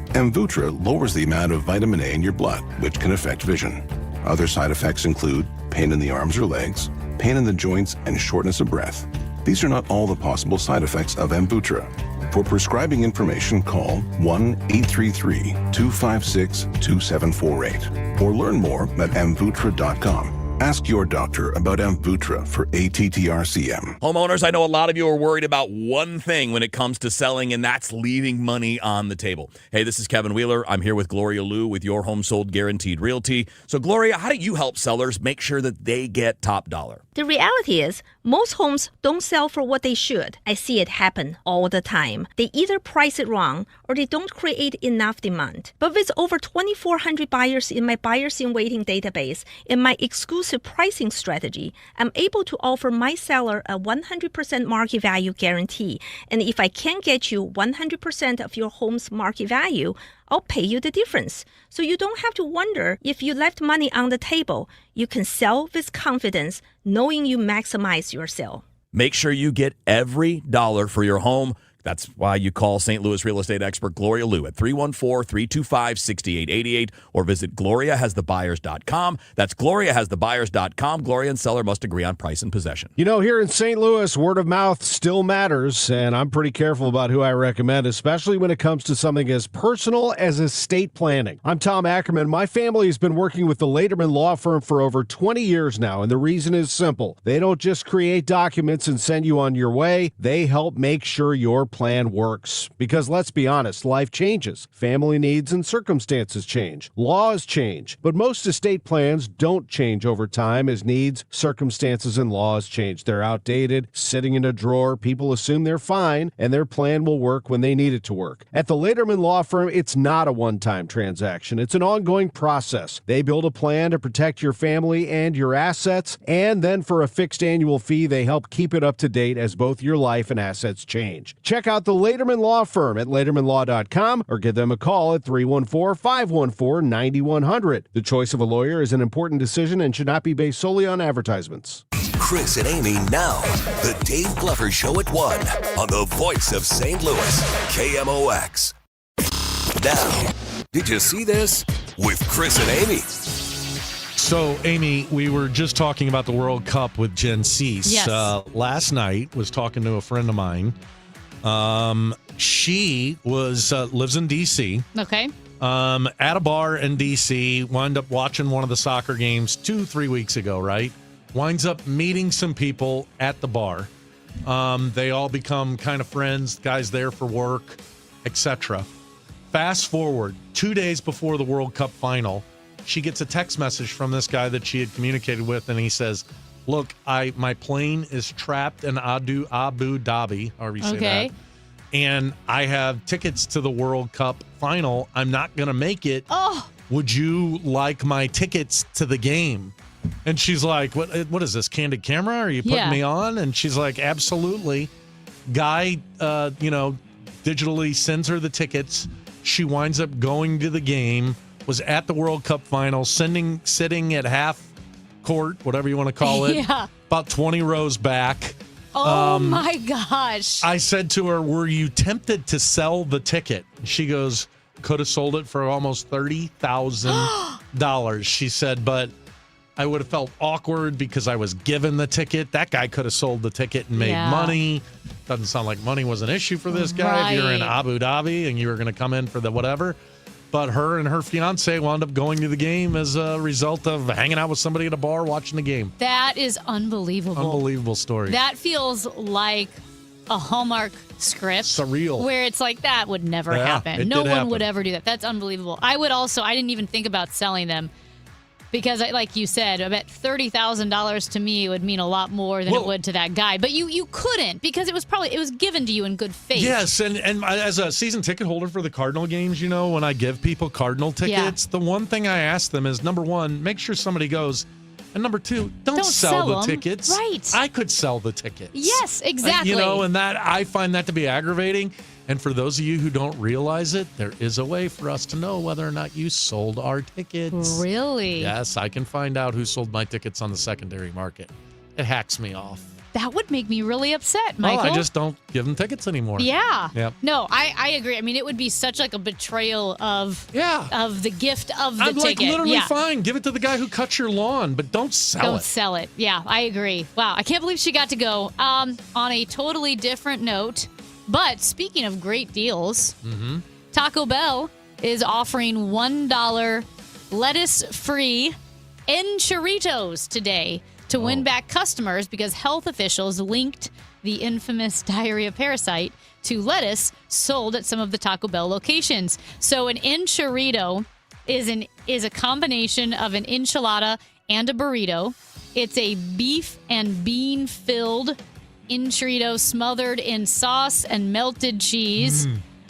Amvuttra lowers the amount of vitamin A in your blood, which can affect vision. Other side effects include pain in the arms or legs, pain in the joints, and shortness of breath. These are not all the possible side effects of Amvuttra. For prescribing information, call 1-833-256-2748 or learn more at amvuttra.com. Ask your doctor about Amvuttra for ATTR-CM. Homeowners, I know a lot of you are worried about one thing when it comes to selling, and that's leaving money on the table. Hey, this is Kevin Wheeler. I'm here with Gloria Liu with Your Home Sold Guaranteed Realty. So, Gloria, how do you help sellers make sure that they get top dollar? The reality is, most homes don't sell for what they should. I see it happen all the time. They either price it wrong or they don't create enough demand. But with over 2,400 buyers in my buyers in waiting database and my exclusive pricing strategy, I'm able to offer my seller a 100% market value guarantee. And if I can't get you 100% of your home's market value, I'll pay you the difference. So you don't have to wonder if you left money on the table. You can sell with confidence, knowing you maximize your sale. Make sure you get every dollar for your home. That's why you call St. Louis real estate expert Gloria Liu at 314-325-6888 or visit GloriaHasTheBuyers.com. That's GloriaHasTheBuyers.com. Gloria and seller must agree on price and possession. You know, here in St. Louis, word of mouth still matters, and I'm pretty careful about who I recommend, especially when it comes to something as personal as estate planning. I'm Tom Ackerman. My family has been working with the Lederman Law Firm for over 20 years now, and the reason is simple. They don't just create documents and send you on your way. They help make sure your plan works. Because let's be honest, life changes. Family needs and circumstances change. Laws change. But most estate plans don't change over time as needs, circumstances, and laws change. They're outdated, sitting in a drawer. People assume they're fine, and their plan will work when they need it to work. At the Lederman Law Firm, it's not a one-time transaction. It's an ongoing process. They build a plan to protect your family and your assets, and then for a fixed annual fee, they help keep it up to date as both your life and assets change. Check out the Lederman Law Firm at LedermanLaw.com or give them a call at 314-514-9100. The choice of a lawyer is an important decision and should not be based solely on advertisements. Chris and Amy now. The Dave Glover Show at 1 on the voice of St. Louis, KMOX. Now, did you see this? With Chris and Amy. So, Amy, we were just talking about the World Cup with Jen Cease. Yes. Last night, was talking to a friend of mine. She lives in D.C. Okay. At a bar in D.C., wound up watching one of the soccer games 2-3 weeks ago, right? Winds up meeting some people at the bar. They all become kind of friends, guys there for work, etc. Fast forward 2 days before the World Cup final, she gets a text message from this guy that she had communicated with, and he says, look, my plane is trapped in Abu Dhabi, however you say that, and I have tickets to the World Cup final. I'm not going to make it. Oh. Would you like my tickets to the game? And she's like, what is this, candid camera? Are you putting me on? And she's like, absolutely. Guy, digitally sends her the tickets. She winds up going to the game, was at the World Cup final, sitting at half court, whatever you want to call it, about 20 rows back. Oh, my gosh. I said to her, were you tempted to sell the ticket? She goes, could have sold it for almost $30,000. She said, but I would have felt awkward because I was given the ticket. That guy could have sold the ticket and made money. Doesn't sound like money was an issue for this guy. If you're in Abu Dhabi and you were going to come in for the whatever. But her and her fiance wound up going to the game as a result of hanging out with somebody at a bar watching the game. That is unbelievable. Unbelievable story. That feels like a Hallmark script. Surreal. Where it's like, that would never happen. No one would ever do that. That's unbelievable. I didn't even think about selling them. Because, like you said, I bet $30,000 to me would mean a lot more than it would to that guy. But you couldn't, because it was given to you in good faith. Yes, and as a season ticket holder for the Cardinal games, when I give people Cardinal tickets, the one thing I ask them is, number one, make sure somebody goes. And number two, don't sell the tickets. Right. I could sell the tickets. Yes, exactly. And that I find that to be aggravating. And for those of you who don't realize it, there is a way for us to know whether or not you sold our tickets. Really? Yes, I can find out who sold my tickets on the secondary market. It hacks me off. That would make me really upset, Michael. Oh, I just don't give them tickets anymore. Yeah. Yep. No, I agree. I mean, it would be such like a betrayal of the gift of the ticket. I'm literally fine. Give it to the guy who cut your lawn, but don't sell it. Don't sell it. Yeah, I agree. Wow, I can't believe she got to go. On a totally different note, but speaking of great deals, Taco Bell is offering $1 lettuce-free enchiritos today to win back customers because health officials linked the infamous diarrhea parasite to lettuce sold at some of the Taco Bell locations. So an enchirito is a combination of an enchilada and a burrito. It's a beef and bean filled enchilada smothered in sauce and melted cheese.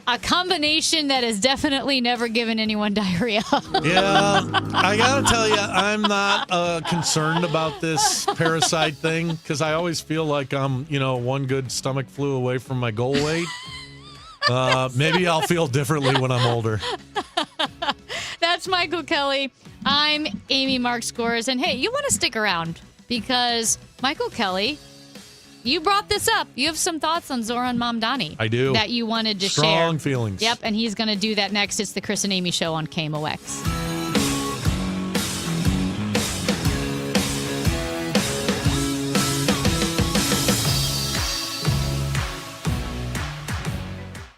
A combination that has definitely never given anyone diarrhea. Yeah, I gotta tell you, I'm not concerned about this parasite thing because I always feel like I'm, one good stomach flu away from my goal weight. Maybe I'll feel differently when I'm older. That's Michael Kelly. I'm Amy Mark Scores. And hey, you want to stick around because Michael Kelly, you brought this up. You have some thoughts on Zoran Mamdani. I do. That you wanted to share. Strong feelings. Yep, and he's going to do that next. It's the Chris and Amy Show on KMOX.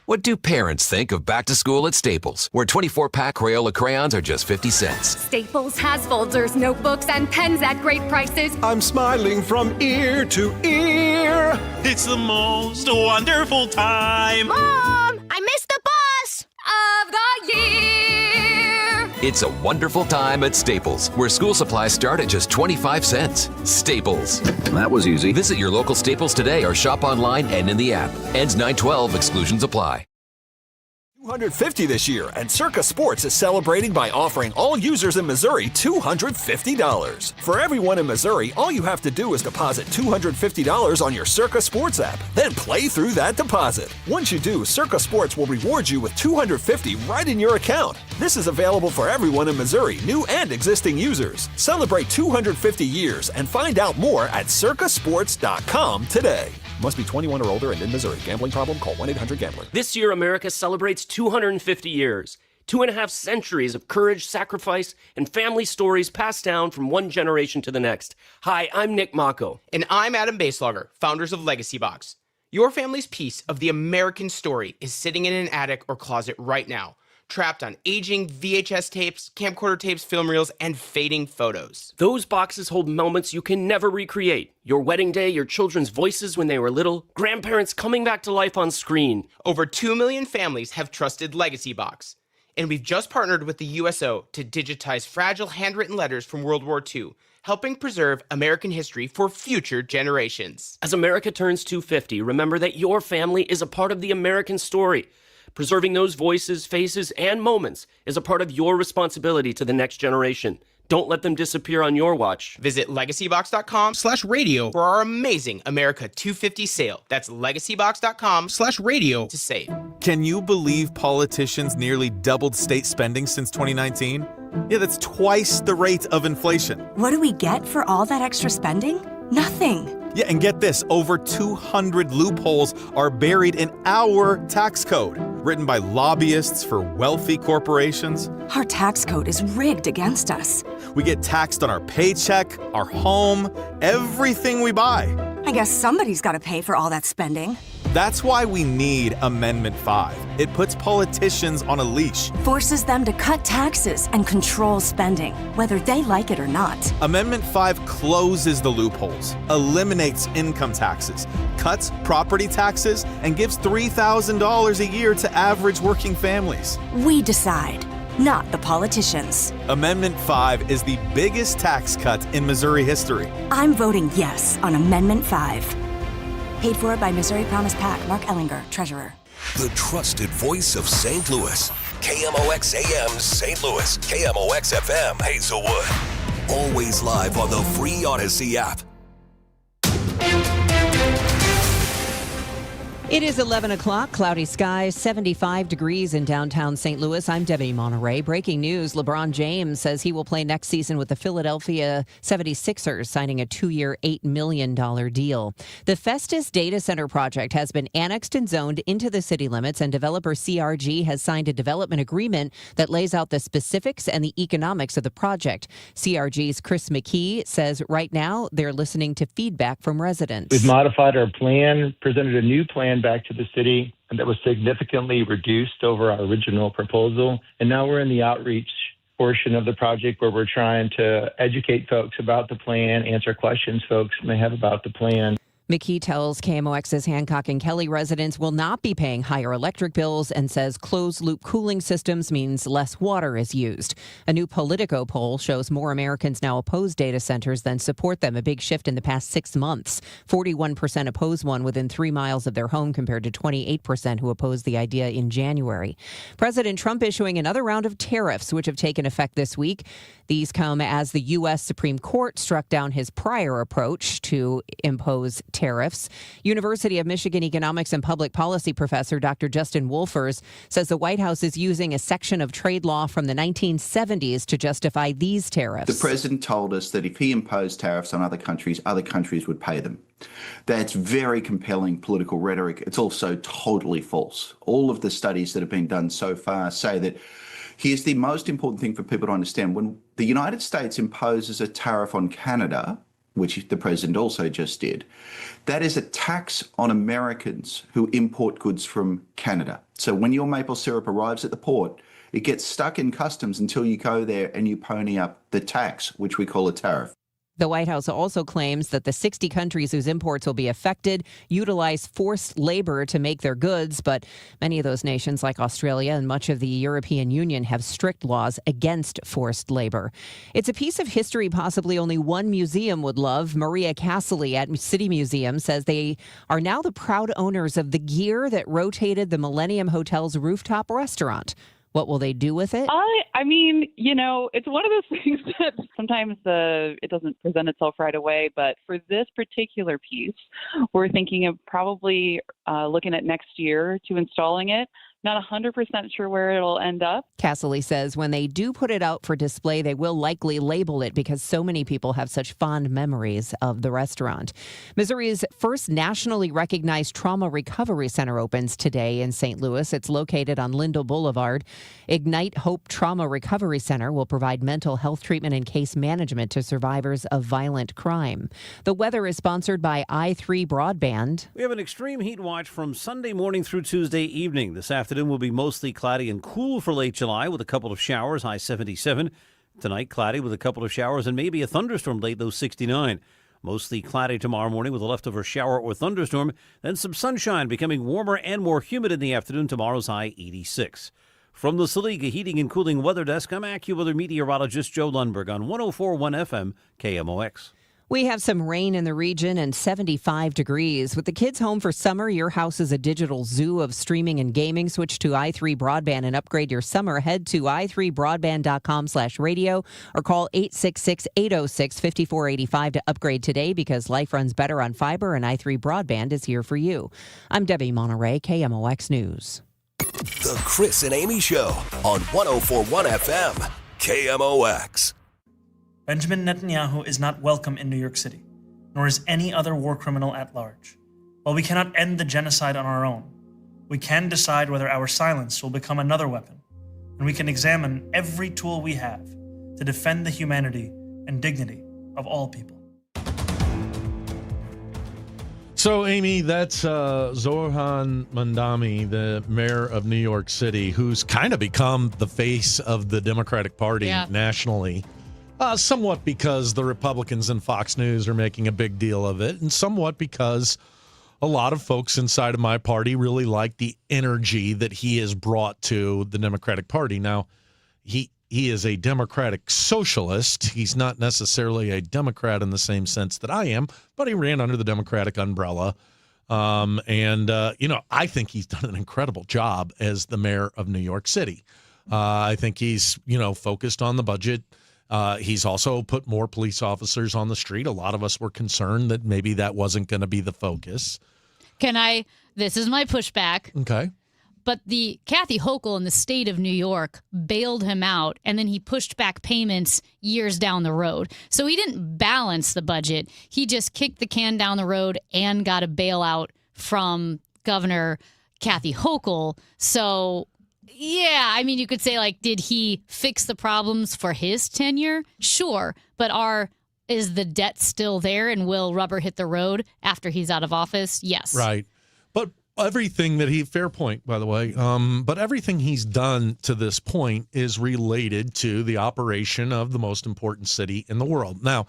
What do parents think of back to school at Staples, where 24-pack Crayola crayons are just 50 cents? Staples has folders, notebooks, and pens at great prices. I'm smiling from ear to ear. It's the most wonderful time. Mom, I missed the bus of the year. It's a wonderful time at Staples, where school supplies start at just 25 cents. Staples. That was easy. Visit your local Staples today or shop online and in the app. Ends 9/12. Exclusions apply. 250 this year, and Circa Sports is celebrating by offering all users in Missouri $250. For everyone in Missouri, all you have to do is deposit $250 on your Circa Sports app, then play through that deposit. Once you do, Circa Sports will reward you with $250 right in your account. This is available for everyone in Missouri, new and existing users. Celebrate 250 years and find out more at circasports.com today. Must be 21 or older and in Missouri. Gambling problem? Call 1-800-GAMBLER. This year, America celebrates 250 years. 2.5 centuries of courage, sacrifice, and family stories passed down from one generation to the next. Hi, I'm Nick Mako. And I'm Adam Baselogger, founders of Legacy Box. Your family's piece of the American story is sitting in an attic or closet right now, trapped on aging VHS tapes, camcorder tapes, film reels, and fading photos. Those boxes hold moments you can never recreate. Your wedding day, your children's voices when they were little, grandparents coming back to life on screen. Over 2 million families have trusted Legacy Box. And we've just partnered with the USO to digitize fragile handwritten letters from World War II, helping preserve American history for future generations. As America turns 250, remember that your family is a part of the American story. Preserving those voices, faces, and moments is a part of your responsibility to the next generation. Don't let them disappear on your watch. Visit legacybox.com/radio for our amazing America 250 sale. That's legacybox.com/radio to save. Can you believe politicians nearly doubled state spending since 2019? Yeah, that's twice the rate of inflation. What do we get for all that extra spending? Nothing. Yeah, and get this, over 200 loopholes are buried in our tax code, written by lobbyists for wealthy corporations. Our tax code is rigged against us. We get taxed on our paycheck, our home, everything we buy. I guess somebody's got to pay for all that spending. That's why we need Amendment 5. It puts politicians on a leash. Forces them to cut taxes and control spending, whether they like it or not. Amendment 5 closes the loopholes, eliminates income taxes, cuts property taxes, and gives $3,000 a year to average working families. We decide, not the politicians. Amendment 5 is the biggest tax cut in Missouri history. I'm voting yes on Amendment 5. Paid for by Missouri Promise PAC. Mark Ellinger, Treasurer. The trusted voice of St. Louis. KMOX AM St. Louis. KMOX FM Hazelwood. Always live on the free Odyssey app. It is 11 o'clock, cloudy skies, 75 degrees in downtown St. Louis. I'm Debbie Monterey. Breaking news, LeBron James says he will play next season with the Philadelphia 76ers, signing a 2-year, $8 million deal. The Festus Data Center project has been annexed and zoned into the city limits, and developer CRG has signed a development agreement that lays out the specifics and the economics of the project. CRG's Chris McKee says right now they're listening to feedback from residents. We've modified our plan, presented a new plan back to the city, and that was significantly reduced over our original proposal. And now we're in the outreach portion of the project where we're trying to educate folks about the plan, answer questions folks may have about the plan. McKee tells KMOX's Hancock and Kelly residents will not be paying higher electric bills and says closed-loop cooling systems means less water is used. A new Politico poll shows more Americans now oppose data centers than support them, a big shift in the past 6 months. 41% oppose one within 3 miles of their home compared to 28% who opposed the idea in January. President Trump issuing another round of tariffs, which have taken effect this week. These come as the U.S. Supreme Court struck down his prior approach to impose tariffs. University of Michigan economics and public policy professor Dr. Justin Wolfers says the White House is using a section of trade law from the 1970s to justify these tariffs. The president told us that if he imposed tariffs on other countries would pay them. That's very compelling political rhetoric. It's also totally false. All of the studies that have been done so far say that here's the most important thing for people to understand. When the United States imposes a tariff on Canada, which the president also just did, that is a tax on Americans who import goods from Canada. So when your maple syrup arrives at the port, it gets stuck in customs until you go there and you pony up the tax, which we call a tariff. The White House also claims that the 60 countries whose imports will be affected utilize forced labor to make their goods, but many of those nations, like Australia and much of the European Union, have strict laws against forced labor. It's a piece of history possibly only one museum would love. Maria Castley at City Museum says they are now the proud owners of the gear that rotated the Millennium Hotel's rooftop restaurant. What will they do with it? I mean, it's one of those things that sometimes it doesn't present itself right away. But for this particular piece, we're thinking of probably looking at next year to installing it. Not 100% sure where it'll end up. Castley says when they do put it out for display, they will likely label it because so many people have such fond memories of the restaurant. Missouri's first nationally recognized trauma recovery center opens today in St. Louis. It's located on Lindell Boulevard. Ignite Hope Trauma Recovery Center will provide mental health treatment and case management to survivors of violent crime. The weather is sponsored by i3 Broadband. We have an extreme heat watch from Sunday morning through Tuesday evening. This afternoon will be mostly cloudy and cool for late July with a couple of showers, high 77. Tonight, cloudy with a couple of showers and maybe a thunderstorm late, low 69. Mostly cloudy tomorrow morning with a leftover shower or thunderstorm. Then some sunshine, becoming warmer and more humid in the afternoon. Tomorrow's high 86. From the Saliga Heating and Cooling Weather Desk, I'm AccuWeather meteorologist Joe Lundberg on 104.1 FM KMOX. We have some rain in the region and 75 degrees. With the kids home for summer, your house is a digital zoo of streaming and gaming. Switch to i3 Broadband and upgrade your summer. Head to i3broadband.com/radio or call 866-806-5485 to upgrade today because life runs better on fiber and i3 Broadband is here for you. I'm Debbie Monterey, KMOX News. The Chris and Amy Show on 104.1 FM KMOX. Benjamin Netanyahu is not welcome in New York City, nor is any other war criminal at large. While we cannot end the genocide on our own, we can decide whether our silence will become another weapon, and we can examine every tool we have to defend the humanity and dignity of all people. So, Amy, that's Zohran Mamdani, the mayor of New York City, who's kind of become the face of the Democratic Party nationally. Somewhat because the Republicans and Fox News are making a big deal of it, and somewhat because a lot of folks inside of my party really like the energy that he has brought to the Democratic Party. Now, he is a Democratic socialist. He's not necessarily a Democrat in the same sense that I am, but he ran under the Democratic umbrella. I think he's done an incredible job as the mayor of New York City. I think he's, focused on the budget. He's also put more police officers on the street. A lot of us were concerned that maybe that wasn't going to be the focus. This is my pushback. Okay. But the Kathy Hochul in the state of New York bailed him out, and then he pushed back payments years down the road. So he didn't balance the budget. He just kicked the can down the road and got a bailout from Governor Kathy Hochul. So, yeah, I mean, you could say, did he fix the problems for his tenure? Sure. But is the debt still there, and will rubber hit the road after he's out of office? Yes. Right. But everything that fair point, by the way, but everything he's done to this point is related to the operation of the most important city in the world. Now,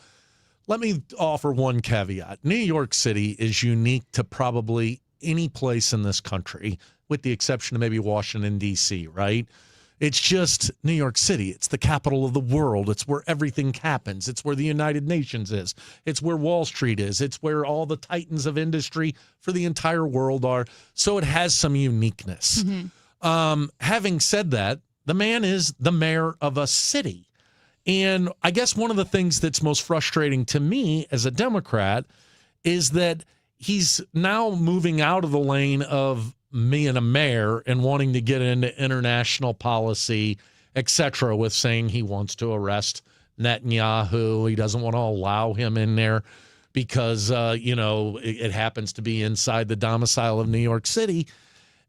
let me offer one caveat. New York City is unique to probably any place in this country, with the exception of maybe Washington, D.C., right? It's just New York City. It's the capital of the world. It's where everything happens. It's where the United Nations is. It's where Wall Street is. It's where all the titans of industry for the entire world are. So it has some uniqueness. Having said that, the man is the mayor of a city. And I guess one of the things that's most frustrating to me as a Democrat is that he's now moving out of the lane of me and a mayor and wanting to get into international policy, et cetera, with saying he wants to arrest Netanyahu. He doesn't want to allow him in there because, it happens to be inside the domicile of New York City.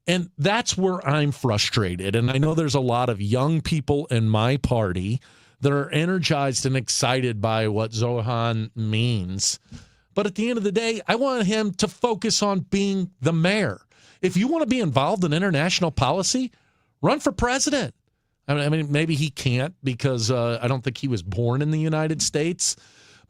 And that's where I'm frustrated. And I know there's a lot of young people in my party that are energized and excited by what Zohan means. But at the end of the day, I want him to focus on being the mayor. If you want to be involved in international policy, run for president. I mean, maybe he can't because I don't think he was born in the United States.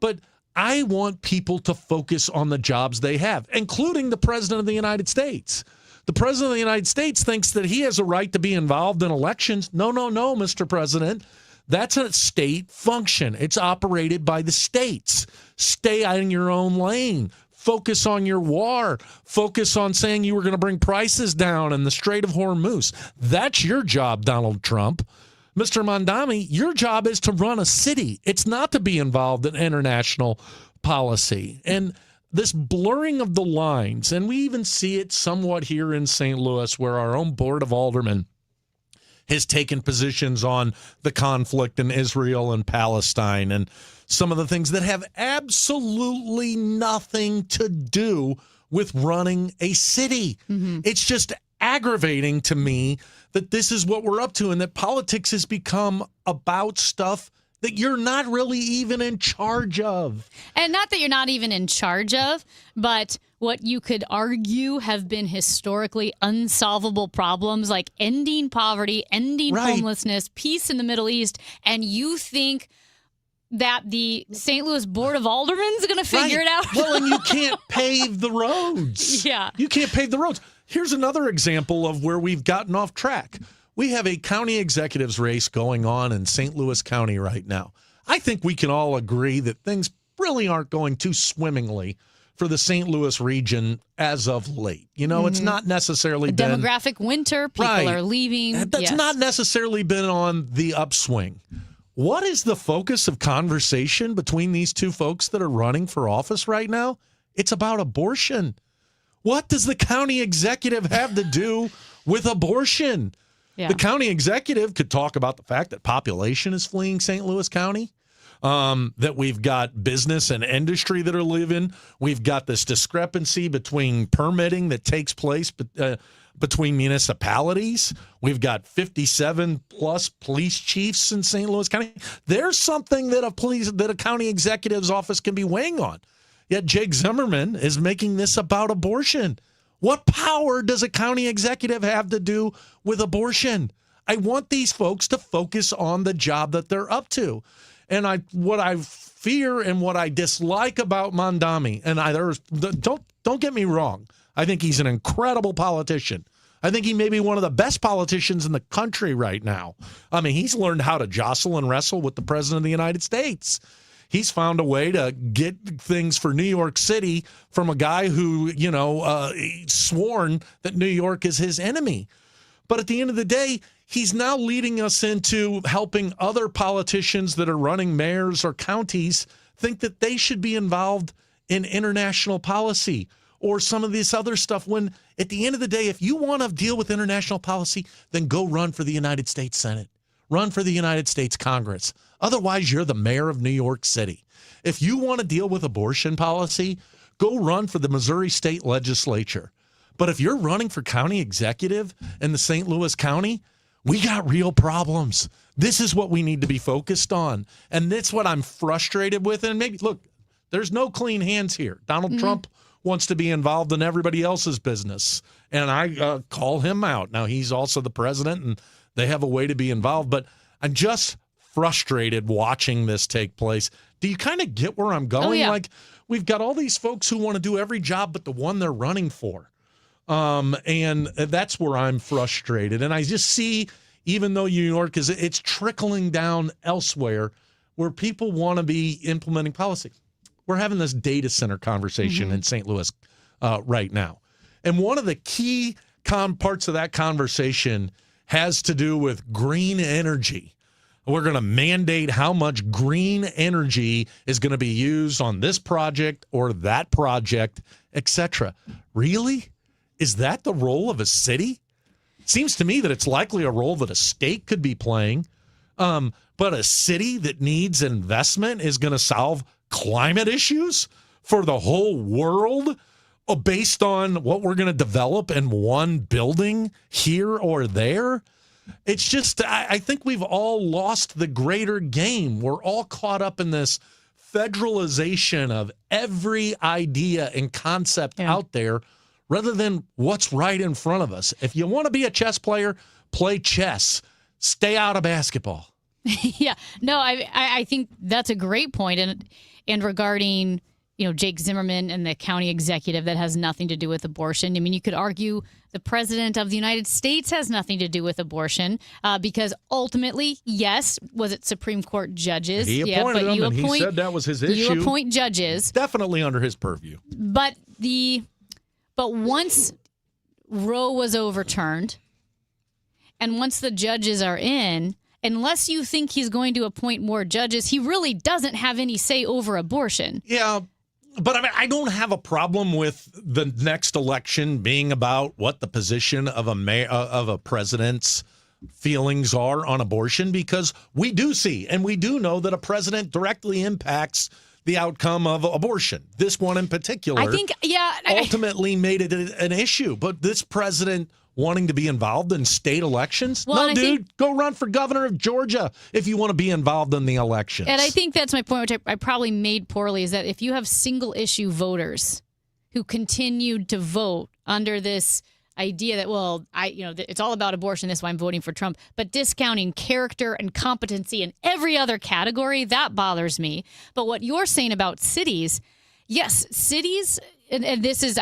But I want people to focus on the jobs they have, including the president of the United States. The president of the United States thinks that he has a right to be involved in elections. No, Mr. President. That's a state function. It's operated by the states. Stay in your own lane. Focus on your war. Focus on saying you were going to bring prices down in the Strait of Hormuz. That's your job, Donald Trump. Mr. Mamdani, your job is to run a city. It's not to be involved in international policy. And this blurring of the lines, and we even see it somewhat here in St. Louis, where our own Board of Aldermen has taken positions on the conflict in Israel and Palestine and some of the things that have absolutely nothing to do with running a city. It's just aggravating to me that this is what we're up to and that politics has become about stuff that you're not really even in charge of. And not that you're not even in charge of, but what you could argue have been historically unsolvable problems like ending poverty, ending homelessness, peace in the Middle East, and you think that the St. Louis Board of Aldermen is going to figure it out? Well, and you can't pave the roads. Yeah. You can't pave the roads. Here's another example of where we've gotten off track. We have a county executives race going on in St. Louis County right now. I think we can all agree that things really aren't going too swimmingly for the St. Louis region as of late. It's not necessarily been demographic winter. People are leaving. That's not necessarily been on the upswing. What is the focus of conversation between these two folks that are running for office right now? It's about abortion. What does the county executive have to do with abortion? Yeah. The county executive could talk about the fact that population is fleeing St. Louis County, that we've got business and industry that are leaving. We've got this discrepancy between permitting that takes place between municipalities. We've got 57 plus police chiefs in St. Louis County. There's something that a county executive's office can be weighing on. Yet Jake Zimmerman is making this about abortion. What power does a county executive have to do with abortion? I want these folks to focus on the job that they're up to. And what I fear and what I dislike about Mamdani, and don't get me wrong, I think he's an incredible politician. I think he may be one of the best politicians in the country right now. I mean, he's learned how to jostle and wrestle with the president of the United States. He's found a way to get things for New York City from a guy who, sworn that New York is his enemy. But at the end of the day, he's now leading us into helping other politicians that are running mayors or counties think that they should be involved in international policy or some of this other stuff, when at the end of the day, if you want to deal with international policy, then go run for the United States Senate. Run for the United States Congress. Otherwise, you're the mayor of New York City. If you want to deal with abortion policy, go run for the Missouri State Legislature. But if you're running for county executive in the St. Louis County, we got real problems. This is what we need to be focused on. And that's what I'm frustrated with. And maybe, look, there's no clean hands here. Donald Trump wants to be involved in everybody else's business. And I call him out. Now, he's also the president, and they have a way to be involved. But I'm just frustrated watching this take place. Do you kind of get where I'm going? Oh, yeah. Like, we've got all these folks who want to do every job but the one they're running for. And that's where I'm frustrated. And I just see, even though New York it's trickling down elsewhere where people want to be implementing policy. We're having this data center conversation in St. Louis right now. And one of the key parts of that conversation has to do with green energy. We're going to mandate how much green energy is going to be used on this project or that project, etc. Really? Is that the role of a city? Seems to me that it's likely a role that a state could be playing. But a city that needs investment is going to solve climate issues for the whole world based on what we're going to develop in one building here or there. It's just, I think we've all lost the greater game. We're all caught up in this federalization of every idea and concept out there rather than what's right in front of us. If you want to be a chess player, play chess. Stay out of basketball. Yeah, no, I think that's a great point. And regarding, Jake Zimmerman and the county executive, that has nothing to do with abortion. I mean, you could argue the president of the United States has nothing to do with abortion because ultimately, yes, was it Supreme Court judges? He appointed them, and he said that was his issue. You appoint judges. Definitely under his purview. But once Roe was overturned, and once the judges are in, unless you think he's going to appoint more judges, he really doesn't have any say over abortion. Yeah, but I don't have a problem with the next election being about what the position of a president's feelings are on abortion, because we do see and we do know that a president directly impacts the outcome of abortion. This one in particular, I think, ultimately made it an issue. But this president wanting to be involved in state elections? Well, no, dude, go run for governor of Georgia if you want to be involved in the elections. And I think that's my point, which I probably made poorly, is that if you have single issue voters who continued to vote under this idea that, it's all about abortion, that's why I'm voting for Trump, but discounting character and competency in every other category, that bothers me. But what you're saying about cities, yes, cities, and this is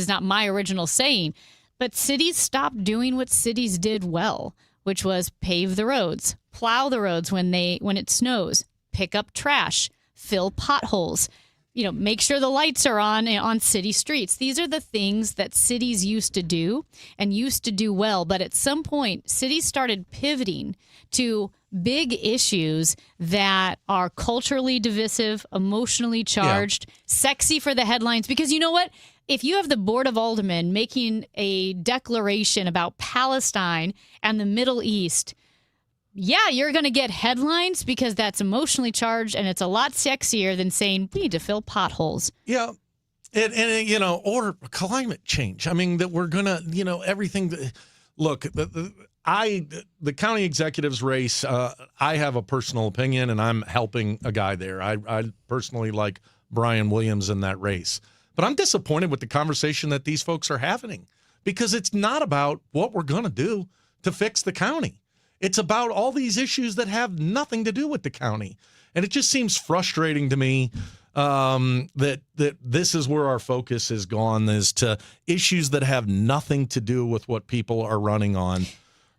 not my original saying, but cities stopped doing what cities did well, which was pave the roads, plow the roads when it snows, pick up trash, fill potholes, make sure the lights are on city streets. These are the things that cities used to do and used to do well. But at some point, cities started pivoting to big issues that are culturally divisive, emotionally charged, sexy for the headlines. Because you know what? If you have the Board of Aldermen making a declaration about Palestine and the Middle East, you're going to get headlines because that's emotionally charged, and it's a lot sexier than saying we need to fill potholes. Yeah. And or climate change. I mean, that we're going to, everything. Look, the county executive's race, I have a personal opinion, and I'm helping a guy there. I personally like Brian Williams in that race. But I'm disappointed with the conversation that these folks are having, because it's not about what we're going to do to fix the county. It's about all these issues that have nothing to do with the county. And it just seems frustrating to me that this is where our focus has gone, is to issues that have nothing to do with what people are running on.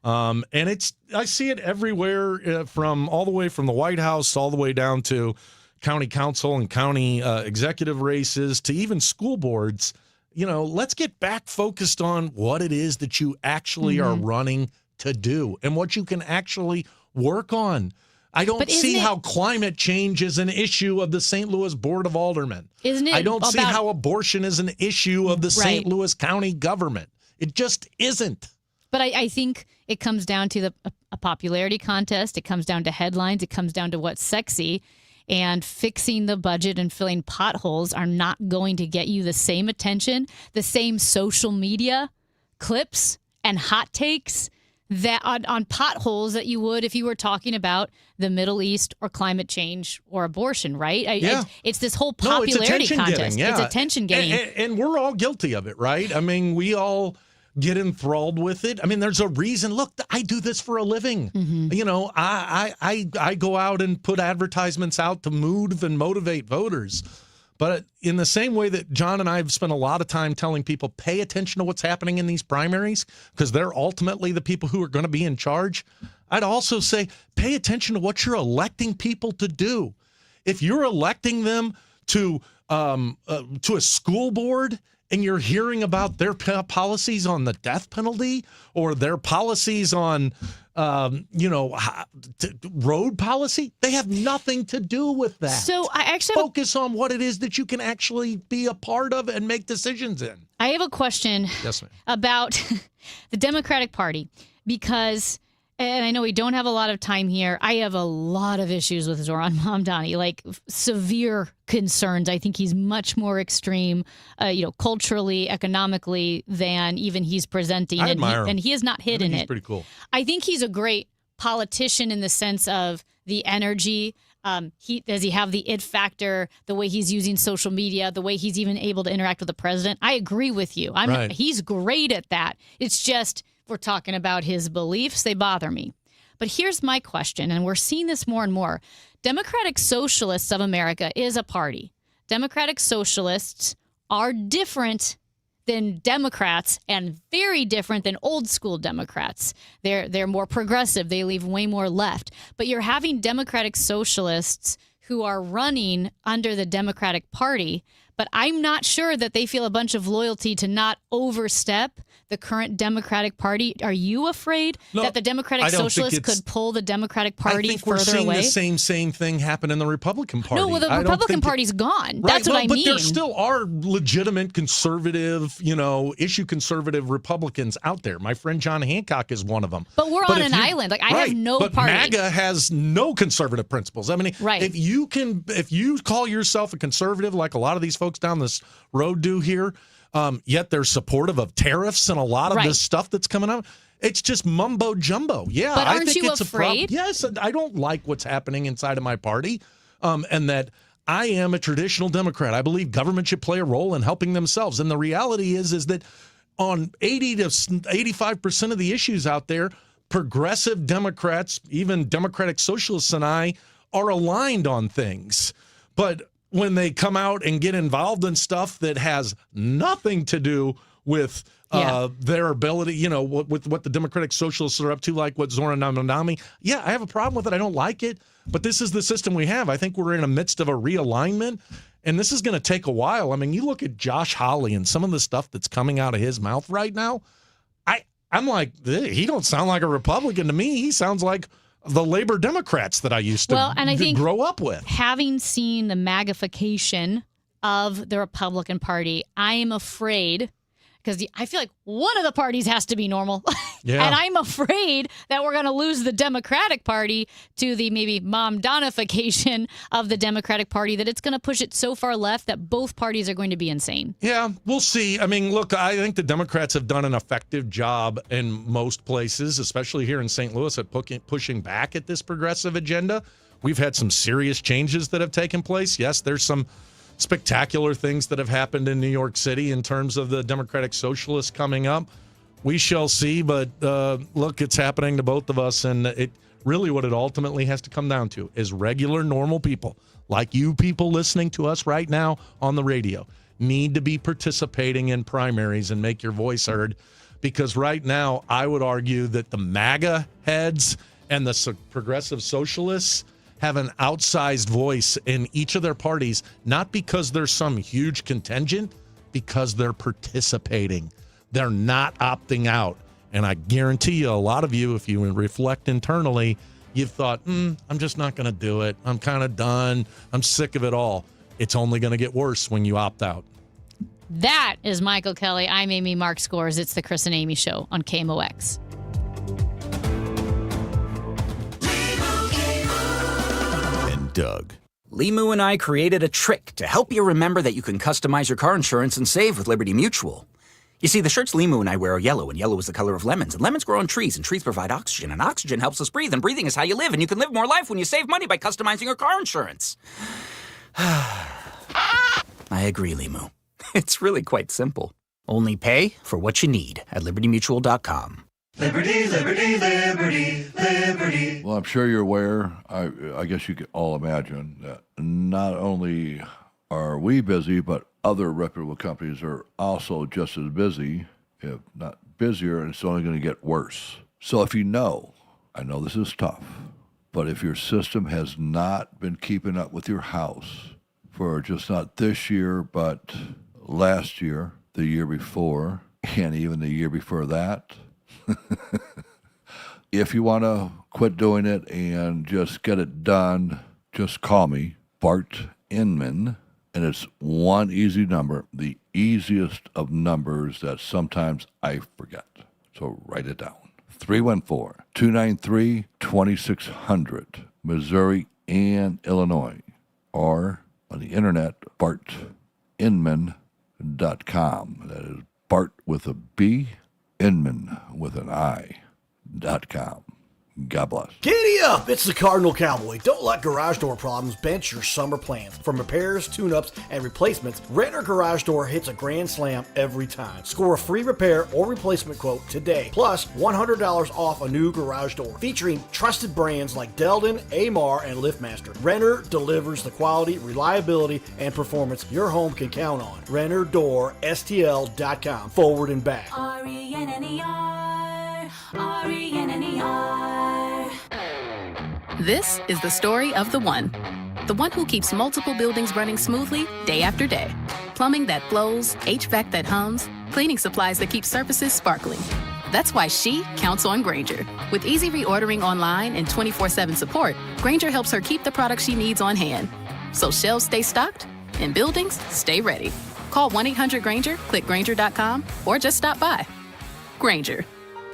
And I see it everywhere, from all the way from the White House all the way down to county council and county executive races to even school boards. Let's get back focused on what it is that you actually are running to do and what you can actually work on. I don't see how climate change is an issue of the St. Louis Board of Aldermen. Isn't it? I don't see how abortion is an issue of the St. Louis County government. It just isn't. But I think it comes down to a popularity contest. It comes down to headlines. It comes down to what's sexy. And fixing the budget and filling potholes are not going to get you the same attention, the same social media clips and hot takes that on potholes that you would if you were talking about the Middle East or climate change or abortion, right? It's this whole popularity contest. Getting, It's attention getting. And we're all guilty of it, right? I mean, we all get enthralled with it. I mean, there's a reason. Look, I do this for a living. You know, I go out and put advertisements out to move and motivate voters. But in the same way that John and I have spent a lot of time telling people, pay attention to what's happening in these primaries, because they're ultimately the people who are going to be in charge, I'd also say, pay attention to what you're electing people to do. If you're electing them to a school board and you're hearing about their policies on the death penalty or their policies on, road policy, they have nothing to do with that. So I actually focus on what it is that you can actually be a part of and make decisions in. I have a question about the Democratic Party because, and I know we don't have a lot of time here, I have a lot of issues with Zoran Mamdani, like severe concerns. I think he's much more extreme, culturally, economically than even he's presenting. I admire him. And he has not hidden he's it. Pretty cool. I think he's a great politician in the sense of the energy. Does he have the it factor, the way he's using social media, the way he's even able to interact with the president? I agree with you. He's great at that. It's just, we're talking about his beliefs. They bother me. But here's my question, and we're seeing this more and more. Democratic Socialists of America is a party. Democratic Socialists are different than Democrats and very different than old school Democrats. They're more progressive. They leave way more left. But you're having Democratic Socialists who are running under the Democratic Party, but I'm not sure that they feel a bunch of loyalty to not overstep the current Democratic Party. Are you afraid that the Democratic Socialists could pull the Democratic Party further away? I think we're seeing the same thing happen in the Republican Party. No, well, the Republican Party's gone. That's what I mean. But there still are legitimate conservative, issue conservative Republicans out there. My friend John Hancock is one of them. But we're on an island. Like, I have no but party. MAGA has no conservative principles. I mean, if you call yourself a conservative, like a lot of these folks down this road do here, yet they're supportive of tariffs and a lot of this stuff that's coming out. It's just mumbo jumbo. Yeah, but aren't I think you it's afraid? Yes, I don't like what's happening inside of my party, and that I am a traditional Democrat. I believe government should play a role in helping themselves. And the reality is that on 80 to 85% of the issues out there, progressive Democrats, even Democratic Socialists and I, are aligned on things. But when they come out and get involved in stuff that has nothing to do with their ability, with what the Democratic Socialists are up to, like what Zoran Mamdani, I have a problem with it. I don't like it. But this is the system we have. I think we're in the midst of a realignment, and this is going to take a while. I mean, you look at Josh Hawley and some of the stuff that's coming out of his mouth right now, I'm like, he don't sound like a Republican to me. He sounds like the labor Democrats that I used to grow up with. Having seen the magnification of the Republican Party, I am afraid, because I feel like one of the parties has to be normal. And I'm afraid that we're going to lose the Democratic Party to the maybe Mamdanification of the Democratic Party, that it's going to push it so far left that both parties are going to be insane. Yeah, we'll see. I mean, look, I think the Democrats have done an effective job in most places, especially here in St. Louis, at pushing back at this progressive agenda. We've had some serious changes that have taken place. Yes, there's some spectacular things that have happened in New York City in terms of the Democratic Socialists coming up. We shall see, but look, it's happening to both of us, and it really what it ultimately has to come down to is regular, normal people, like you people listening to us right now on the radio, need to be participating in primaries and make your voice heard, because right now I would argue that the MAGA heads and the progressive socialists have an outsized voice in each of their parties, not because there's some huge contingent, because they're participating. They're not opting out. And I guarantee you, a lot of you, if you reflect internally, you've thought, I'm just not going to do it. I'm kind of done. I'm sick of it all. It's only going to get worse when you opt out. That is Michael Kelly. I'm Amy Mark Scores. It's the Chris and Amy Show on KMOX. Doug. Limu and I created a trick to help you remember that you can customize your car insurance and save with Liberty Mutual. You see, the shirts Limu and I wear are yellow, and yellow is the color of lemons, and lemons grow on trees, and trees provide oxygen, and oxygen helps us breathe, and breathing is how you live, and you can live more life when you save money by customizing your car insurance. I agree, Limu. It's really quite simple. Only pay for what you need at libertymutual.com. Liberty, liberty, liberty, liberty. Well, I'm sure you're aware, I guess you can all imagine, that not only are we busy, but other reputable companies are also just as busy, if not busier, and it's only going to get worse. So if you know, I know this is tough, but if your system has not been keeping up with your house for just not this year, but last year, the year before, and even the year before that, if you want to quit doing it and just get it done, just call me, Bart Inman, and it's one easy number, the easiest of numbers that sometimes I forget. So write it down. 314-293-2600, Missouri and Illinois, or on the internet, bartinman.com. That is Bart with a B, Inman with an I.com. God bless. Giddy up! It's the Cardinal Cowboy. Don't let garage door problems bench your summer plans. From repairs, tune-ups, and replacements, Renner Garage Door hits a grand slam every time. Score a free repair or replacement quote today. Plus, $100 off a new garage door. Featuring trusted brands like Delden, Amar, and LiftMaster. Renner delivers the quality, reliability, and performance your home can count on. RennerDoorSTL.com. Forward and back. RENNER, RENNER. This is the story of the one who keeps multiple buildings running smoothly day after day. Plumbing that flows, HVAC that hums, cleaning supplies that keep surfaces sparkling. That's why she counts on Grainger. With easy reordering online and 24/7 support, Grainger helps her keep the products she needs on hand. So shelves stay stocked and buildings stay ready. Call 1-800-GRAINGER, click Grainger.com, or just stop by. Grainger,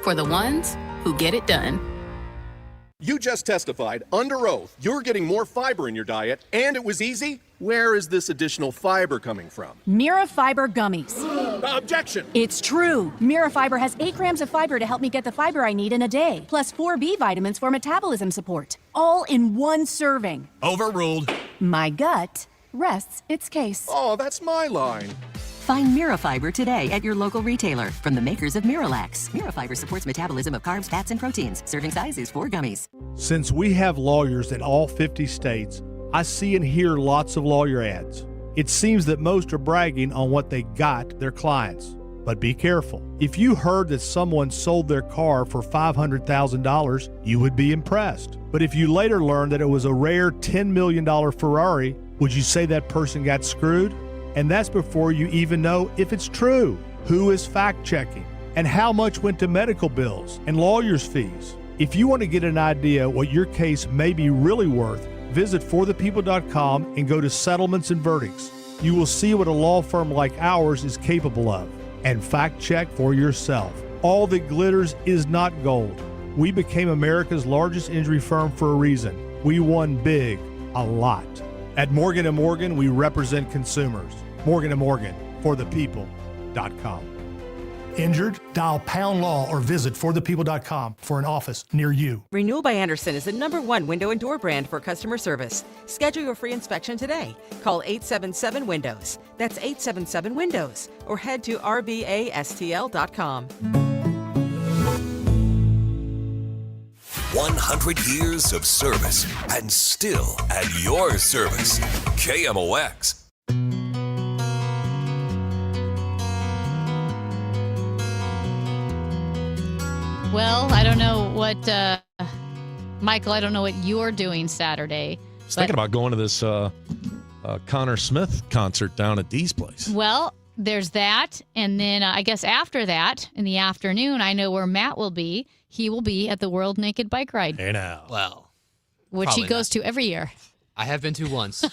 for the ones who get it done. You just testified under oath you're getting more fiber in your diet, and it was easy? Where is this additional fiber coming from? Mirafiber gummies. Objection! It's true. Mirafiber has 8 grams of fiber to help me get the fiber I need in a day, plus 4 B vitamins for metabolism support. All in one serving. Overruled. My gut rests its case. Oh, that's my line. Find Mirafiber today at your local retailer from the makers of Miralax. Mirafiber supports metabolism of carbs, fats, and proteins. Serving size is 4 gummies. Since we have lawyers in all 50 states, I see and hear lots of lawyer ads. It seems that most are bragging on what they got their clients. But be careful. If you heard that someone sold their car for $500,000, you would be impressed. But if you later learned that it was a rare $10 million Ferrari, would you say that person got screwed? And that's before you even know if it's true. Who is fact-checking? And how much went to medical bills and lawyers' fees? If you want to get an idea what your case may be really worth, visit forthepeople.com and go to Settlements and Verdicts. You will see what a law firm like ours is capable of. And fact-check for yourself. All that glitters is not gold. We became America's largest injury firm for a reason. We won big, a lot. At Morgan & Morgan, we represent consumers. Morgan & Morgan, forthepeople.com. Injured? Dial #law or visit forthepeople.com for an office near you. Renewal by Andersen is the #1 window and door brand for customer service. Schedule your free inspection today. Call 877-WINDOWS. That's 877-WINDOWS. Or head to rbastl.com. 100 years of service and still at your service. KMOX. Well, I don't know what, Michael, I don't know what you're doing Saturday. I was thinking about going to this Connor Smith concert down at Dee's place. Well, there's that. And then I guess after that, in the afternoon, I know where Matt will be. He will be at the World Naked Bike Ride. Hey now. Well, which he goes to every year. I have been to once.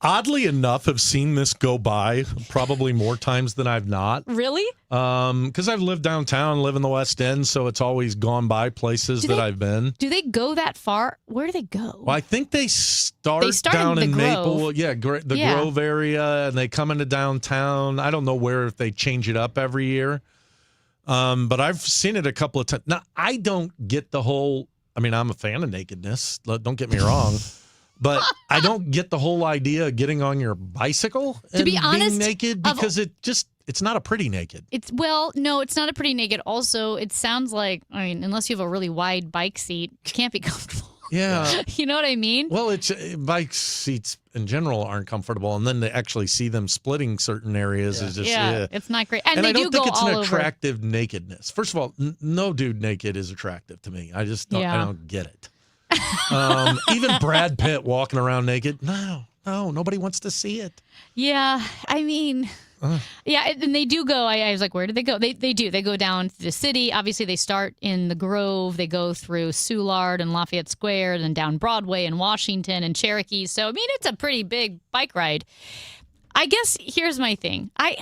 Oddly enough, I've seen this go by probably more times than I've not. Really? Because I've lived downtown, live in the West End, so it's always gone by places that I've been. Do they go that far? Where do they go? Well, I think they start down in Maple, Grove area, and they come into downtown. I don't know where if they change it up every year, but I've seen it a couple of times. Now, I don't get the whole. I mean, I'm a fan of nakedness. Don't get me wrong. But I don't get the whole idea of getting on your bicycle and to be honest, being naked because it it's not a pretty naked. No, it's not a pretty naked. Also, it sounds like, unless you have a really wide bike seat, it can't be comfortable. Yeah. You know what I mean? Well, it's bike seats in general aren't comfortable, and then to actually see them splitting certain areas is just it's not great. And they I don't do think go it's all an over. attractive nakedness. First of all, no dude naked is attractive to me. I just don't, I don't get it. Even Brad Pitt walking around naked, no, nobody wants to see it. Yeah, yeah, and they do go. I was like, where do they go? They do. They go down to the city. Obviously, they start in the Grove. They go through Soulard and Lafayette Square, then down Broadway and Washington and Cherokee. So, it's a pretty big bike ride. I guess here's my thing. I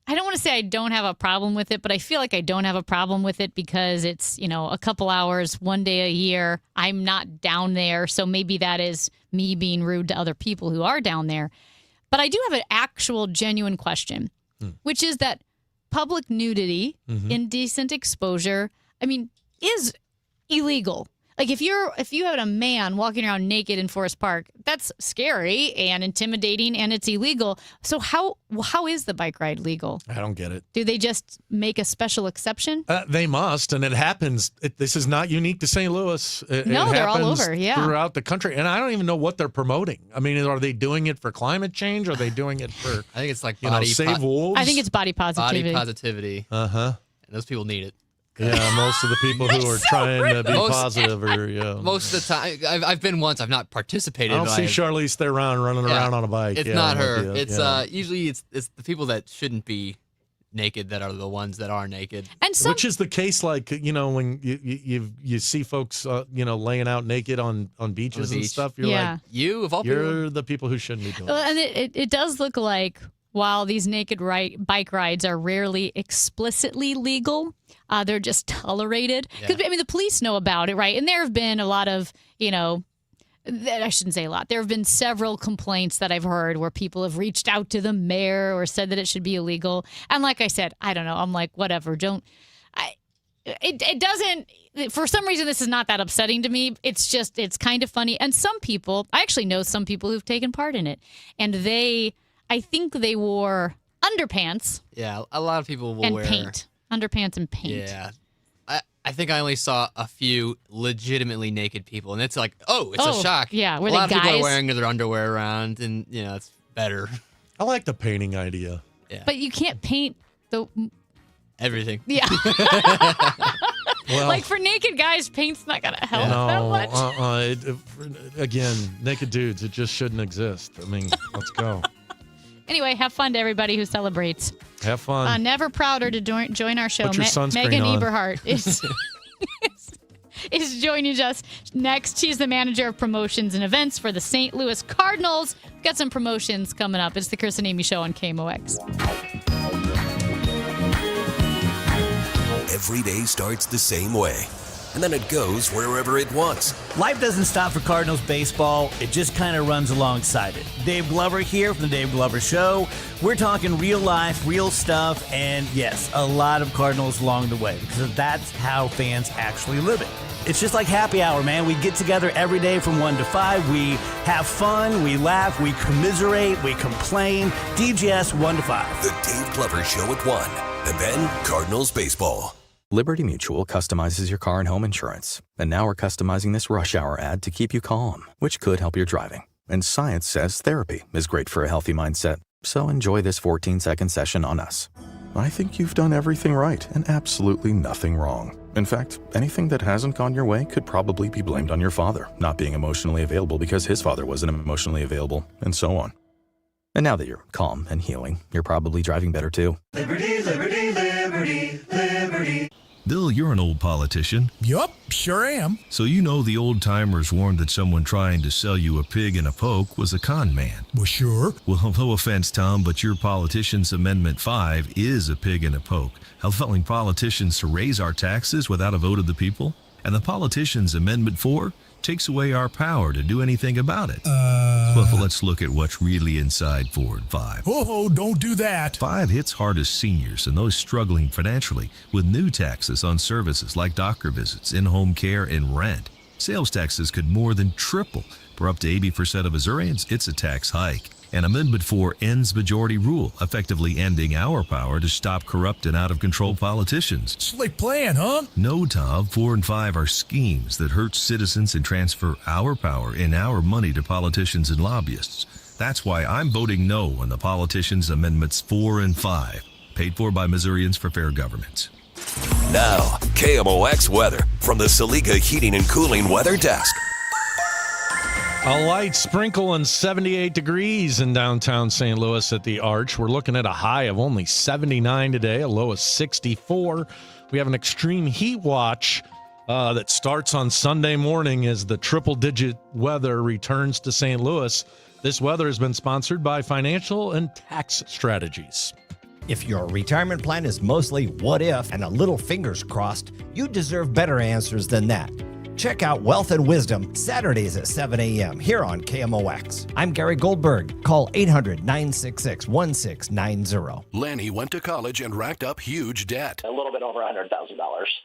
don't want to say I don't have a problem with it, but I feel like I don't have a problem with it because it's, a couple hours, one day a year. I'm not down there. So maybe that is me being rude to other people who are down there. But I do have an actual genuine question, which is that public nudity, indecent exposure, is illegal. Like if you have a man walking around naked in Forest Park, that's scary and intimidating, and it's illegal. So how is the bike ride legal? I don't get it. Do they just make a special exception? They must, and it happens. This is not unique to St. Louis. No, they're all over, throughout the country, and I don't even know what they're promoting. Are they doing it for climate change? Are they doing it for? I think it's like save wolves. I think it's body positivity. Body positivity. And those people need it. Yeah, most of the people who are trying to be positive are. Most of the time, I've been once. I've not participated. I don't see Charlize Theron running around on a bike. It's not her. It's usually it's the people that shouldn't be naked that are the ones that are naked. And which is the case, like when you see folks laying out naked on beaches and stuff. You're like, you're the people who shouldn't be doing. Well, and it does look like while these naked bike rides are rarely explicitly legal, they're just tolerated. Because the police know about it, right? And there have been a lot of, I shouldn't say a lot. There have been several complaints that I've heard where people have reached out to the mayor or said that it should be illegal. And like I said, I don't know. I'm like, whatever. It doesn't. For some reason, this is not that upsetting to me. It's kind of funny. And some people, I actually know some people who've taken part in it, and I think they wore underpants. Yeah, a lot of people will wear paint. Underpants and paint. Yeah. I think I only saw a few legitimately naked people, and it's like, it's a shock. Yeah, a lot of people are wearing their underwear around, and it's better. I like the painting idea. Yeah. But you can't paint everything. Yeah. Well, like for naked guys, paint's not gonna help that much. Again, naked dudes, it just shouldn't exist. Let's go. Anyway, have fun to everybody who celebrates. Have fun. Never prouder to join our show. Put your sunscreen Megan on. Eberhardt is joining us next. She's the manager of promotions and events for the St. Louis Cardinals. Got some promotions coming up. It's the Chris and Amy Show on KMOX. Every day starts the same way, and then it goes wherever it wants. Life doesn't stop for Cardinals baseball. It just kind of runs alongside it. Dave Glover here from the Dave Glover Show. We're talking real life, real stuff, and yes, a lot of Cardinals along the way, because that's how fans actually live it. It's just like happy hour, man. We get together every day from 1 to 5. We have fun, we laugh, we commiserate, we complain. DGS 1 to 5. The Dave Glover Show at 1, and then Cardinals baseball. Liberty Mutual customizes your car and home insurance. And now we're customizing this rush hour ad to keep you calm, which could help your driving. And science says therapy is great for a healthy mindset. So enjoy this 14-second session on us. I think you've done everything right and absolutely nothing wrong. In fact, anything that hasn't gone your way could probably be blamed on your father not being emotionally available because his father wasn't emotionally available, and so on. And now that you're calm and healing, you're probably driving better too. Liberty, liberty, liberty, liberty. Bill, you're an old politician. Yup, sure am. So you know the old-timers warned that someone trying to sell you a pig in a poke was a con man. Well, sure. Well, no offense, Tom, but your politician's Amendment 5 is a pig in a poke, allowing politicians to raise our taxes without a vote of the people. And the politician's Amendment 4 takes away our power to do anything about it. Well, let's look at what's really inside Forward 5. Oh, don't do that. 5 hits hardest seniors and those struggling financially with new taxes on services like doctor visits, in-home care, and rent. Sales taxes could more than triple. For up to 80% of Missourians, it's a tax hike. And Amendment 4 ends majority rule, effectively ending our power to stop corrupt and out-of-control politicians. Slick plan, huh? No, Tom. 4 and 5 are schemes that hurt citizens and transfer our power and our money to politicians and lobbyists. That's why I'm voting no on the Politicians Amendments 4 and 5, paid for by Missourians for Fair Government. Now, KMOX weather from the Saliga Heating and Cooling Weather Desk. A light sprinkle and 78 degrees in downtown St. Louis at the Arch. We're looking at a high of only 79 today, a low of 64. We have an extreme heat watch that starts on Sunday morning as the triple-digit weather returns to St. Louis. This weather has been sponsored by Financial and Tax Strategies. If your retirement plan is mostly what if and a little fingers crossed, you deserve better answers than that. Check out Wealth and Wisdom Saturdays at 7 a.m. here on KMOX. I'm Gary Goldberg. Call 800-966-1690. Lanny went to college and racked up huge debt. A little bit over $100,000.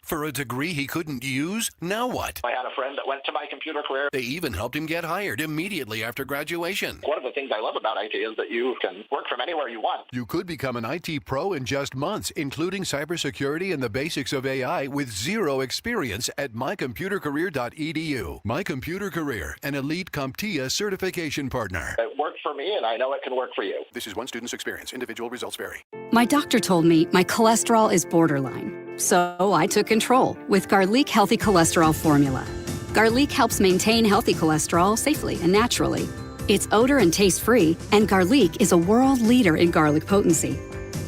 For a degree he couldn't use? Now what? I had a friend that went to My Computer Career. They even helped him get hired immediately after graduation. One of the things I love about IT is that you can work from anywhere you want. You could become an IT pro in just months, including cybersecurity and the basics of AI with zero experience at mycomputercareer.edu. My Computer Career, an elite CompTIA certification partner. It worked for me, and I know it can work for you. This is one student's experience. Individual results vary. My doctor told me my cholesterol is borderline. So I took control with Garlic Healthy Cholesterol Formula. Garlic helps maintain healthy cholesterol safely and naturally. It's odor and taste-free, and Garlic is a world leader in garlic potency.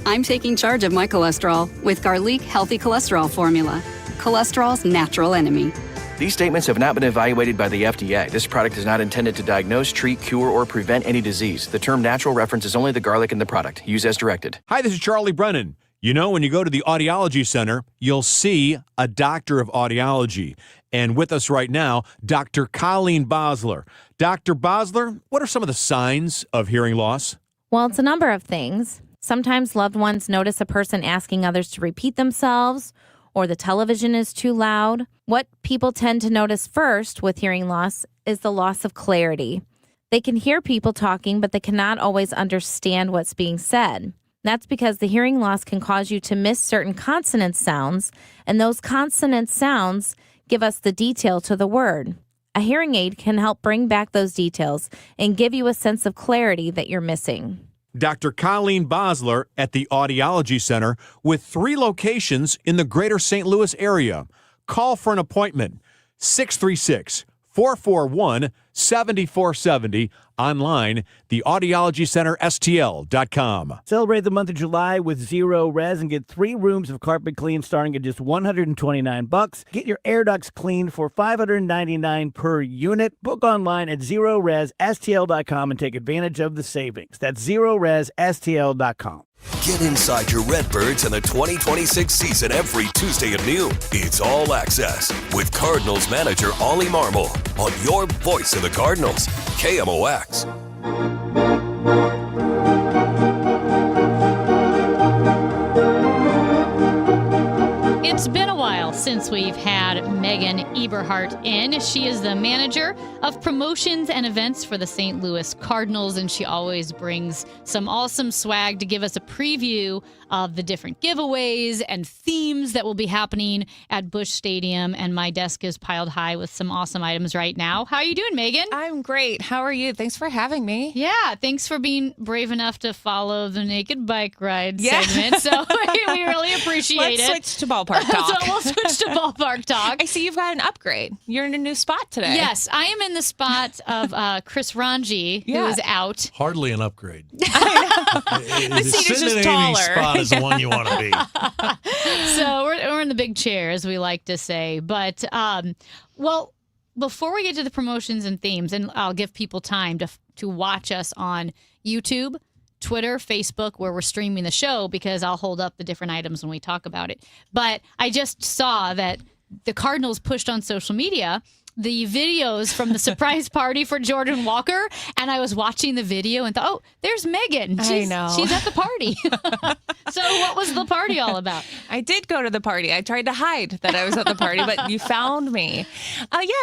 I'm taking charge of my cholesterol with Garlic Healthy Cholesterol Formula, cholesterol's natural enemy. These statements have not been evaluated by the FDA. This product is not intended to diagnose, treat, cure, or prevent any disease. The term natural references only the garlic in the product. Use as directed. Hi, this is Charlie Brennan. You know, when you go to the Audiology Center, you'll see a doctor of audiology. And with us right now, Dr. Colleen Bosler. Dr. Bosler, what are some of the signs of hearing loss? Well, it's a number of things. Sometimes loved ones notice a person asking others to repeat themselves, or the television is too loud. What people tend to notice first with hearing loss is the loss of clarity. They can hear people talking, but they cannot always understand what's being said. That's because the hearing loss can cause you to miss certain consonant sounds, and those consonant sounds give us the detail to the word. A hearing aid can help bring back those details and give you a sense of clarity that you're missing. Dr. Colleen Bosler at the Audiology Center with 3 locations in the greater St. Louis area. Call for an appointment, 636-441-7470. Online, theaudiologycenterstl.com. Celebrate the month of July with Zero Res and get 3 rooms of carpet clean starting at just $129. Get your air ducts cleaned for $599 per unit. Book online at ZeroResSTL.com and take advantage of the savings. That's ZeroResSTL.com. Get inside your Redbirds and the 2026 season every Tuesday at noon. It's All Access with Cardinals manager Ollie Marmol on your voice of the Cardinals, KMOX. It's been a while since we've had Megan Eberhardt in. She is the manager of promotions and events for the St. Louis Cardinals, and she always brings some awesome swag to give us a preview of the different giveaways and themes that will be happening at Busch Stadium. And my desk is piled high with some awesome items right now. How are you doing, Megan? I'm great. How are you? Thanks for having me. Yeah, thanks for being brave enough to follow the Naked Bike Ride segment. So we really appreciate Let's it. switch to ballpark talk. So we'll switch to ballpark talk. I see you've got an upgrade. You're in a new spot today. Yes, I am in the spot of Chris Ranji, who is out. Hardly an upgrade. The seat is just taller. Spot is the one you want to be. So we're in the big chair, as we like to say. But, well, before we get to the promotions and themes, and I'll give people time to watch us on YouTube, Twitter, Facebook, where we're streaming the show, because I'll hold up the different items when we talk about it. But I just saw that the Cardinals pushed on social media the videos from the surprise party for Jordan Walker, and I was watching the video and thought, oh, there's Megan. I know. She's at the party. So what was the party all about? I did go to the party. I tried to hide that I was at the party, but you found me.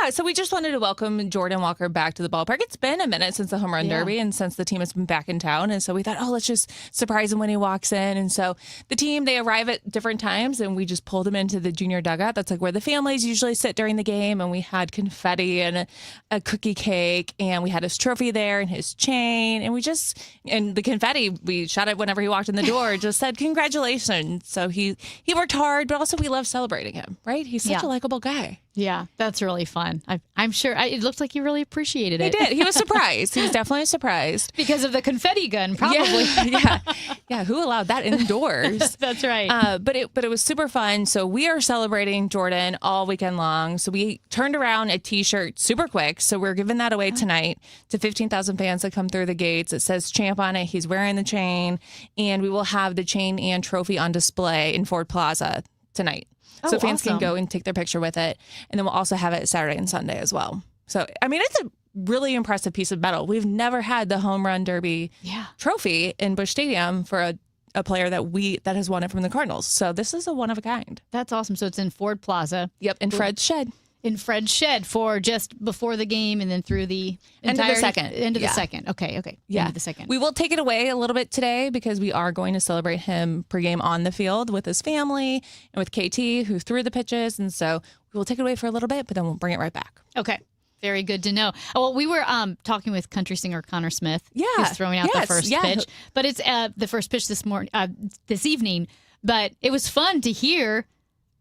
So we just wanted to welcome Jordan Walker back to the ballpark. It's been a minute since the home run derby and since the team has been back in town. And so we thought, let's just surprise him when he walks in. And so the team, they arrive at different times and we just pulled him into the junior dugout. That's like where the families usually sit during the game. And we had confetti and a cookie cake and we had his trophy there and his chain. And the confetti, we shot it whenever he walked in the door, just said, congratulations. So he worked hard, but also we love celebrating him, right? He's such a likable guy. Yeah, that's really fun. I'm sure it looked like he really appreciated it. He did. He was surprised. He was definitely surprised. Because of the confetti gun, probably. Yeah. Who allowed that indoors? That's right. But it was super fun. So we are celebrating Jordan all weekend long. So we turned around a T-shirt super quick. So we're giving that away tonight to 15,000 fans that come through the gates. It says champ on it. He's wearing the chain. And we will have the chain and trophy on display in Ford Plaza tonight. So fans can go and take their picture with it. And then we'll also have it Saturday and Sunday as well. So, I mean, it's a really impressive piece of metal. We've never had the home run derby trophy in Busch Stadium for a player that has won it from the Cardinals. So this is a one of a kind. That's awesome. So it's in Ford Plaza. Yep, in Fred's shed. In Fred's shed for just before the game and then through the End of the second. End of the second. Okay. Yeah. End of the second. We will take it away a little bit today because we are going to celebrate him pregame on the field with his family and with KT, who threw the pitches. And so we will take it away for a little bit, but then we'll bring it right back. Okay. Very good to know. Oh, well, we were talking with country singer Connor Smith. Yeah. Who's throwing out the first pitch. But it's the first pitch this evening. But it was fun to hear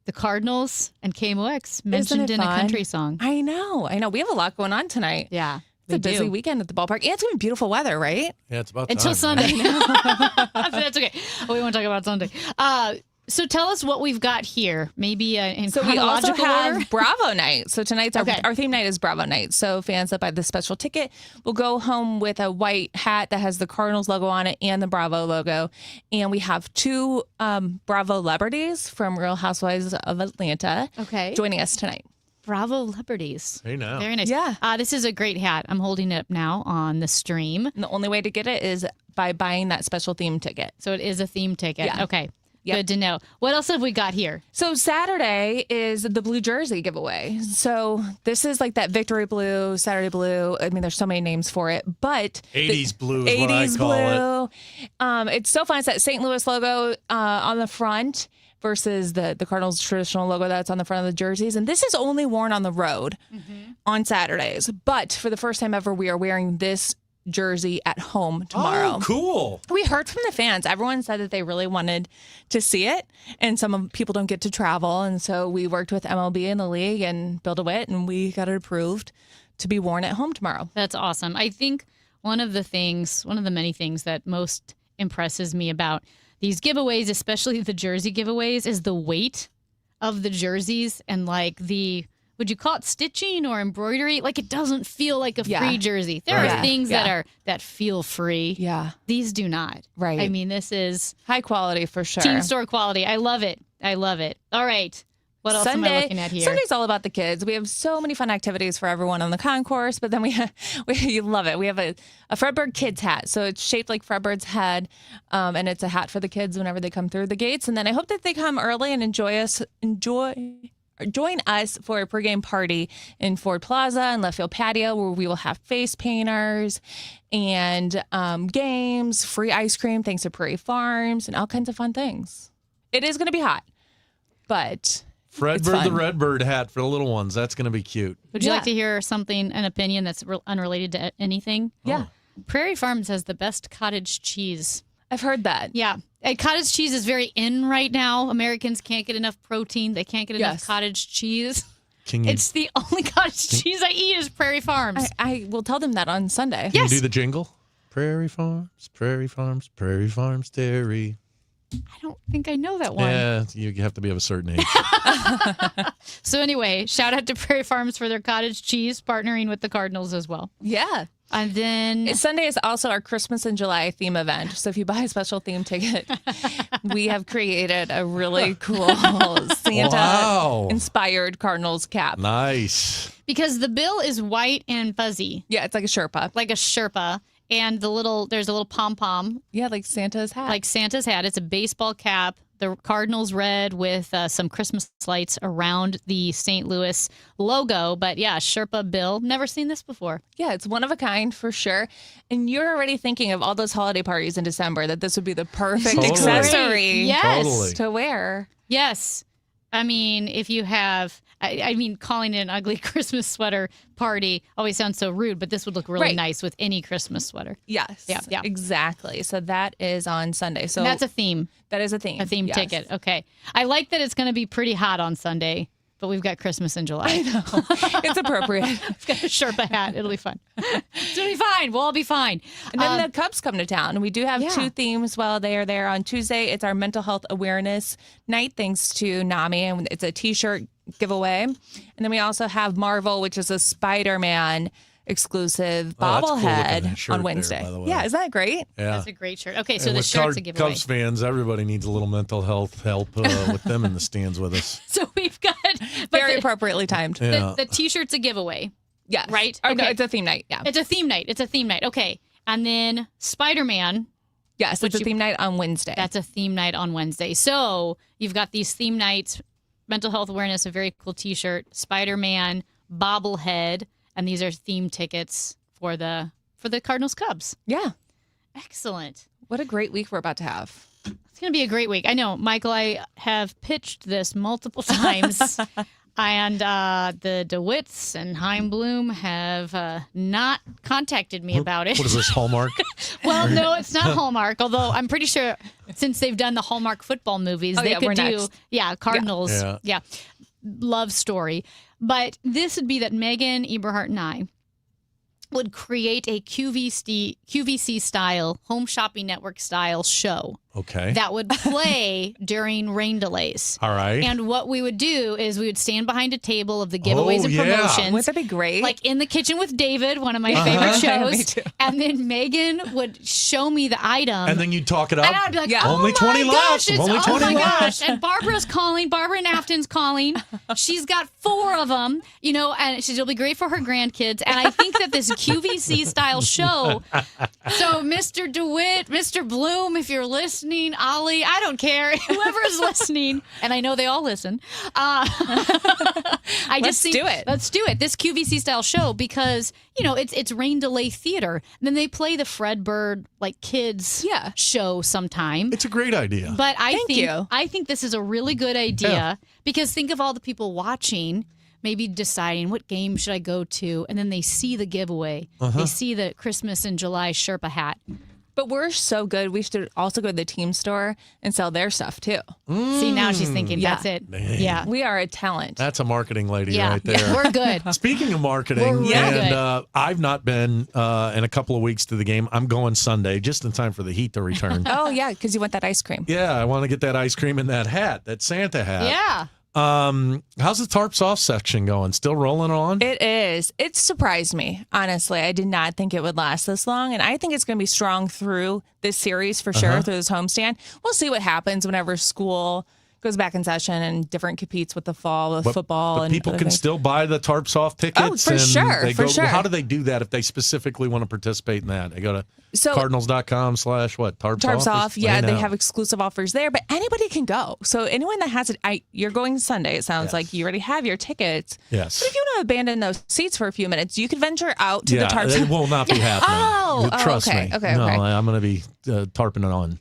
the Cardinals and KMOX mentioned in a country song. I know. We have a lot going on tonight. Yeah. It's a busy weekend at the ballpark. And it's going to be beautiful weather, right? Yeah, it's about Until time, Sunday. That's okay. We won't talk about Sunday. So tell us what we've got here. Maybe in chronological we also have order? Bravo Night. So tonight's our theme night is Bravo Night. So fans that buy the special ticket will go home with a white hat that has the Cardinals logo on it and the Bravo logo. And we have two Bravo celebrities from Real Housewives of Atlanta joining us tonight. Bravo celebrities. Hey, now. Very nice. Yeah. This is a great hat. I'm holding it up now on the stream. And the only way to get it is by buying that special theme ticket. So it is a theme ticket. Yeah. Okay. Yep. Good to know. What else have we got here? So Saturday is the blue jersey giveaway. So this is like that victory blue, Saturday blue. I mean, there's so many names for it, but 80s blue is what I call it. It's so fun. It's that St. Louis logo on the front versus the Cardinals traditional logo that's on the front of the jerseys. And this is only worn on the road on Saturdays. But for the first time ever, we are wearing this jersey at home tomorrow. Oh, cool. We heard from the fans. Everyone said that they really wanted to see it, and some people don't get to travel. And so we worked with MLB and the league and Build a Wit, and we got it approved to be worn at home tomorrow. That's awesome. I think one of the many things that most impresses me about these giveaways, especially the jersey giveaways, is the weight of the jerseys and like would you call it stitching or embroidery? Like it doesn't feel like a free jersey. There are things that feel free. Yeah. These do not. Right. I mean, this is high quality for sure. Team store quality. I love it. All right. What else am I looking at here? Sunday's all about the kids. We have so many fun activities for everyone on the concourse, but then you love it. We have a Fredbird Kids hat. So it's shaped like Fredbird's head, and it's a hat for the kids whenever they come through the gates. And then I hope that they come early and join us for a pregame party in Ford Plaza and Left Field Patio, where we will have face painters and games, free ice cream thanks to Prairie Farms, and all kinds of fun things. It is going to be hot, but Fredbird the Redbird hat for the little ones. That's going to be cute. Would you like to hear an opinion that's unrelated to anything? Yeah. Prairie Farms has the best cottage cheese. I've heard that. Yeah. Cottage cheese is very in right now. Americans can't get enough protein. They can't get enough cottage cheese. It's the only cottage cheese I eat is Prairie Farms. I will tell them that on Sunday. Can you do the jingle? Prairie Farms, Prairie Farms, Prairie Farms Dairy. I don't think I know that one. Yeah, you have to be of a certain age. So anyway, shout out to Prairie Farms for their cottage cheese, partnering with the Cardinals as well. Yeah. And then Sunday is also our Christmas in July theme event. So if you buy a special theme ticket, we have created a really cool Santa-inspired Cardinals cap. Nice. because the bill is white and fuzzy. Yeah, it's like a Sherpa. Like a Sherpa. And there's a little pom-pom. Yeah, like Santa's hat. Like Santa's hat. It's a baseball cap. The Cardinals red with some Christmas lights around the St. Louis logo. But yeah, Sherpa bill. Never seen this before. Yeah, it's one of a kind for sure. And you're already thinking of all those holiday parties in December that this would be the perfect accessory to wear. Yes. I mean, if you have, I mean, calling it an ugly Christmas sweater party always sounds so rude, but this would look really nice with any Christmas sweater. Yes. Yeah. Exactly. So that is on Sunday. So And that's a theme. That is a theme. A theme ticket. Okay. I like that it's going to be pretty hot on Sunday, but we've got Christmas in July. I know. It's appropriate. I've got a Sherpa hat. It'll be fun. It'll be fine. We'll all be fine. And then the Cubs come to town. We do have two themes while they are there. On Tuesday, it's our mental health awareness night, thanks to NAMI, and it's a T-shirt giveaway. And then we also have Marvel, which is a Spider-Man exclusive bobblehead on Wednesday. There, by the way. Yeah, isn't that great? Yeah. That's a great shirt. Okay, so And the with shirt's a giveaway. Cubs fans, everybody needs a little mental health help with them in the stands with us. So we've got very appropriately timed. Yeah. The T-shirt's a giveaway. Yes. Right? Oh, no, it's a theme night. Yeah. It's a theme night. It's a theme night. Okay. And then Spider-Man. Yes, it's a theme night on Wednesday. That's a theme night on Wednesday. So you've got these theme nights, mental health awareness, a very cool T-shirt, Spider-Man, bobblehead, and these are theme tickets for the Cardinals Cubs. Yeah. Excellent. What a great week we're about to have. It's going to be a great week. I know, Michael, I have pitched this multiple times. And the DeWitts and Heim Bloom have not contacted me about it. What is this, Hallmark? Well, no, it's not Hallmark. Although I'm pretty sure since they've done the Hallmark football movies, they could we're do next. Cardinals. Yeah, love story. But this would be that Megan Eberhardt and I would create a QVC style, Home Shopping Network style show. Okay. That would play during rain delays. All right. And what we would do is we would stand behind a table of the giveaways and promotions. Wouldn't that be great? Like In the Kitchen with David, one of my favorite shows. Me too. And then Megan would show me the item. And then you talk it up. And I'd be like, Only 20 left. Only 20 oh my left. gosh. And Barbara's calling. Barbara Nafton's calling. She's got 4 of them, and she'll be great for her grandkids. And I think that this QVC style show. So Mr. DeWitt, Mr. Bloom, if you're listening, Ollie, I don't care. Whoever's listening, and I know they all listen. Let's do it. Let's do it. This QVC style show because it's rain delay theater. And then they play the Fred Bird kids show sometime. It's a great idea. But I think this is a really good idea because think of all the people watching. Maybe deciding what game should I go to, and then they see the giveaway. They see the Christmas in July Sherpa hat. But we're so good. We should also go to the team store and sell their stuff too. See, now she's thinking that's it. Man. Yeah. We are a talent. That's a marketing lady right there. Yeah, we're good. Speaking of marketing, We're really good. I've not been in a couple of weeks to the game. I'm going Sunday, just in time for the heat to return. Oh, yeah, because you want that ice cream. Yeah, I want to get that ice cream and that hat, that Santa hat. Yeah. How's the tarps off section going? Still rolling on? It is. It surprised me, honestly. I did not think it would last this long, and I think it's going to be strong through this series for sure, through this homestand. We'll see what happens whenever school goes back in session and different competes with the fall with football. But and people other can things. still buy the tarps off tickets. for sure, They for sure. How do they do that if they specifically want to participate in that? They go to cardinals.com/what? Tarps off. Yeah, they have exclusive offers there, but anybody can go. So anyone that has it, you're going Sunday. It sounds like you already have your tickets. Yes. But if you want to abandon those seats for a few minutes, you could venture out to the tarps. It will not be happening. Trust okay, me. okay, no, okay. I'm going to be tarping it on.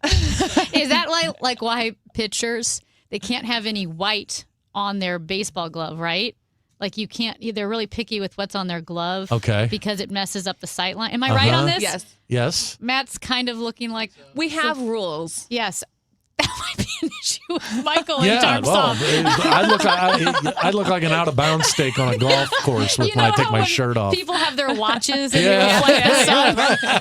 Is that like why pitchers, they can't have any white on their baseball glove, right? Like you can't, they're really picky with what's on their glove. Okay. Because it messes up the sight line. Am I right on this? Yes. Yes. Matt's kind of looking like. We have rules. Yes. That might be an issue with Michael and Yeah, Tarp well, Soft. I look like an out of bounds steak on a golf course when I take my shirt off. People have their watches and Yeah.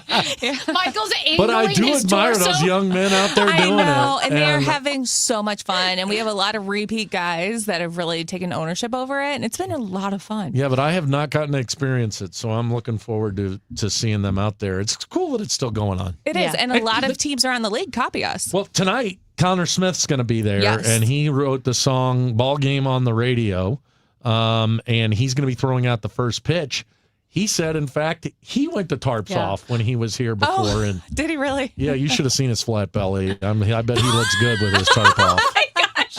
Michael's angling But I do his admire torso. those young men out there I doing know, it. and they're having so much fun. And we have a lot of repeat guys that have really taken ownership over it, and it's been a lot of fun. Yeah, but I have not gotten to experience it, so I'm looking forward to seeing them out there. It's cool that it's still going on. It is, and a lot of teams around the league copy us. Well, tonight, Connor Smith's going to be there, Yes. and he wrote the song Ball Game on the Radio, and he's going to be throwing out the first pitch. He said, in fact, he went to Tarps Off when he was here before. Oh, And did he really? yeah, you should have seen his flat belly. I bet he looks good with his tarp off. Oh my gosh.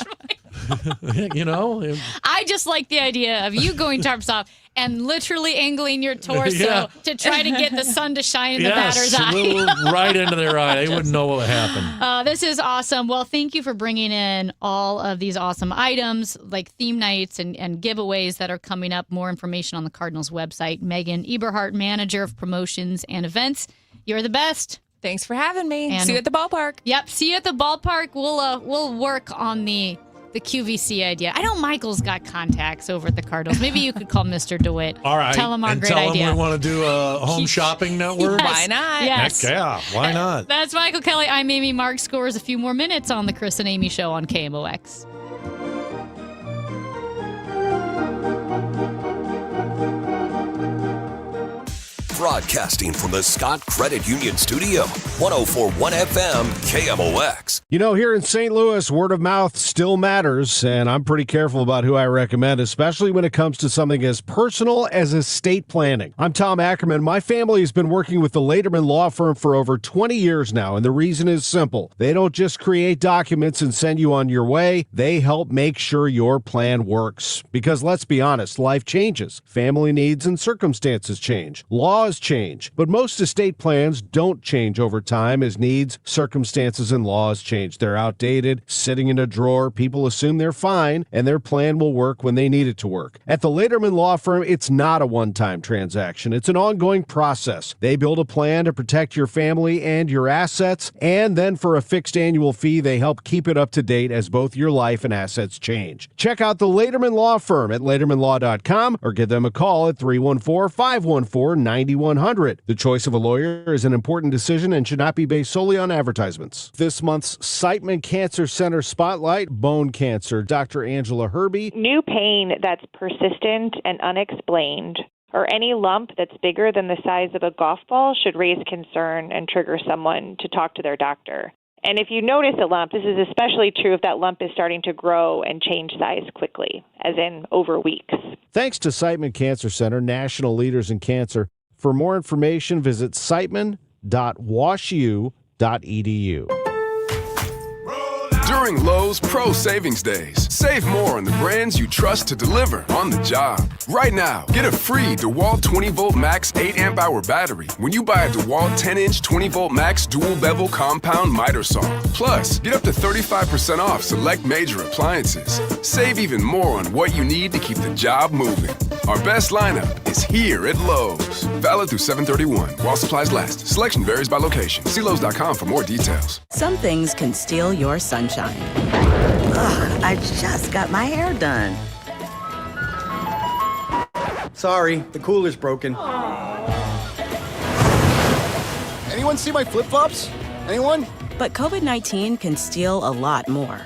You know? I just like the idea of you going Tarps Off and literally angling your torso Yeah. to try to get the sun to shine in the Yes, batter's eye. right into their eye. They wouldn't know what happened. This is awesome. Well, thank you for bringing in all of these awesome items like theme nights and giveaways that are coming up. More information on the Cardinals website. Megan Eberhardt, Manager of Promotions and Events. You're the best. Thanks for having me. And See you at the ballpark. Yep, see you at the ballpark. We'll work on the QVC idea. I know Michael's got contacts over at the Cardinals. Maybe you could call Mr. DeWitt. All right. Tell him our and great tell idea. him we want to do a home shopping network. Yes. Why not? Yes. Heck yeah, why not? That's Michael Kelly. I'm Amy Mark. Scores a few more minutes on the Chris and Amy Show on KMOX. Broadcasting from the Scott Credit Union Studio, 104.1 FM KMOX. You know, here in St. Louis, word of mouth still matters, and I'm pretty careful about who I recommend, especially when it comes to something as personal as estate planning. I'm Tom Ackerman. My family has been working with the Lederman Law Firm for over 20 years now, and the reason is simple. They don't just create documents and send you on your way. They help make sure your plan works. Because let's be honest, life changes. Family needs and circumstances change. Laws change. But most estate plans don't change over time as needs, circumstances, and laws change. They're outdated, sitting in a drawer. People assume they're fine, and their plan will work when they need it to work. At the Lederman Law Firm, it's not a one-time transaction. It's an ongoing process. They build a plan to protect your family and your assets, and then for a fixed annual fee, they help keep it up to date as both your life and assets change. Check out the Lederman Law Firm at LedermanLaw.com or give them a call at 314-514-9100. The choice of a lawyer is an important decision and should not be based solely on advertisements. This month's Siteman Cancer Center Spotlight, bone cancer. Dr. Angela Herbie. New pain that's persistent and unexplained, or any lump that's bigger than the size of a golf ball should raise concern and trigger someone to talk to their doctor. And if you notice a lump, this is especially true if that lump is starting to grow and change size quickly, as in over weeks. Thanks to Siteman Cancer Center, national leaders in cancer. For more information, visit siteman.washu.edu. During Lowe's Pro Savings Days, save more on the brands you trust to deliver on the job. Right now, get a free DeWalt 20-volt max 8-amp-hour battery when you buy a DeWalt 10-inch 20-volt max dual-bevel compound miter saw. Plus, get up to 35% off select major appliances. Save even more on what you need to keep the job moving. Our best lineup is here at Lowe's. Valid through 7/31 while supplies last. Selection varies by location. See Lowe's.com for more details. Some things can steal your sunshine. Ugh, I just got my hair done. Sorry, the cooler's broken. Anyone see my flip-flops? Anyone? But COVID-19 can steal a lot more.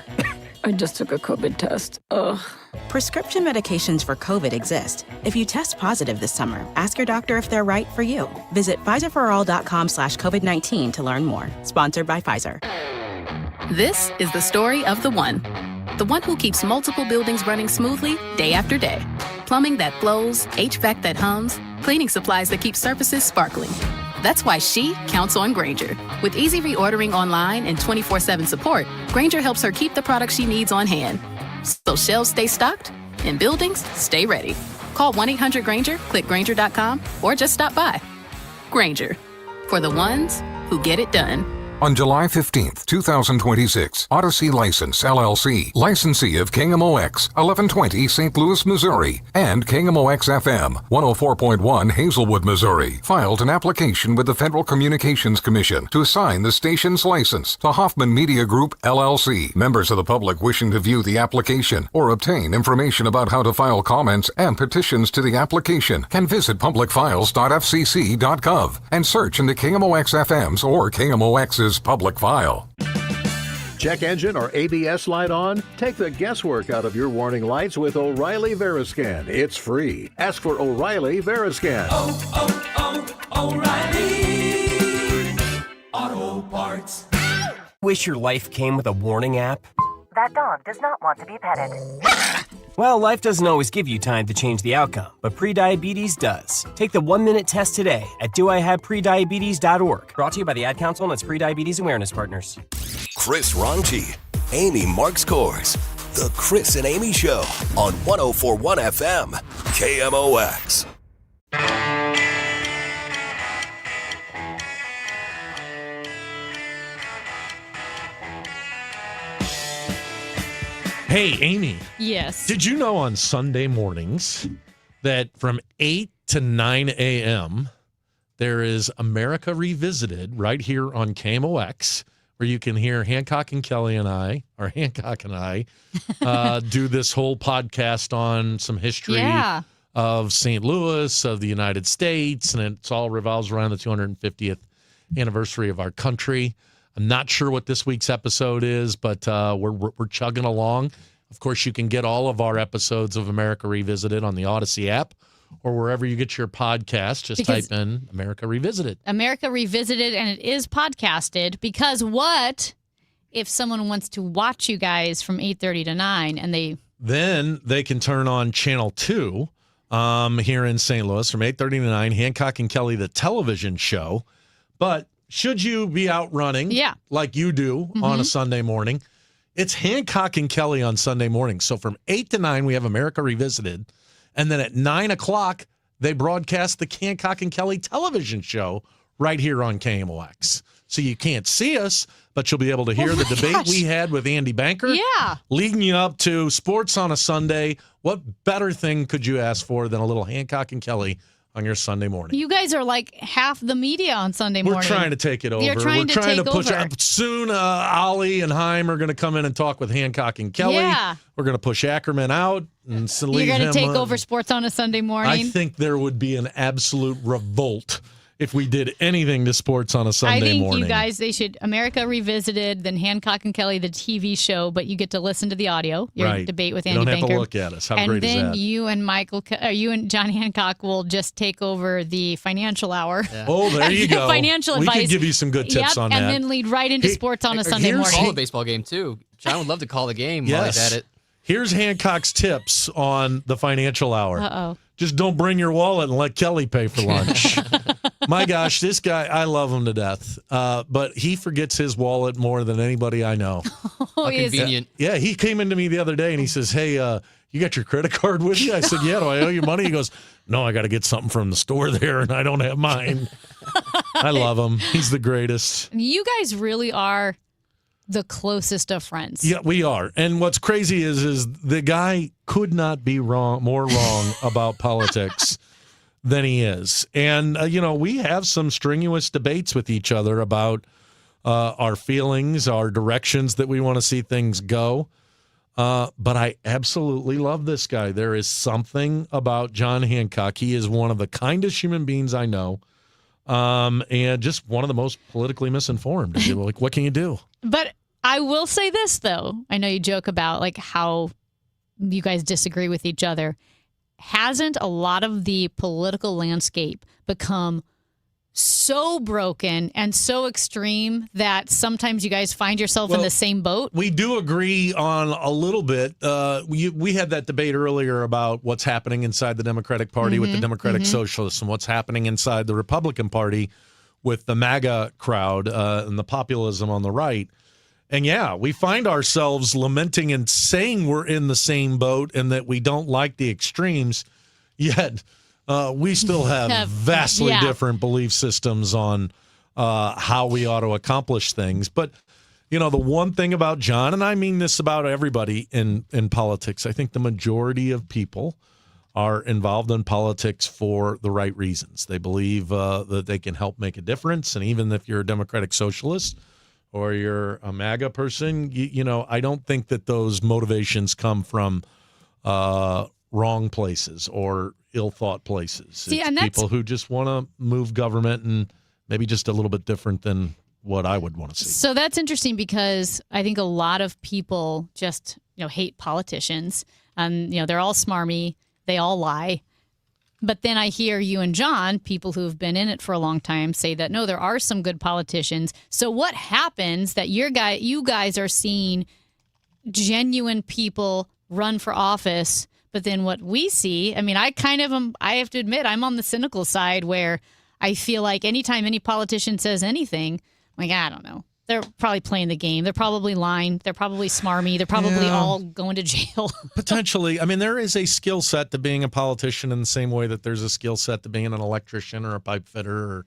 I just took a COVID test. Ugh. Prescription medications for COVID exist. If you test positive this summer, ask your doctor if they're right for you. Visit PfizerForAll.com/COVID-19 to learn more. Sponsored by Pfizer. This is the story of the one who keeps multiple buildings running smoothly day after day. Plumbing that flows, HVAC that hums, cleaning supplies that keep surfaces sparkling. That's why she counts on Grainger. With easy reordering online and 24/7 support, Grainger helps her keep the products she needs on hand. So shelves stay stocked and buildings stay ready. Call 1-800-GRAINGER, click Grainger.com, or just stop by. Grainger, for the ones who get it done. On July 15th, 2026, Odyssey License, LLC, licensee of KMOX, 1120 St. Louis, Missouri, and KMOX FM, 104.1 Hazelwood, Missouri, filed an application with the Federal Communications Commission to assign the station's license to Hoffman Media Group, LLC. Members of the public wishing to view the application or obtain information about how to file comments and petitions to the application can visit publicfiles.fcc.gov and search in the KMOX FM's or KMOX's public file. Check engine or ABS light on? Take the guesswork out of your warning lights with O'Reilly Veriscan. It's free. Ask for O'Reilly Veriscan. O'Reilly Auto Parts. Wish your life came with a warning app? That dog does not want to be petted. Well, life doesn't always give you time to change the outcome, but prediabetes does. Take the 1-minute test today at doihaveprediabetes.org. Brought to you by the Ad Council and its Prediabetes Awareness Partners. Chris Ronchi, Amy Marks Kors. The Chris and Amy Show on 104.1 FM, KMOX. Hey, Amy. Yes. Did you know on Sunday mornings that from 8 to 9 a.m., there is America Revisited right here on KMOX, where you can hear Hancock and Kelly and I do this whole podcast on some history of St. Louis, of the United States, and it all revolves around the 250th anniversary of our country. I'm not sure what this week's episode is, but we're chugging along. Of course, you can get all of our episodes of America Revisited on the Odyssey app or wherever you get your podcast. Just type in America Revisited. America Revisited, and it is podcasted because what if someone wants to watch you guys from 8:30 to 9 and Then they can turn on Channel 2 here in St. Louis from 8:30 to 9, Hancock and Kelly, the television show. But should you be out running like you do on a Sunday morning, it's Hancock and Kelly on Sunday morning. So from 8 to 9, we have America Revisited. And then at 9 o'clock, they broadcast the Hancock and Kelly television show right here on KMOX. So you can't see us, but you'll be able to hear the debate we had with Andy Banker. Yeah. Leading you up to sports on a Sunday. What better thing could you ask for than a little Hancock and Kelly on your Sunday morning? You guys are like half the media on Sunday morning. We're trying to take it over. We're trying to push it. Soon, Ollie and Heim are going to come in and talk with Hancock and Kelly. Yeah. We're going to push Ackerman out and leave You're going to take him, over sports on a Sunday morning? I think there would be an absolute revolt if we did anything to sports on a Sunday morning. You guys, they should America Revisited, then Hancock and Kelly, the TV show, but you get to listen to the audio. Your debate with Andy Banker. You don't have to look at us. How great is that? And then you and John Hancock will just take over the financial hour. Yeah. Oh, there you go. Financial advice. We could give you some good tips on that. And then lead right into sports on a Sunday morning. Call a baseball game, too. John would love to call the game while he's at it. Here's Hancock's tips on the financial hour. Uh-oh. Just don't bring your wallet and let Kelly pay for lunch. My gosh, this guy, I love him to death. But he forgets his wallet more than anybody I know. Oh, convenient. Yeah, he came into me the other day and he says, hey, you got your credit card with you? I said, yeah, do I owe you money? He goes, no, I got to get something from the store there and I don't have mine. I love him. He's the greatest. You guys really are the closest of friends. Yeah, we are. And what's crazy is the guy could not be more wrong about politics than he is. And, we have some strenuous debates with each other about our feelings, our directions that we want to see things go. But I absolutely love this guy. There is something about John Hancock. He is one of the kindest human beings I know. And just one of the most politically misinformed. Like, what can you do? But I will say this, though. I know you joke about like how you guys disagree with each other. Hasn't a lot of the political landscape become so broken and so extreme that sometimes you guys find yourself in the same boat? We do agree on a little bit. We had that debate earlier about what's happening inside the Democratic Party with the Democratic Socialists and what's happening inside the Republican Party with the MAGA crowd and the populism on the right. And yeah, we find ourselves lamenting and saying we're in the same boat and that we don't like the extremes, yet we still have vastly different belief systems on how we ought to accomplish things. But, the one thing about John, and I mean this about everybody in politics, I think the majority of people are involved in politics for the right reasons. They believe that they can help make a difference. And even if you're a Democratic Socialist or you're a MAGA person, I don't think that those motivations come from wrong places or ill-thought places. It's people who just want to move government and maybe just a little bit different than what I would want to see. So that's interesting because I think a lot of people just, hate politicians. They're all smarmy. They all lie. But then I hear you and John, people who've been in it for a long time, say that, no, there are some good politicians. So what happens that you guys are seeing genuine people run for office, but then what we see, I have to admit, I'm on the cynical side where I feel like anytime any politician says anything, I'm like, I don't know. They're probably playing the game. They're probably lying. They're probably smarmy. They're probably all going to jail. Potentially. There is a skill set to being a politician in the same way that there's a skill set to being an electrician or a pipe fitter or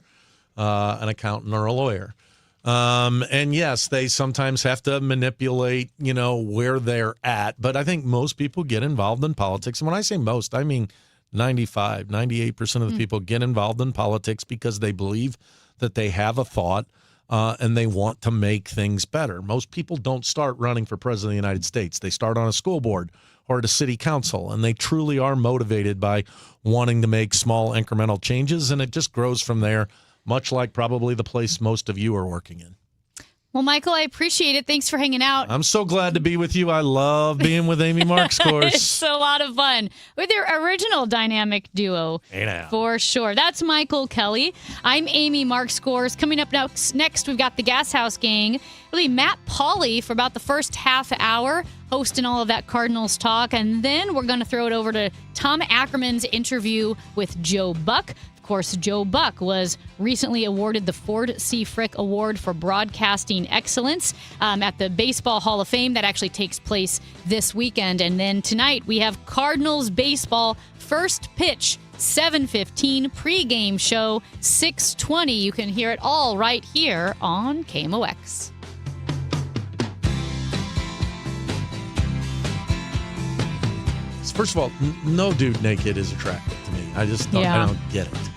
an accountant or a lawyer. And yes, they sometimes have to manipulate, where they're at. But I think most people get involved in politics. And when I say most, I mean 95, 98% of the people get involved in politics because they believe that they have a thought and they want to make things better. Most people don't start running for president of the United States. They start on a school board or at a city council, and they truly are motivated by wanting to make small incremental changes, and it just grows from there, much like probably the place most of you are working in. Well, Michael, I appreciate it. Thanks for hanging out. I'm so glad to be with you. I love being with Amy Markscourse. It's a lot of fun with your original dynamic duo. Hey now. For sure. That's Michael Kelly. I'm Amy Markscourse. Coming up next, we've got the Gas House Gang. It'll be Matt Pauley for about the first half hour, hosting all of that Cardinals talk. And then we're going to throw it over to Tom Ackerman's interview with Joe Buck. Of course, Joe Buck was recently awarded the Ford C. Frick Award for Broadcasting Excellence at the Baseball Hall of Fame. That actually takes place this weekend. And then tonight we have Cardinals baseball first pitch, 7:15 pregame show, 6:20. You can hear it all right here on KMOX. First of all, no dude naked is attractive to me. I just don't, I don't get it.